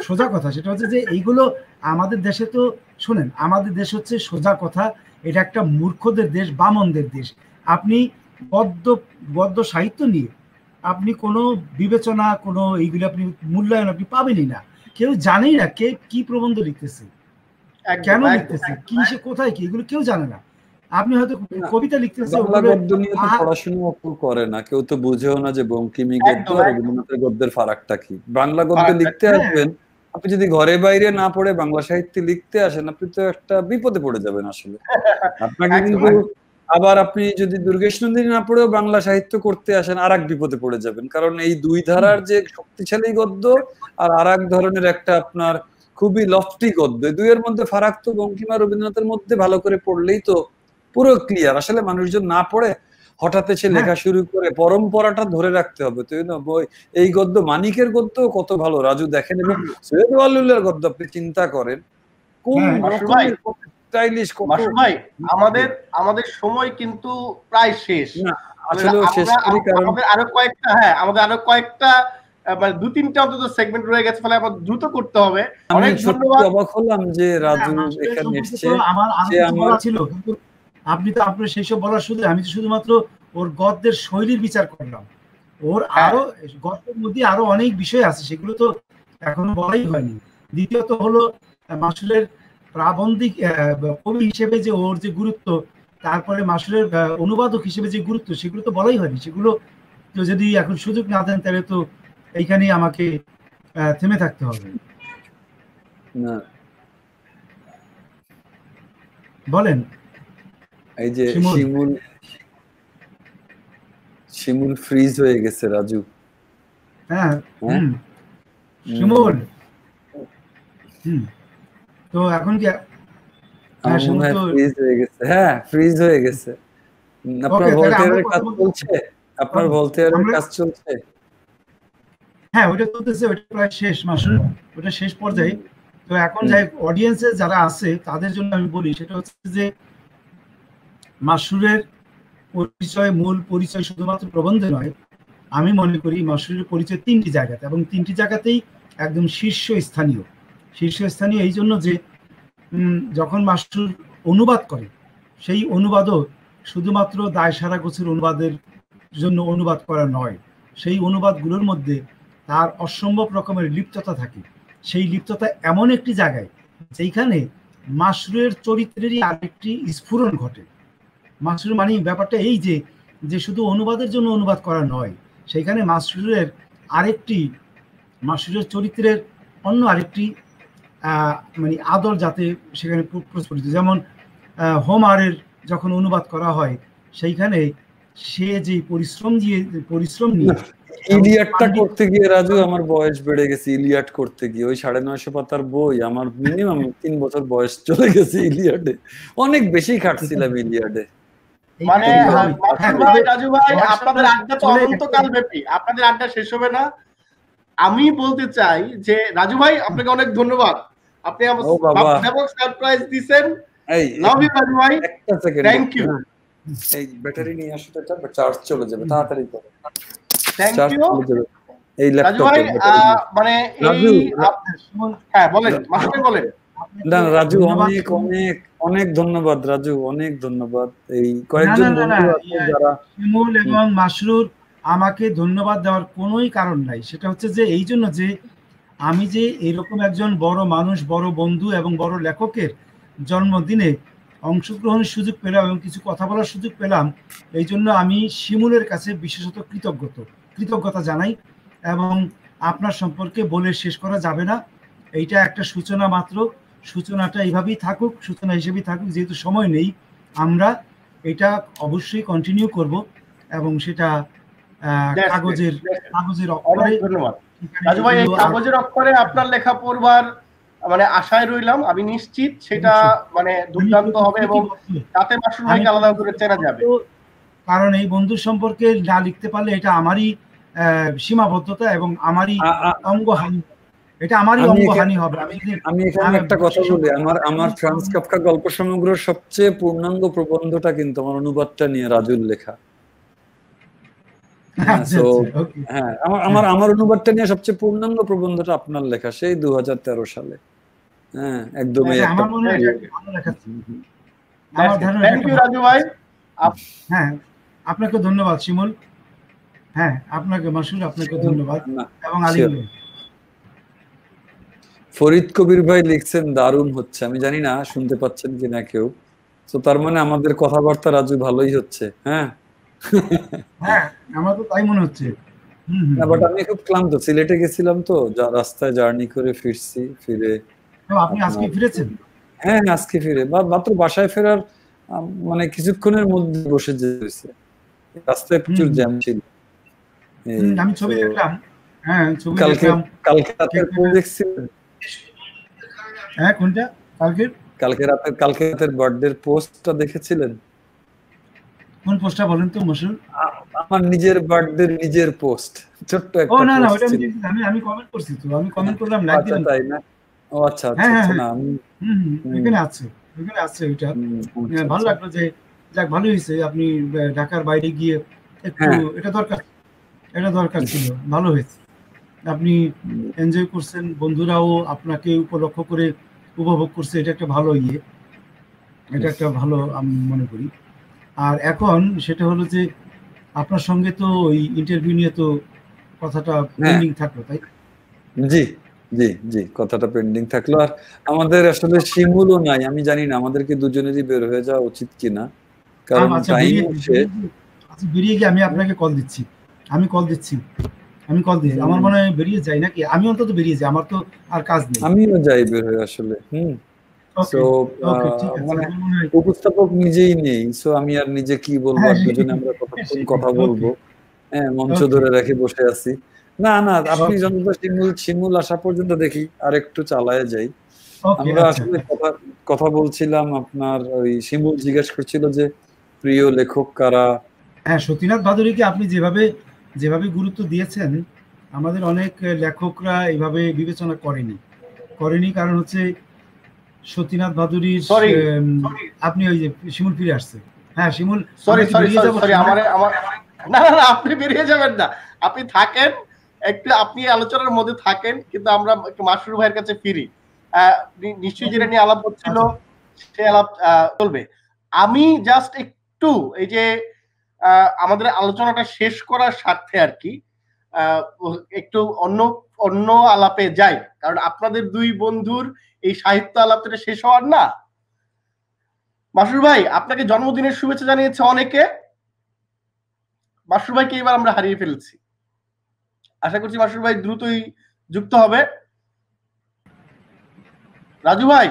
সোজা কথা, সেটা হচ্ছে যে এইগুলো আমাদের দেশে তো শোনেন, আমাদের দেশ হচ্ছে সোজা কথা, এটা একটা মূর্খদের দেশ, বামনদের দেশ। আপনি গদ্য সাহিত্য নিয়ে আপনি কোনো বিবেচনা, কোনো এইগুলো আপনি মূল্যায়ন আপনি পাবেনই না। কেউ জানেই না কে কি প্রবন্ধ লিখতেছে, কেন লিখতেছে, কি সে কোথায় কি, এগুলো কেউ জানে না। আপনি হয়তো কবিতা লিখতেছে, পড়াশোনা করে না কেউ, তো বুঝেও না যে বঙ্কিমী গদ্য আর রবীন্দ্রনাথের গদ্যের ফারাকটা কি। বাংলা গদ্য লিখতে আসবেন, আপনি যদি ঘরে বাইরে না পড়ে বাংলা সাহিত্য লিখতে আসেন, আপনি তো একটা বিপদে পড়ে যাবেন আসলে। আপনাকে কিন্তু আবার আপনি যদি দুর্গেশ নন্দিনী না পড়েও বাংলা সাহিত্য করতে আসেন, আর এক বিপদে পড়ে যাবেন। কারণ এই দুই ধারার যে শক্তিশালী গদ্য আর এক ধরনের একটা আপনার খুবই লফটি গদ্য, দুইয়ের মধ্যে ফারাক তো বঙ্কিম আর রবীন্দ্রনাথের মধ্যে ভালো করে পড়লেই তো পুরো ক্লিয়ার। আসলে মানুষজন না পড়ে হঠাৎ এসে লেখা শুরু করে, পরম্পরাটা ধরে রাখতে হবে। তো এই গদ্য, মানিকের গদ্য কত ভালো রাজু দেখেন, এবং সৈয়দ ওয়ালিউল্লাহর গদ্য আপনি চিন্তা করেন কোন রকমের স্টাইলিশ। ভাই আমাদের সময় কিন্তু প্রায় শেষ। আমাদের আরো কয়েকটা মানে 2-3টা অন্তত সেগমেন্ট রয়ে গেছে, ফলে আমার দ্রুত করতে হবে। অনেক ধন্যবাদ। অবাক হলাম যে রাজু এখানে এসেছে। আমার ছিল, কিন্তু আপনি তো আপনার সেই সব বলার শুধু, আমি তো শুধুমাত্র ওর গদ্যের শৈলীর বিচার করলাম। ওর আরো গদ্যের মধ্যে আরো অনেক বিষয় আছে, সেগুলো তো এখনো বলাই হয়নি। দ্বিতীয়ত হলো মাসুরের প্রাবন্ধিক কবি হিসেবে যে ওর যে গুরুত্ব, তারপরে মাসুরের অনুবাদক হিসেবে যে গুরুত্ব, সেগুলো তো বলাই হয়নি। সেগুলো তো যদি এখন সুযোগ না দেন, তাহলে তো এইখানেই আমাকে থেমে থাকতে হবে। বলেন। এই যে শিমুল ফ্রিজ হয়ে গেছে রাজু। হ্যাঁ শিমুল, তো এখন কি আমার মনে হয় ফ্রিজ হয়ে গেছে। হ্যাঁ, ফ্রিজ হয়ে গেছে। আপনার ভলটেয়ারের কাজ চলছে? আপনার ভলটেয়ারের কাজ চলছে? হ্যাঁ, ওটা চলতেছে, ওটা প্রায় শেষ মাসুর, ওটা শেষ পর্যায়ে। তো এখন যাই অডিয়েন্সে যারা আছে তাদের জন্য আমি বলি, সেটা হচ্ছে যে মাসুরের পরিচয়, মূল পরিচয় শুধুমাত্র প্রবন্ধে নয়, আমি মনে করি মাসুরের পরিচয় 3টি জায়গাতে, এবং 3টি জায়গাতেই একদম শীর্ষস্থানীয়। এই জন্য যে যখন মাসুর অনুবাদ করে, সেই অনুবাদও শুধুমাত্র দায় সারা গোছের অনুবাদের জন্য অনুবাদ করা নয়, সেই অনুবাদগুলোর মধ্যে তার অসম্ভব রকমের লিপ্ততা থাকে। সেই লিপ্ততা এমন একটি জায়গায় যেখানে মাসরুরের চরিত্রেরই আরেকটি স্ফুরণ ঘটে। মাসরুর মানে ব্যাপারটা এই যে শুধু অনুবাদের জন্য অনুবাদ করা নয়, সেইখানে মাসরুরের চরিত্রের অন্য আরেকটি মানে আদর যাতে সেখানে প্রস্ফুটিত। যেমন হোমারের যখন অনুবাদ করা হয়, সেইখানে সে যে পরিশ্রম নিয়ে ইলিয়াডটা করতে গিয়ে রাজু আমার বয়স বেড়ে গেছে। ইলিয়াড করতে গিয়ে ওই 950 পাতার বই, আমার মিনিমাম 3 বছর বয়স চলে গেছে ইলিয়াডে। অনেক বেশি খাটছিলাম ইলিয়াডে। মানে রাজু ভাই, আপনাদের আড্ডা তো অনন্তকাল ব্যাপী, আপনাদের আড্ডা শেষ হবে না। আমি বলতে চাই যে রাজু ভাই, আপনাকে অনেক ধন্যবাদ, আপনি আমাকে সারপ্রাইজ দিয়েছেন। লাভ ইউ রাজু ভাই, একটা সেকেন্ড, থ্যাংক ইউ। এই ব্যাটারি নিয়ে আসো তো, চার্জ চলে যাবে, তাড়াতাড়ি করো। থ্যাংক ইউ এই রাজু ভাই। মানে হ্যাঁ বলেন, মাস্টার বলেন। না রাজু, অনেক অনেক অনেক ধন্যবাদ রাজু, অনেক ধন্যবাদ। এই কয়েকজন বন্ধু আছে যারা শিমুল এবং মাসরুর, আমাকে ধন্যবাদ দেওয়ার কোনোই কারণ নাই। সেটা হচ্ছে যে এই জন্য যে আমি যে এরকম একজন বড় মানুষ, বড় বন্ধু এবং বড় লেখকের জন্মদিনে অংশগ্রহণের সুযোগ পেলাম এবং কিছু কথা বলার সুযোগ পেলাম, এই জন্য আমি শিমুলের কাছে বিশেষত কৃতজ্ঞতা জানাই। এবং আপনার সম্পর্কে বলে শেষ করা যাবে না, এইটা একটা সূচনা মাত্র। সূচনাটা এইভাবেই থাকুক, সূচনা হিসেবেই থাকুক। যেহেতু সময় নেই, আমরা এটা অবশ্যই কন্টিনিউ করব, এবং সেটা কাগজের অক্ষরে। ধন্যবাদ রাজু ভাই, এই কাগজের অক্ষরে আপনার লেখা পড়বার মানে আশায় রইলাম। আমি নিশ্চিত সেটা মানে দুর্দান্ত হবে এবং তাতে মাসুর ভাইকে আলাদা করে চেনা যাবে। কারণ এই বন্ধুর সম্পর্কে না লিখতে পারলে এটা আমারই সীমাবদ্ধতা এবং আমারই অঙ্গহানি, এটা আমারই অঙ্গহানি হবে। আমি এখানে একটা কথা বলি, আমার ফ্রান্স কাফকা গল্প সমগ্রের সবচেয়ে পূর্ণাঙ্গ প্রবন্ধটা কিন্তু আমার অনুবাদটা নিয়ে রাজুর লেখা। হ্যাঁ, আমার অনুবাদটা নিয়ে সবচেয়ে পূর্ণাঙ্গ প্রবন্ধটা আপনার লেখা, সেই 2013 সালে। হ্যাঁ, একদমই। থ্যাংক ইউ রাজু ভাই। হ্যাঁ, আপনাকে ধন্যবাদ শিমুল। হ্যাঁ, আপনাকে মাসুর, আপনাকে ধন্যবাদ। এবং আলী ফরিদ কবির ভাই লিখছেন, দারুণ হচ্ছে। আমি জানি না শুনতে পাচ্ছেন কিনা কেউ। তো তার মানে আমাদের কথাবার্তা রাজু ভালোই হচ্ছে। হ্যাঁ হ্যাঁ, আমার তো তাই মনে হচ্ছে। বাট আমি খুব ক্লান্ত, সিলেটে গেছিলাম তো, রাস্তায় জার্নি করে ফিরছি। আপনি আজকে ফিরেছেন? হ্যাঁ, আজকে ফিরে মাত্র বাসায় ফেরার মানে কিছুক্ষণের মধ্যে বসে যেতেছে, রাস্তায় প্রচুর জ্যাম ছিল। আমি ছবি দেখলাম। হ্যাঁ, ছবি কালকে রাতের পোস্ট দেখছিলেন? হ্যাঁ, কোনটা? কালকে রাতের বার্থডে পোস্টটা দেখেছিলেন? কোন পোস্টটা বলেন তো মশুর? আমার নিজের বার্থডে নিজের পোস্ট, ছোট্ট একটা। ও না না, ওটা আমি কমেন্ট করছি তো, আমি কমেন্ট করলাম, লাইক দিলাম। তাই না? ও আচ্ছা আচ্ছা। না, আমি এখানে আছে ওইটা। ভালো লাগলো যে, যাক ভালো হয়েছে আপনি ঢাকার বাইরে গিয়ে একটু, এটা দরকার ছিল, ভালো হয়েছে। আপনি এনজয় করছেন, বন্ধুরাও আপনাকে উপলক্ষ করে উপভোগ করছে, এটা একটা ভালো এটা একটা ভালো আমি মনে করি। আর এখন সেটা হলো যে আপনার সঙ্গে তো ওই ইন্টারভিউ নিয়ে তো কথাটা পেন্ডিং থাকলো, তাই? জি জি জি, কথাটা পেন্ডিং থাকলো। আর আমাদের আসলে শিমুলও নাই, আমি জানি না আমাদেরকে দুজনেরই বের হয়ে যাওয়া উচিত কিনা, কারণ বেরিয়ে গিয়ে আমি আপনাকে কল দিচ্ছি। আমার মনে হয় বেরিয়ে যাই নাকি, আমি অন্তত বেরিয়ে যাই, আমার তো আর কাজ নেই। আমিও যাই বের হয়ে আসলে। উপস্থাপক নিজেই নেই, সো আমি আর নিজে কি বলবো, দুজনে আমরা কথা বলবো। হ্যাঁ, মঞ্চ ধরে রেখে বসে আছি। না আপনি যতটা শিমুল আসা পর্যন্ত দেখি আর একটু চালায় যাই। ওকে, আমরা আচ্ছা। আসলে কথা বলছিলাম, আপনার ওই শিমুল জিজ্ঞেস করছিল যে প্রিয় লেখক কারা। হ্যাঁ, সতীনাথ ভাদুড়ীকে আপনি যেভাবে গুরুত্ব দিয়েছেন, আমাদের অনেক লেখকরা এইভাবে বিবেচনা করেনি। কারণ হচ্ছে সতীনাথ ভাদুড়ীর সরি আপনি ওই যে শিমুল ফিরে আসছে। হ্যাঁ শিমুল, সরি আমরা কি সরি বেরিয়ে যাবো? সরি আমার না না না, আপনি বেরিয়ে যাবেন না, আপনি থাকেন একটু, আপনি আলোচনার মধ্যে থাকেন, কিন্তু আমরা একটু মাসুর ভাইয়ের কাছে ফিরি। নিশ্চয়ই যেটা নিয়ে আলাপ হচ্ছিল সে আলাপ চলবে। আমি জাস্ট একটু এই যে আমাদের আলোচনাটা শেষ করার স্বার্থে আর কি একটু অন্য আলাপে যাই, কারণ আপনাদের দুই বন্ধুর এই সাহিত্য আলাপটা শেষ হওয়ার না। মাসুর ভাই, আপনাকে জন্মদিনের শুভেচ্ছা জানিয়েছে অনেকে। মাসুর ভাইকে এবার আমরা হারিয়ে ফেলেছি, আশা করছি মাসুর ভাই দ্রুতই যুক্ত হবে। রাজু ভাই,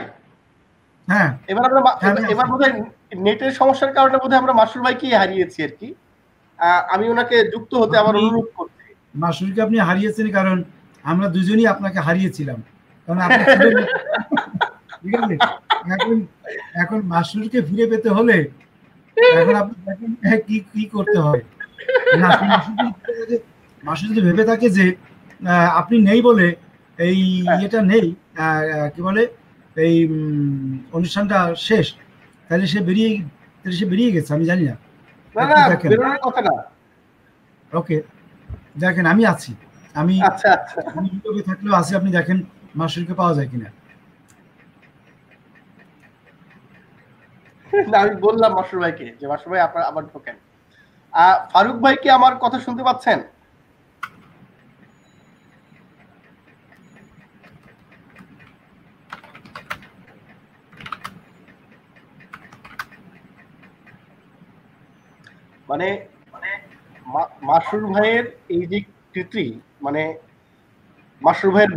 হ্যাঁ এবার বোধহয় নেটের সমস্যার কারণে বোধহয় আমরা মাসুর ভাইকে হারিয়েছি আর কি। আমি ওনাকে যুক্ত হতে আবার অনুরোধ করছি। মাসুরকে আপনি হারিয়েছেন কারণ আমরা দুজনই আপনাকে হারিয়েছিলাম, কারণ আপনি ঠিক আছে। এখন মাসুরকে ফিরে পেতে হলে এখন আপনি দেখেন কি করতে হয়। মাসুর যদি ভেবে থাকে যে আপনি নেই বলে এই এটা নেই, কি বলে এই অনুষ্ঠানটা শেষ, তাহলে সে বেরিয়ে গেছে, আমি জানি না। ওকে, দেখেন আমি আছি, আমি ইউটিউবে থাকলেও আছি, আপনি দেখেন মাসুরকে পাওয়া যায় কিনা। আমি বললাম মাসুর ভাইকে যে মাসুর ভাই আপনার আবার ঢোকেন। ফারুক ভাই কি আমার কথা শুনতে পাচ্ছেন? মানে মাসুর ভাইয়ের এই যে কৃতি, মানে মাসুর ভাইয়ের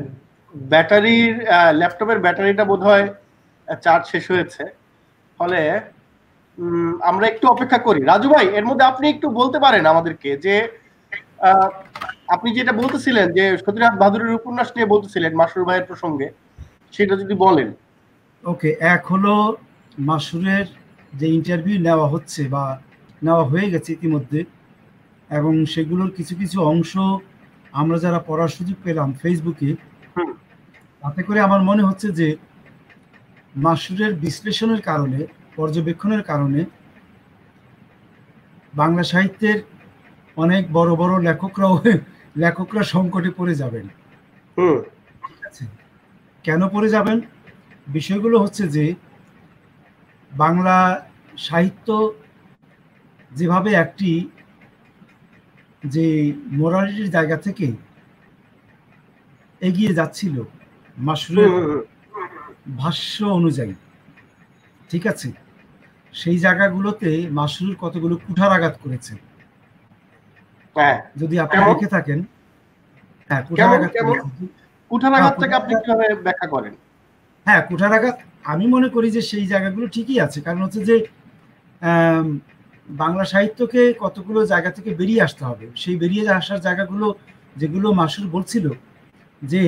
ব্যাটারির ল্যাপটপের ব্যাটারিটা বোধহয় চার্জ শেষ হয়েছে, ফলে আমরা একটু অপেক্ষা করি। রাজু ভাই, এর মধ্যে আপনি একটু বলতে পারেন আমাদেরকে যে আপনি যেটা বলতেছিলেন যে সতীনাথ ভাদুড়ীর উপন্যাস নিয়ে বলতেছিলেন মাসুর ভাইয়ের প্রসঙ্গে, সেটা যদি বলেন। ওকে, এক হলো মাসুরের যে ইন্টারভিউ নেওয়া হচ্ছে বা নেওয়া হয়ে গেছে ইতিমধ্যে, এবং সেগুলোর কিছু কিছু অংশ আমরা যারা পড়ার সুযোগ পেলাম ফেসবুকে, তাতে করে আমার মনে হচ্ছে যে মাসুরের বিশ্লেষণের কারণে, পর্যবেক্ষণের কারণে বাংলা সাহিত্যের অনেক বড় বড় লেখকরা সংকটে পড়ে যাবেন। ঠিক আছে, কেন পড়ে যাবেন? বিষয়গুলো হচ্ছে যে বাংলা সাহিত্য যেভাবে একটি যে মোরালিটির জায়গা থেকে এগিয়ে যাচ্ছিল মাসুরের ভাষ্য অনুযায়ী, ঠিক আছে, সেই জায়গাগুলোতে মাসুর কতগুলো কুঠারাঘাত করেছে যদি আপনি দেখে থাকেন। হ্যাঁ, কুঠারাঘাতটাকে আপনি কিভাবে ব্যাখ্যা করেন? হ্যাঁ, কুঠারাঘাত আমি মনে করি যে সেই জায়গাগুলো ঠিকই আছে, কারণ হচ্ছে যে বাংলা সাহিত্যকে কতগুলো জায়গা থেকে বেরিয়ে আসতে হবে। সেই বেরিয়ে আসার জায়গাগুলো যেগুলো মাসুর বলছিল যে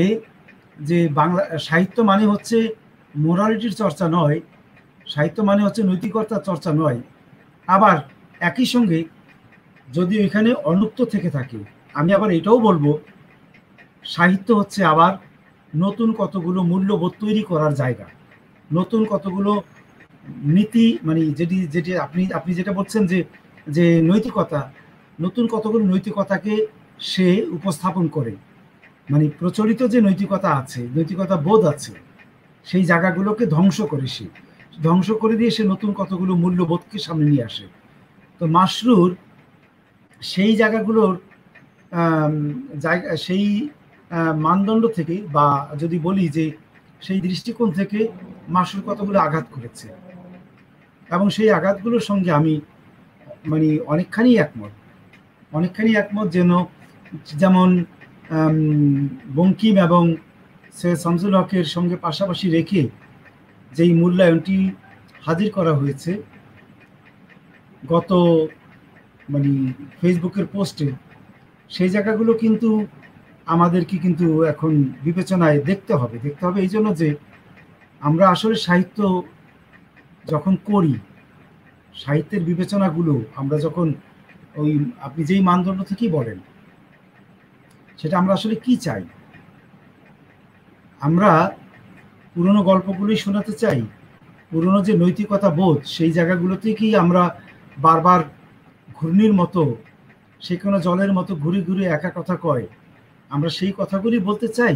যে বাংলা সাহিত্য মানে হচ্ছে মোরালিটির চর্চা নয়, সাহিত্য মানে হচ্ছে নৈতিকতার চর্চা নয়। আবার একই সঙ্গে যদি এখানে অনুক্ত থেকে থাকে, আমি আবার এটাও বলবো সাহিত্য হচ্ছে আবার নতুন কতগুলো মূল্যবোধ তৈরি করার জায়গা, নতুন কতগুলো নীতি, মানে যেটি আপনি যেটা বলছেন যে নৈতিকতা, নতুন কতগুলো নৈতিকতাকে সে উপস্থাপন করে, মানে প্রচলিত যে নৈতিকতা আছে, নৈতিকতা বোধ আছে, সেই জায়গাগুলোকে ধ্বংস করে দিয়ে সে নতুন কতগুলো মূল্যবোধকে সামনে নিয়ে আসে। তো মাসরুর সেই জায়গাগুলোর সেই মানদণ্ড থেকে, বা যদি বলি যে সেই দৃষ্টিকোণ থেকে মাসরুর কতগুলো আঘাত করেছে, এবং সেই আঘাতগুলোর সঙ্গে আমি মানে অনেকখানি একমত যেমন বঙ্কিম এবং সৈয়দ শামসুল হকের সঙ্গে পাশাপাশি রেখে যেই মূল্যায়নটি হাজির করা হয়েছে গত মানে ফেসবুকের পোস্টে, সেই জায়গাগুলো কিন্তু আমাদেরকে কিন্তু এখন বিবেচনায় দেখতে হবে এই জন্য যে আমরা আসলে সাহিত্য যখন করি, সাহিত্যের বিবেচনাগুলো আমরা যখন ওই আপনি যেই মানদণ্ড থেকেই বলেন, সেটা আমরা আসলে কি চাই? আমরা পুরনো গল্পগুলোই শোনাতে চাই, পুরনো যে নৈতিকতা বোধ সেই জায়গাগুলোতেই কি আমরা বারবার ঘূর্ণির মতো, সে কোনো জলের মতো ঘুরে ঘুরে একা কথা কয়, আমরা সেই কথাগুলি বলতে চাই,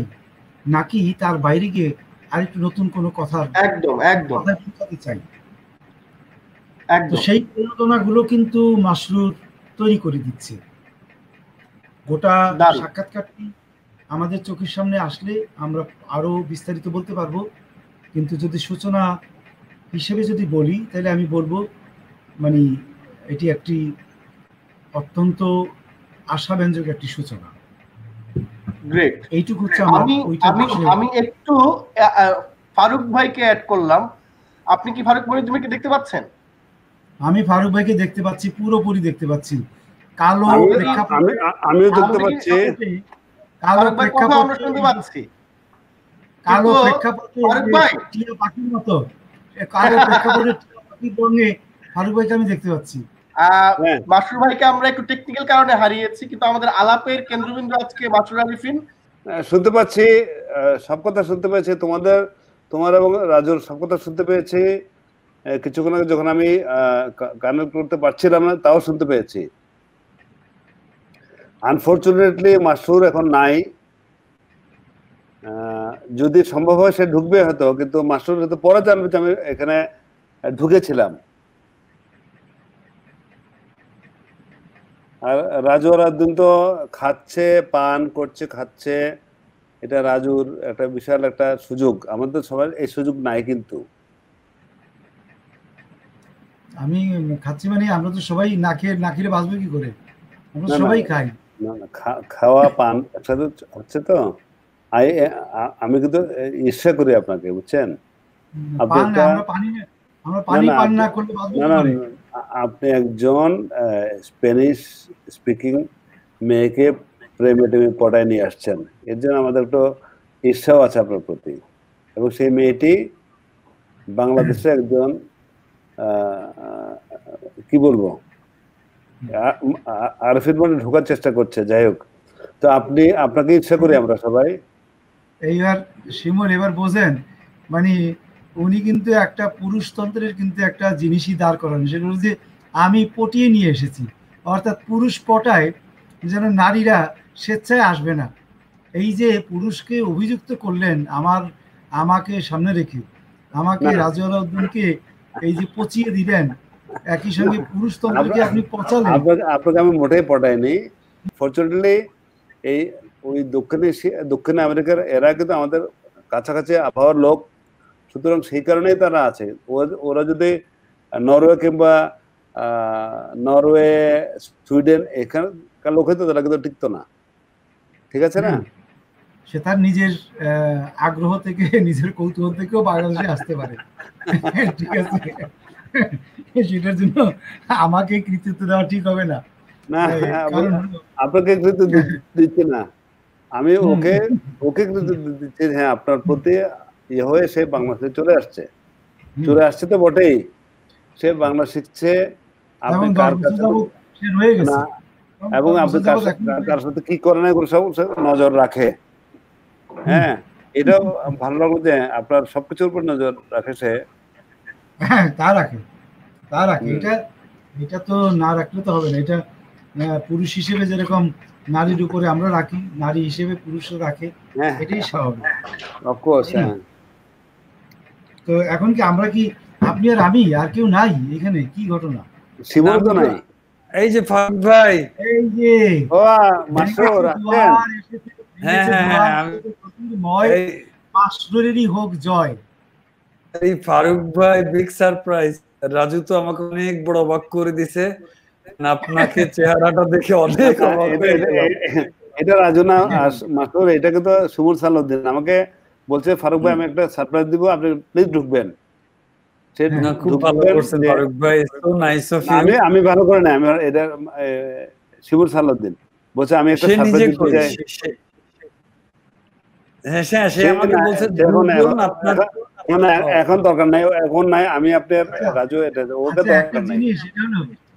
নাকি তার বাইরে গিয়ে আরেকটু নতুন কোনো কথা একদম একদম ঢুকাতে চাই? তো একদম সেই প্রণোদনাগুলো কিন্তু মাসরুর তৈরি করে দিচ্ছে। গোটা দারুণ। সাক্ষাৎকারটি আমাদের চোখের সামনে আসলে আমরা আরো বিস্তারিত বলতে পারবো, কিন্তু যদি সূচনা হিসেবে যদি বলি তাহলে আমি বলবো মানে এটি একটি অত্যন্ত আশাব্যঞ্জক একটি সূচনা। গ্রেট। এইটুকু হচ্ছে আমার আমি একটু ফারুক ভাইকে অ্যাড করলাম। আপনি কি ফারুক ভাই তুমি কি দেখতে পাচ্ছেন? আমি ফারুক ভাইকে দেখতে পাচ্ছি, পুরোপুরি দেখতে পাচ্ছি। কালো প্রেক্ষাপটে আমিও দেখতে পাচ্ছি। কালো প্রেক্ষাপটে আমরা শুনতে পাচ্ছি। কালো প্রেক্ষাপটে ফারুক ভাই টিয়া পাখির মতো কালো প্রেক্ষাপটে টিয়া পাখির রঙে ফারুক ভাইকে আমি দেখতে পাচ্ছি। মাসরুর ভাইকে আমরা একটু টেকনিক্যাল কারণে হারিয়েছি, কিন্তু আমাদের আলাপের কেন্দ্রবিন্দু আজকে মাসরুর আরিফিন। শুনতে পাচ্ছি, সব কথা শুনতে পেয়েছি, তোমার এবং রাজুর সব কথা শুনতে পেয়েছি। কিছুক্ষণ আগে যখন আমি কানেক্ট করতে পারছিলাম না তাও শুনতে পেয়েছি। আনফরচুনেটলি মাসরুর এখন নাই, যদি সম্ভব হয় সে ঢুকবে হয়তো, কিন্তু মাসরুর হয়তো পরে জানবে যে আমি এখানে ঢুকেছিলাম। আর রাজু আর একদিন তো খাচ্ছে, পান করছে, খাচ্ছে, এটা রাজুর একটা বিশাল একটা সুযোগ। আমাদের সবার এই সুযোগ নাই। কিন্তু আমি খাচ্ছি মানে আমরা তো সবাই না খেলে বাঁচবো কি করে? আমরা সবাই খাই। না খাওয়া পান একসাথে হচ্ছে তো। আমি কিন্তু ঈর্ষা করি আপনাকে, বুঝছেন? আপনি একজন স্প্যানিশ স্পিকিং মেয়েকে প্রেমে টেমে পটায় নিয়ে আসছেন, এর জন্য আমাদের একটু ঈর্ষাও আছে আপনার প্রতি। এবং সেই মেয়েটি বাংলাদেশে একজন কি বলবো আরফিন মানে ঢোকার চেষ্টা করছে। যাই হোক, তো আপনাকে ইচ্ছা করি আমরা সবাই। এইবার শিমুল এবার বোঝেন, মানে উনি কিন্তু একটা পুরুষতন্ত্রের কিন্তু একটা জিনিসই দাঁড় করান, সেটা হলো যে আমি পটিয়ে নিয়ে এসেছি, অর্থাৎ পুরুষ পটায় যেন নারীরা স্বেচ্ছায় আসবে না। এই যে পুরুষকে অভিযুক্ত করলেন আমাকে সামনে রেখে, আমাকে রাজু আলাউদ্দিনকে এই যে পচিয়ে দিলেন, একই সঙ্গে পুরুষতন্ত্রকে আপনি পচালেন। আপনাকে আমি মোটেই পটাইনি। ফরচুনেটলি এই ওই দক্ষিণ আমেরিকার এরা কিন্তু আমাদের কাছাকাছি আবহাওয়ার লোক, সুতরাং সেই কারণেই তারা আছে। ওরা যদি নরওয়ে কিংবা সুইডেন এখানকার লোক হইতো, তারা কিন্তু টিকতো না। ঠিক আছে না? সে তার নিজের আগ্রহ থেকে, নিজের কৌতূহল থেকেও বাংলাদেশে আসতে পারে। ঠিক আছে, সেটার জন্য আমাকে কৃতিত্ব দেওয়া ঠিক হবে না। আপনাকে কৃতিত্ব দিচ্ছি না, আমি ওকে কৃতিত্ব দিচ্ছি। হ্যাঁ, আপনার প্রতি ইয়ে হয়ে সে বাংলাদেশে চলে আসছে তো বটেই। সে বাংলা শিখছে, আপনি কার কাছে না, এবং আপনি কার সাথে কি করেন এগুলো সব নজর রাখে। হ্যাঁ, এটাও ভালো লাগলো যে আপনার সবকিছুর উপর নজর রাখে সে। হ্যাঁ, তা রাখে। এটা তো না রাখলে তো হবে না। এটা পুরুষ হিসেবে যেরকম নারীর উপরে আমরা রাখি, নারী হিসেবে পুরুষরা রাখে, এটাই স্বাভাবিক। অফকোর্স। তো এখন কি আমরা কি আপনি আর আমি আর কেউ নাই এখানে? কি ঘটনা? শিমুল তো নাই। এই যে ফারুক ভাই, এই যে মাসরুর মাসরুরেরই হোক জয়। এই ফারুক ভাই বিগ সারপ্রাইজ। রাজু তো আমাকে অনেক বড় অবাক করে দিছে, আপনাকে চেহারাটা দেখে অনেক অবাক হয়ে গেলাম। এটা রাজু না মাসরুর, এটাকে তো সুমন সালাউদ্দিন আমাকে বলছে, ফারুক ভাই আমি একটা সারপ্রাইজ দিব, আপনি প্লিজ ঢুকবেন। খুব ভালো করছেন ফারুক ভাই, সো নাইস অফ ইউ। আমি ভালো করে না, আমি এটা শিমুল সালাউদ্দিন বলছে আমি একটা সারপ্রাইজ দিতে চাই। হ্যাঁ সে আমাকে বলছে আপনার এখন দরকার নাই, এখন নাই, আমি আপনার রাজু এটা ওটা দরকার নাই।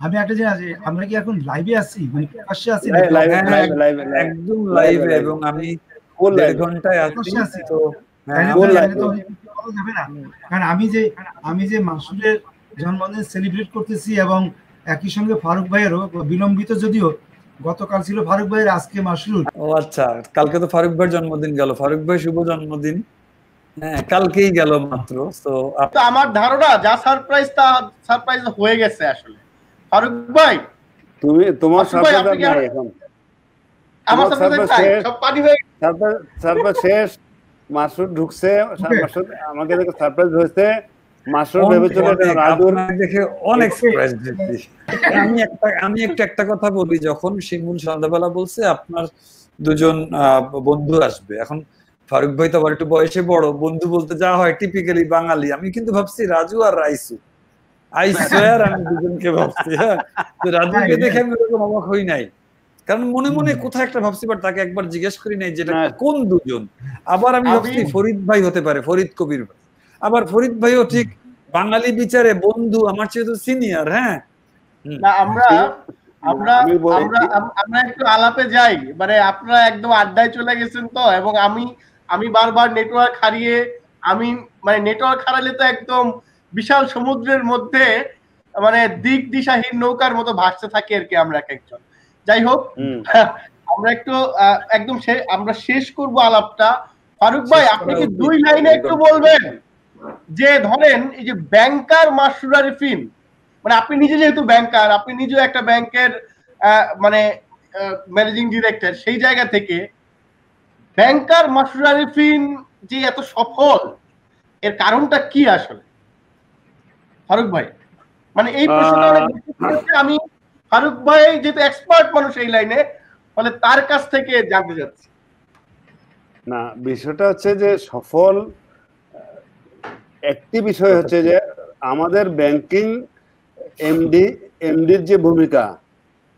আমি একটা জিনিস, আমরা কি এখন লাইভে আছি, মানে প্রকাশ্যে আছি? একদম লাইভে, এবং আমি 1.5 ঘন্টায় আছি। তো কারণ আমি যে মাসুদের জন্মদিন সেলিব্রেট করতেছি, এবং একই সঙ্গে ফারুক ভাইয়েরও বিলম্বিত, যদিও গতকাল ছিল ফারুক ভাইয়ের, আজকে মাসুর। ও আচ্ছা, কালকে তো ফারুক ভাইয়ের জন্মদিন গেল। ফারুক ভাই শুভ জন্মদিন। হ্যাঁ, কালকেই গেল মাত্র। তো আমার ধারণা যা সারপ্রাইজ তা সারপ্রাইজ হয়ে গেছে আসলে। ফারুক ভাই তোমার সারপ্রাইজ নাই এখন, আমার সারপ্রাইজ নাই, সব পানি হয়ে গেছে। সারপ্রাইজ শেষ, মাসুদ ঢুকছে, মাসুদ আমাকে দেখে সারপ্রাইজ হয়েছে। মাসুদ ভেবেছিল রাজুর দেখে অনেক সারপ্রাইজ দিয়েছি। আমি একটা কথা বলি, যখন শিমুল সন্ধ্যাবেলা বলছে আপনার দুজন বন্ধু আসবে, এখন ফারুক ভাই তো আবার একটু বয়সে বড়, বন্ধু বলতে যা হয় টিপিক্যালি বাঙালি, আমি কিন্তু ভাবছি রাজু আর রাইসু, আর আমি দুজনকে ভাবছি। হ্যাঁ, রাজুকে দেখে আমি এরকম অবাক হই নাই, কারণ মনে মনে কোথায় একটা ভাবছি, বাট তাকে একবার জিজ্ঞেস করি নাই যেটা কোন দুজন। আবার আমি ভাবছি ফরিদ ভাই হতে পারে, ফরিদ কবির ভাই। আবার ফরিদ ভাইও ঠিক বাঙালি বিচারে বন্ধু, আমার চেয়ে তো সিনিয়র। হ্যাঁ, না আমরা একটু আলাপে যাই, মানে আপনারা একদম আড্ডায় চলে গেছেন তো, এবং আমি বারবার নেটওয়ার্ক হারিয়ে, আমি মানে নেটওয়ার্ক হারালে তো একদম বিশাল সমুদ্রের মধ্যে মানে দিক দিশাহীন নৌকার মতো ভাসতে থাকি আর কি আমরা এক একজন। যাই হোক, আমরা একটু একদম আমরা শেষ করব আলাপটা। ফারুক ভাই, আপনি কি 2 লাইনে একটু বলবেন যে ধরেন এই যে ব্যাংকার মাসরুর আরিফিন, মানে আপনি নিজে যেহেতু ব্যাংকার, আপনি নিজেও একটা ব্যাংকের মানে ম্যানেজিং ডিরেক্টর, সেই জায়গা থেকে ব্যাংকার মাসরুর আরিফিন যে এত সফল, এর কারণটা কি আসলে ফারুক ভাই? মানে এই প্রশ্নটা আমি ফারুক ভাই যেহেতু এক্সপার্ট মানুষ এই লাইনে, ফলে তার কাছ থেকে জানতে চাচ্ছি। না, বিষয়টা হচ্ছে যে সফল একটি বিষয় হচ্ছে যে আমাদের ব্যাংকিং এমডির যে ভূমিকা,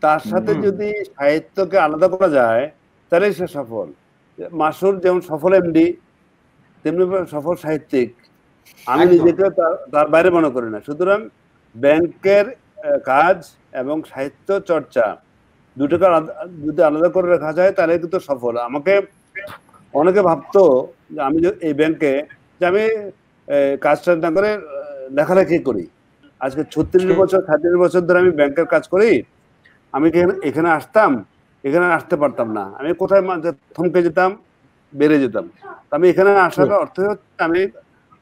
তার সাথে যদি সাহিত্যকে আলাদা করা যায় তাহলে সে সফল। মাসুর যেমন সফল এমডি, তেমনি সফল সাহিত্যিক। আমি নিজেকে তার বাইরে মনে করি না। সুতরাং ব্যাংকের কাজ এবং সাহিত্য চর্চা দুটোকে যদি আলাদা করে রাখা যায় তাহলে কিন্তু সফল। আমাকে অনেকে ভাবতো যে আমি এই ব্যাংকে যে আমি কাজটা না করে লেখালেখি করি। আজকে 36 বছর 37 বছর ধরে আমি ব্যাংকের কাজ করি। আমি এখানে আসতাম, এখানে আসতে পারতাম না। আমি কোথায় থমকে যেতাম, বেড়ে যেতাম। আমি এখানে আসার অর্থ হচ্ছে আমি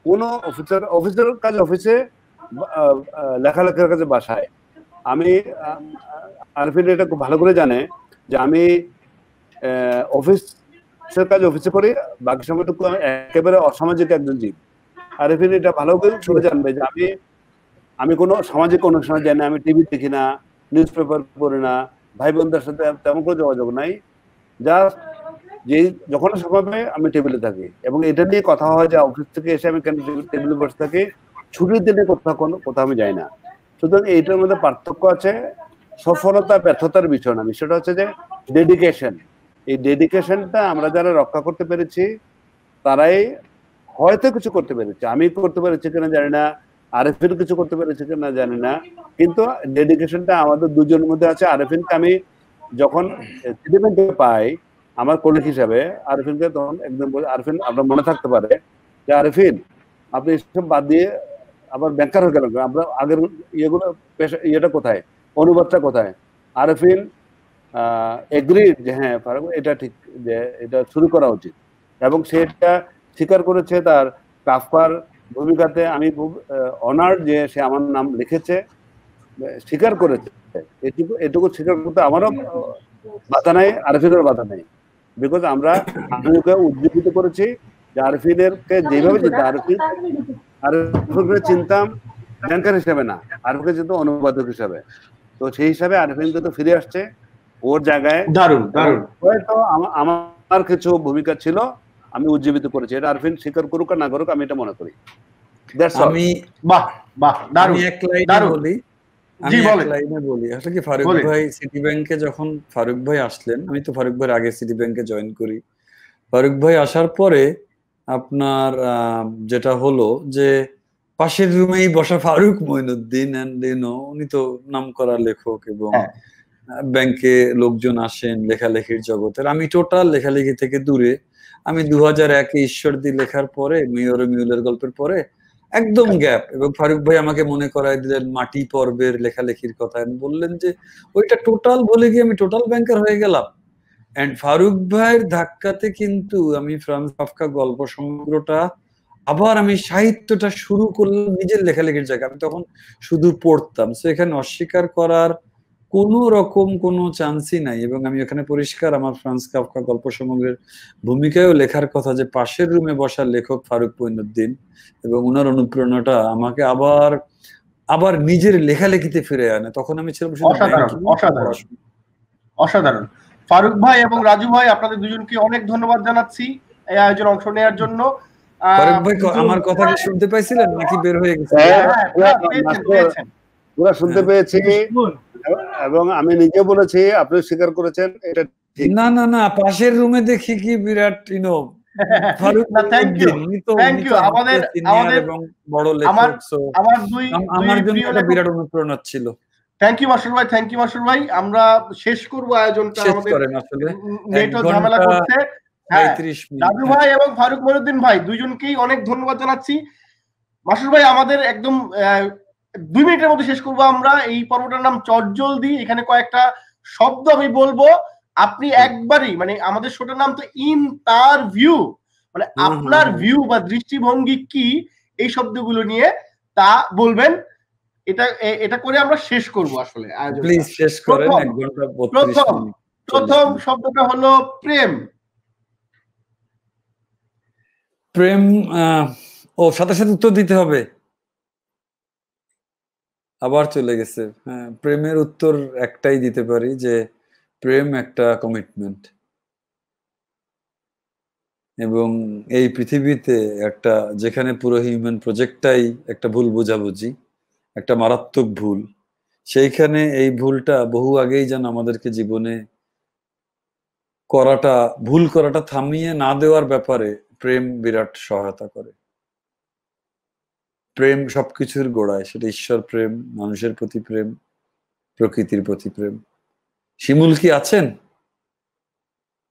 কোনো অফিসের কাজ অফিসে, লেখালেখির কাজে বাসায়। আমি আরফিন এটা খুব ভালো করে জানে যে আমি অফিসের কাজ অফিসে করি, বাকি সময়টুকু আমি একেবারে অসামাজিক একজন জীব। আরফিন এটা ভালো করে জানবে যে আমি কোনো সামাজিক অনুষ্ঠানে যাই না, আমি টিভি দেখি না, নিউজ পেপার পড়ি না, ভাই বোনদের সাথে তেমন কোনো যোগাযোগ নাই। জাস্ট যে যখন সময় পাই আমি টেবিলে থাকি, এবং এটা নিয়ে কথা হয় যে অফিস থেকে এসে আমি কেন টেবিলে বসে থাকি, ছুটির দিনে কোথাও আমি যাই না। সুতরাং এইটার মধ্যে পার্থক্য আছে। সফলতা ব্যর্থতার বিষয় না, বিষয়টা হচ্ছে যে ডেডিকেশন। এই ডেডিকেশনটা আমরা যারা রক্ষা করতে পেরেছি তারাই হয়তো কিছু করতে পেরেছে। আমি করতে পেরেছি কিনা জানি না, আরফিন কিছু করতে পেরেছে কিনা জানি না, কিন্তু ডেডিকেশনটা আমাদের দুজনের মধ্যে আছে। আরফিনকে আমি যখন সিটিব্যাংকে পাই আমার কলিগ হিসাবে, আরফিনকে তখন একদম বলে, আরফিন আপনার মনে থাকতে পারে যে আরফিন আপনি এসব বাদ দিয়ে আবার ব্যাংকার হয়ে গেলেন, আমরা আগের ইয়েটা কোথায়, অনুবাদটা কোথায়? আরফিন এগ্রিড যে হ্যাঁ এটা ঠিক, যে এটা শুরু করা উচিত, এবং সেটা স্বীকার করেছে। তার কাফকার ভূমিকাতে আমি খুব অনার্ড যে সে আমার নাম লিখেছে, স্বীকার করেছে। এটুকু স্বীকার করতে আমারও বাধা নাই, আরফিনের বাধা নেই। বিকজ আমরা আরফিনকে উজ্জীবিত করেছি যে আরফিনকে যেভাবে আরফিনকে চিনতাম ব্যাংকার হিসেবে না, আরফিনকে চিনতাম অনুবাদক হিসাবে। তো সেই হিসাবে আরফিন কিন্তু ফিরে আসছে ওর জায়গায়। দারুণ দারুণ। হয়তো আমার কিছু ভূমিকা ছিল, আমি উজ্জীবিত করেছি। এটা আরফিন স্বীকার করুক আর না করুক, আমি এটা মনে করি। আমি এক লাইনে বলি আসলে কি, ফারুক ভাই সিটি ব্যাংকে যখন ফারুক ভাই আসলেন, আমি তো ফারুক ভাইয়ের আগে সিটি ব্যাংকে জয়েন করি, ফারুক ভাই আসার পরে আপনার যেটা হলো যে পাশের রুমেই বসা ফারুক মঈনুদ্দিন এন্ড উনি তো নামকরা লেখক এবং হ্যাঁ। ব্যাংকে লোকজন আসেন লেখালেখির জগতের, আমি টোটাল লেখালেখি থেকে দূরে। আমি 2001-এ ঈশ্বরদী লেখার পরে মেয়র মিউলের গল্পের পরে একদম গ্যাপ, এবং ফারুক ভাই আমাকে মনে করায় দিলেন মাটি পর্বের লেখালেখির কথা, বললেন যে ওইটা টোটাল বলে গিয়ে আমি টোটাল ব্যাংকার হয়ে গেলাম। এন্ড ফারুক ভাইয়ের ধাক্কাতে কিন্তু আমি ফ্রান্স কাফকা গল্প সমগ্রটা আবার আমি সাহিত্যটা শুরু করলাম নিজের লেখালেখির জায়গায়। আমি তখন শুধু পড়তাম, তো এখানে অস্বীকার করার কোনো রকম কোনো চান্সই নাই। এবং আমি এখানে পরিষ্কার আমার ফ্রান্স কাফকা গল্প সমগ্রের ভূমিকায়ও লেখার কথা যে পাশের রুমে বসা লেখক ফারুক মঈনুদ্দিন, এবং ওনার অনুপ্রেরণাটা আমাকে আবার আবার নিজের লেখালেখিতে ফিরে আনে। তখন আমি ছিলাম শুধু অসাধারণ। ফারুক ভাই এবং রাজু ভাই, আপনাদের দুজনকে অনেক ধন্যবাদ জানাচ্ছি এই আয়োজনে অংশ নেওয়ার জন্য। ফারুক ভাই আমার কথা কি শুনতে পাইছিলেন নাকি বের হয়ে গেছে? পুরো শুনতে পেয়েছি, এবং আমি নিজে বলেছি, আপনি স্বীকার করেছেন এটা ঠিক। না না না, পাশের রুমে দেখি কি বিরাট ফারুক থ্যাংক ইউ। আমাদের এবং বড় লেখক, আমার জন্য এটা বিরাট অনুপ্রেরণা ছিল। থ্যাংক ইউ মাসুর ভাই, থ্যাংক ইউ মাসুর ভাই। আমরা শেষ করব আয়োজনটা, আমাদের নেটও ঝামেলা করছে। রাজু ভাই এবং ফারুক মঈনুদ্দিন ভাই দুইজনকেই অনেক ধন্যবাদ জানাচ্ছি। মাসুর ভাই, আমাদের একদম 2 মিনিটের মধ্যে শেষ করবো আমরা। এই পর্বটার নাম চটজলদি। এখানে কয়েকটা শব্দ আমি বলবো, আপনি একবারই, মানে আমাদের শোটার নাম তো ইন তার ভিউ, মানে আপনার ভিউ বা দৃষ্টিভঙ্গি কি এই শব্দগুলো নিয়ে তা বলবেন। এটা করে আমরা শেষ করব আসলে আয়োজন। প্লিজ শেষ করেন, 1 ঘন্টা 32 মিনিট। প্রথম শব্দটা হলো প্রেম। প্রেম, সাথে সাথে উত্তর দিতে হবে, আবার চলে গেছে। হ্যাঁ, প্রেমের উত্তর একটাই দিতে পারি যে প্রেম একটা কমিটমেন্ট, এবং এই পৃথিবীতে একটা, যেখানে পুরো হিউম্যান প্রজেক্টটাই একটা ভুল বোঝাবুঝি, একটা মারাত্মক ভুল, সেইখানে এই ভুলটা বহু আগেই যেন আমাদেরকে জীবনে ভুল করাটা থামিয়ে না দেওয়ার ব্যাপারে প্রেম বিরাট সহায়তা করে। প্রেম সবকিছুর গোড়ায়, সেটা ঈশ্বর প্রেম, মানুষের প্রতি প্রেম, প্রকৃতির প্রতি প্রেম। শিমুল কি আছেন?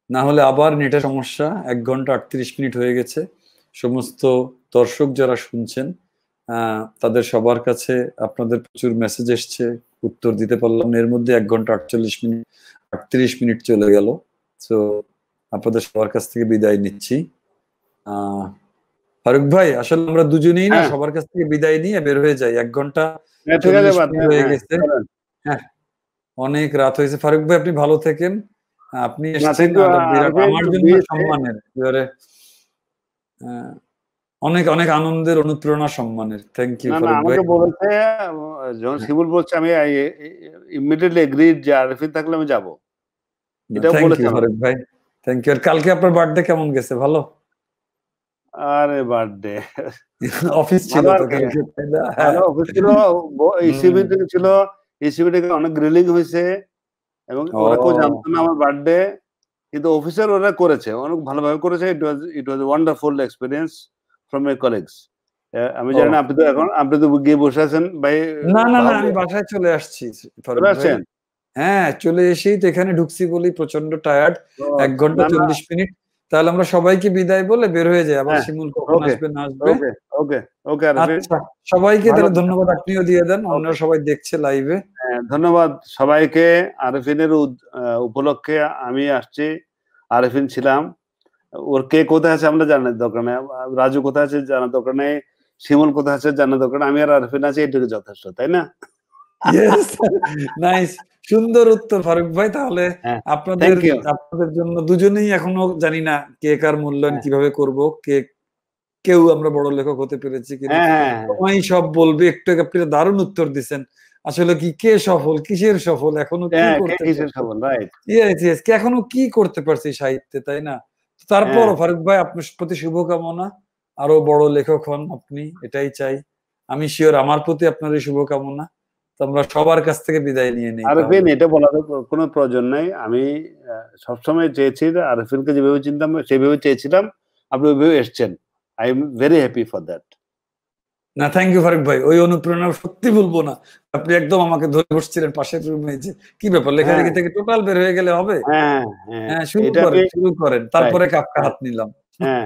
না হলে আবার নেটের সমস্যা। 1 ঘন্টা 38 মিনিট হয়ে গেছে। সমস্ত দর্শক যারা শুনছেন তাদের সবার কাছে আপনাদের প্রচুর মেসেজ এসছে, উত্তর দিতে পারলাম না। এর মধ্যে 1 ঘন্টা 38 মিনিট চলে গেল। তো আপনাদের সবার কাছ থেকে বিদায় নিচ্ছি। ফারুক ভাই, আসলে আমরা দুজনেই না সবার কাছ থেকে বিদায় নিয়ে বের হয়ে যাই। 1 ঘন্টা হয়ে গেছে। হ্যাঁ, অনেক রাত হয়েছে। ফারুক ভাই, আপনি ভালো থাকেন। আপনি এসেছেন আমার জন্য সম্মানের, অনেক অনেক আনন্দের, অনুপ্রেরণা, সম্মানের। থ্যাংক ইউ ফারুক ভাই। আমাকে বলেছে, যখন শিমুল বলছে, আমি ইমিডিয়েটলি এগ্রিড যে আরফিন থাকলে আমি যাব। এটা বলেছে ফারুক ভাই। Thank you. আর কালকে আপনার বার্থডে কেমন গেছে? ভালো? আরে বার্থডে অফিস ছিল তো কালকে, তাই না? হ্যাঁ, অফিস ছিল, ইসিবি থেকে ছিল, ইসিবি থেকে অনেক গ্রিলিং হয়েছে, এবং ওরা কেউ জানতো না আমার বার্থডে, কিন্তু অফিসার ওরা করেছে, অনেক ভালোভাবে করেছে। It was wonderful experience from my colleagues. আমি জানি না, আপনি তো গিয়ে বসে আছেন ভাই। না না না, আমি বাসায় চলে আসছি। হ্যাঁ, চলে এসেই তো এখানে ঢুকছি বলি প্রচন্ড টায়ার্ড। 1 ঘন্টা 40 মিনিট। তাহলে আমরা সবাইকে বিদায় বলে বের হয়ে যাই। আবার শিমুল কখন আসবে না আসবে। ওকে। আচ্ছা, সবাইকে তাহলে ধন্যবাদ, আপনিও দিয়ে দেন, অন্যরা সবাই দেখছে লাইভে। ধন্যবাদ সবাইকে। আরফিনের উপলক্ষে আমি আসছি, আরফিন ছিলাম। ওর কে কোথায় আছে আমরা জানার দরকার নেই, রাজু কোথায় আছে জানার দরকার নেই, শিমুল কোথায় আছে জানার দরকার নেই, আমি আর আরফিন আছি, এটুকু যথেষ্ট, তাই না? নাইস, সুন্দর উত্তর ফারুক ভাই। তাহলে আপনাদের জন্য দুজনেই এখনো জানি না কে কার মূল্যায়ন কিভাবে করব, কেউ আমরা বড় লেখক হতে পেরেছি কিনা সময় সব বলবে। একটু আপনি দারুণ উত্তর দিচ্ছেন। আসলে কি, কে সফল, কিসের সফল, এখনো কি করতে, এখনো কি করতে পারছি সাহিত্যে, তাই না? তারপরও ফারুক ভাই, আপনার প্রতি শুভকামনা, আরো বড় লেখক হন আপনি, এটাই চাই। আমি শিওর আমার প্রতি আপনার এই শুভকামনা। আমরা সবার কাছ থেকে বিদায় নিয়ে নিই। আরফিন, এটা বলার কোনো প্রয়োজন নাই। আমি সবসময় চেয়েছি, আরফিনকে যেভাবে চিনতাম সেভাবে চেয়েছিলাম, আপনি ওইভাবে এসছেন। I am very happy for that. না, থ্যাংক ইউ ফারুক ভাই, ওই অনুপ্রেরণা সত্যি বলবো না, আপনি একদম আমাকে ধরে বসছিলেন পাশের রুমে, যে কি ব্যাপার লেখালেখি থেকে টোটাল বের হয়ে গেলে হবে। হ্যাঁ, হ্যাঁ, শুরু করেন, তারপরে কাপকা হাত নিলাম। হ্যাঁ,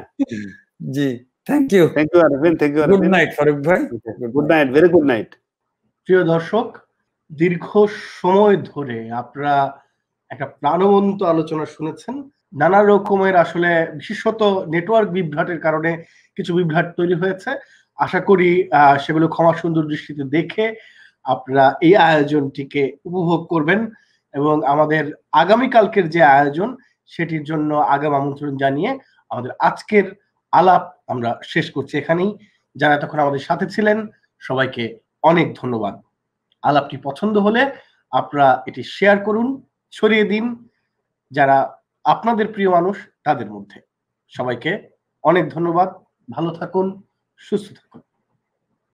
জি, thank you Arfin, thank you good night Faruk ভাই, good night, very good night. প্রিয় দর্শক, দীর্ঘ সময় ধরে আপনারা একটা প্রাণবন্ত আলোচনা শুনেছেন। নানা রকমের আসলে বিশেষত নেটওয়ার্ক বিভ্রাটের কারণে কিছু বিভ্রাট তৈরি হয়েছে। আশা করি সেগুলো ক্ষমা সুন্দর দৃষ্টিতে দেখে আপনারা এই আয়োজনটিকে উপভোগ করবেন এবং আমাদের আগামীকালকের যে আয়োজন সেটির জন্য আগাম আমন্ত্রণ জানিয়ে আমাদের আজকের আলাপ আমরা শেষ করছি এখানেই। যারা এতক্ষণ আমাদের সাথে ছিলেন সবাইকে অনেক ধন্যবাদ। আলাপটি পছন্দ হলে আপনারা এটি শেয়ার করুন, ছড়িয়ে দিন যারা আপনাদের প্রিয় মানুষ তাদের মধ্যে। সবাইকে অনেক ধন্যবাদ, ভালো থাকুন, সুস্থ থাকুন।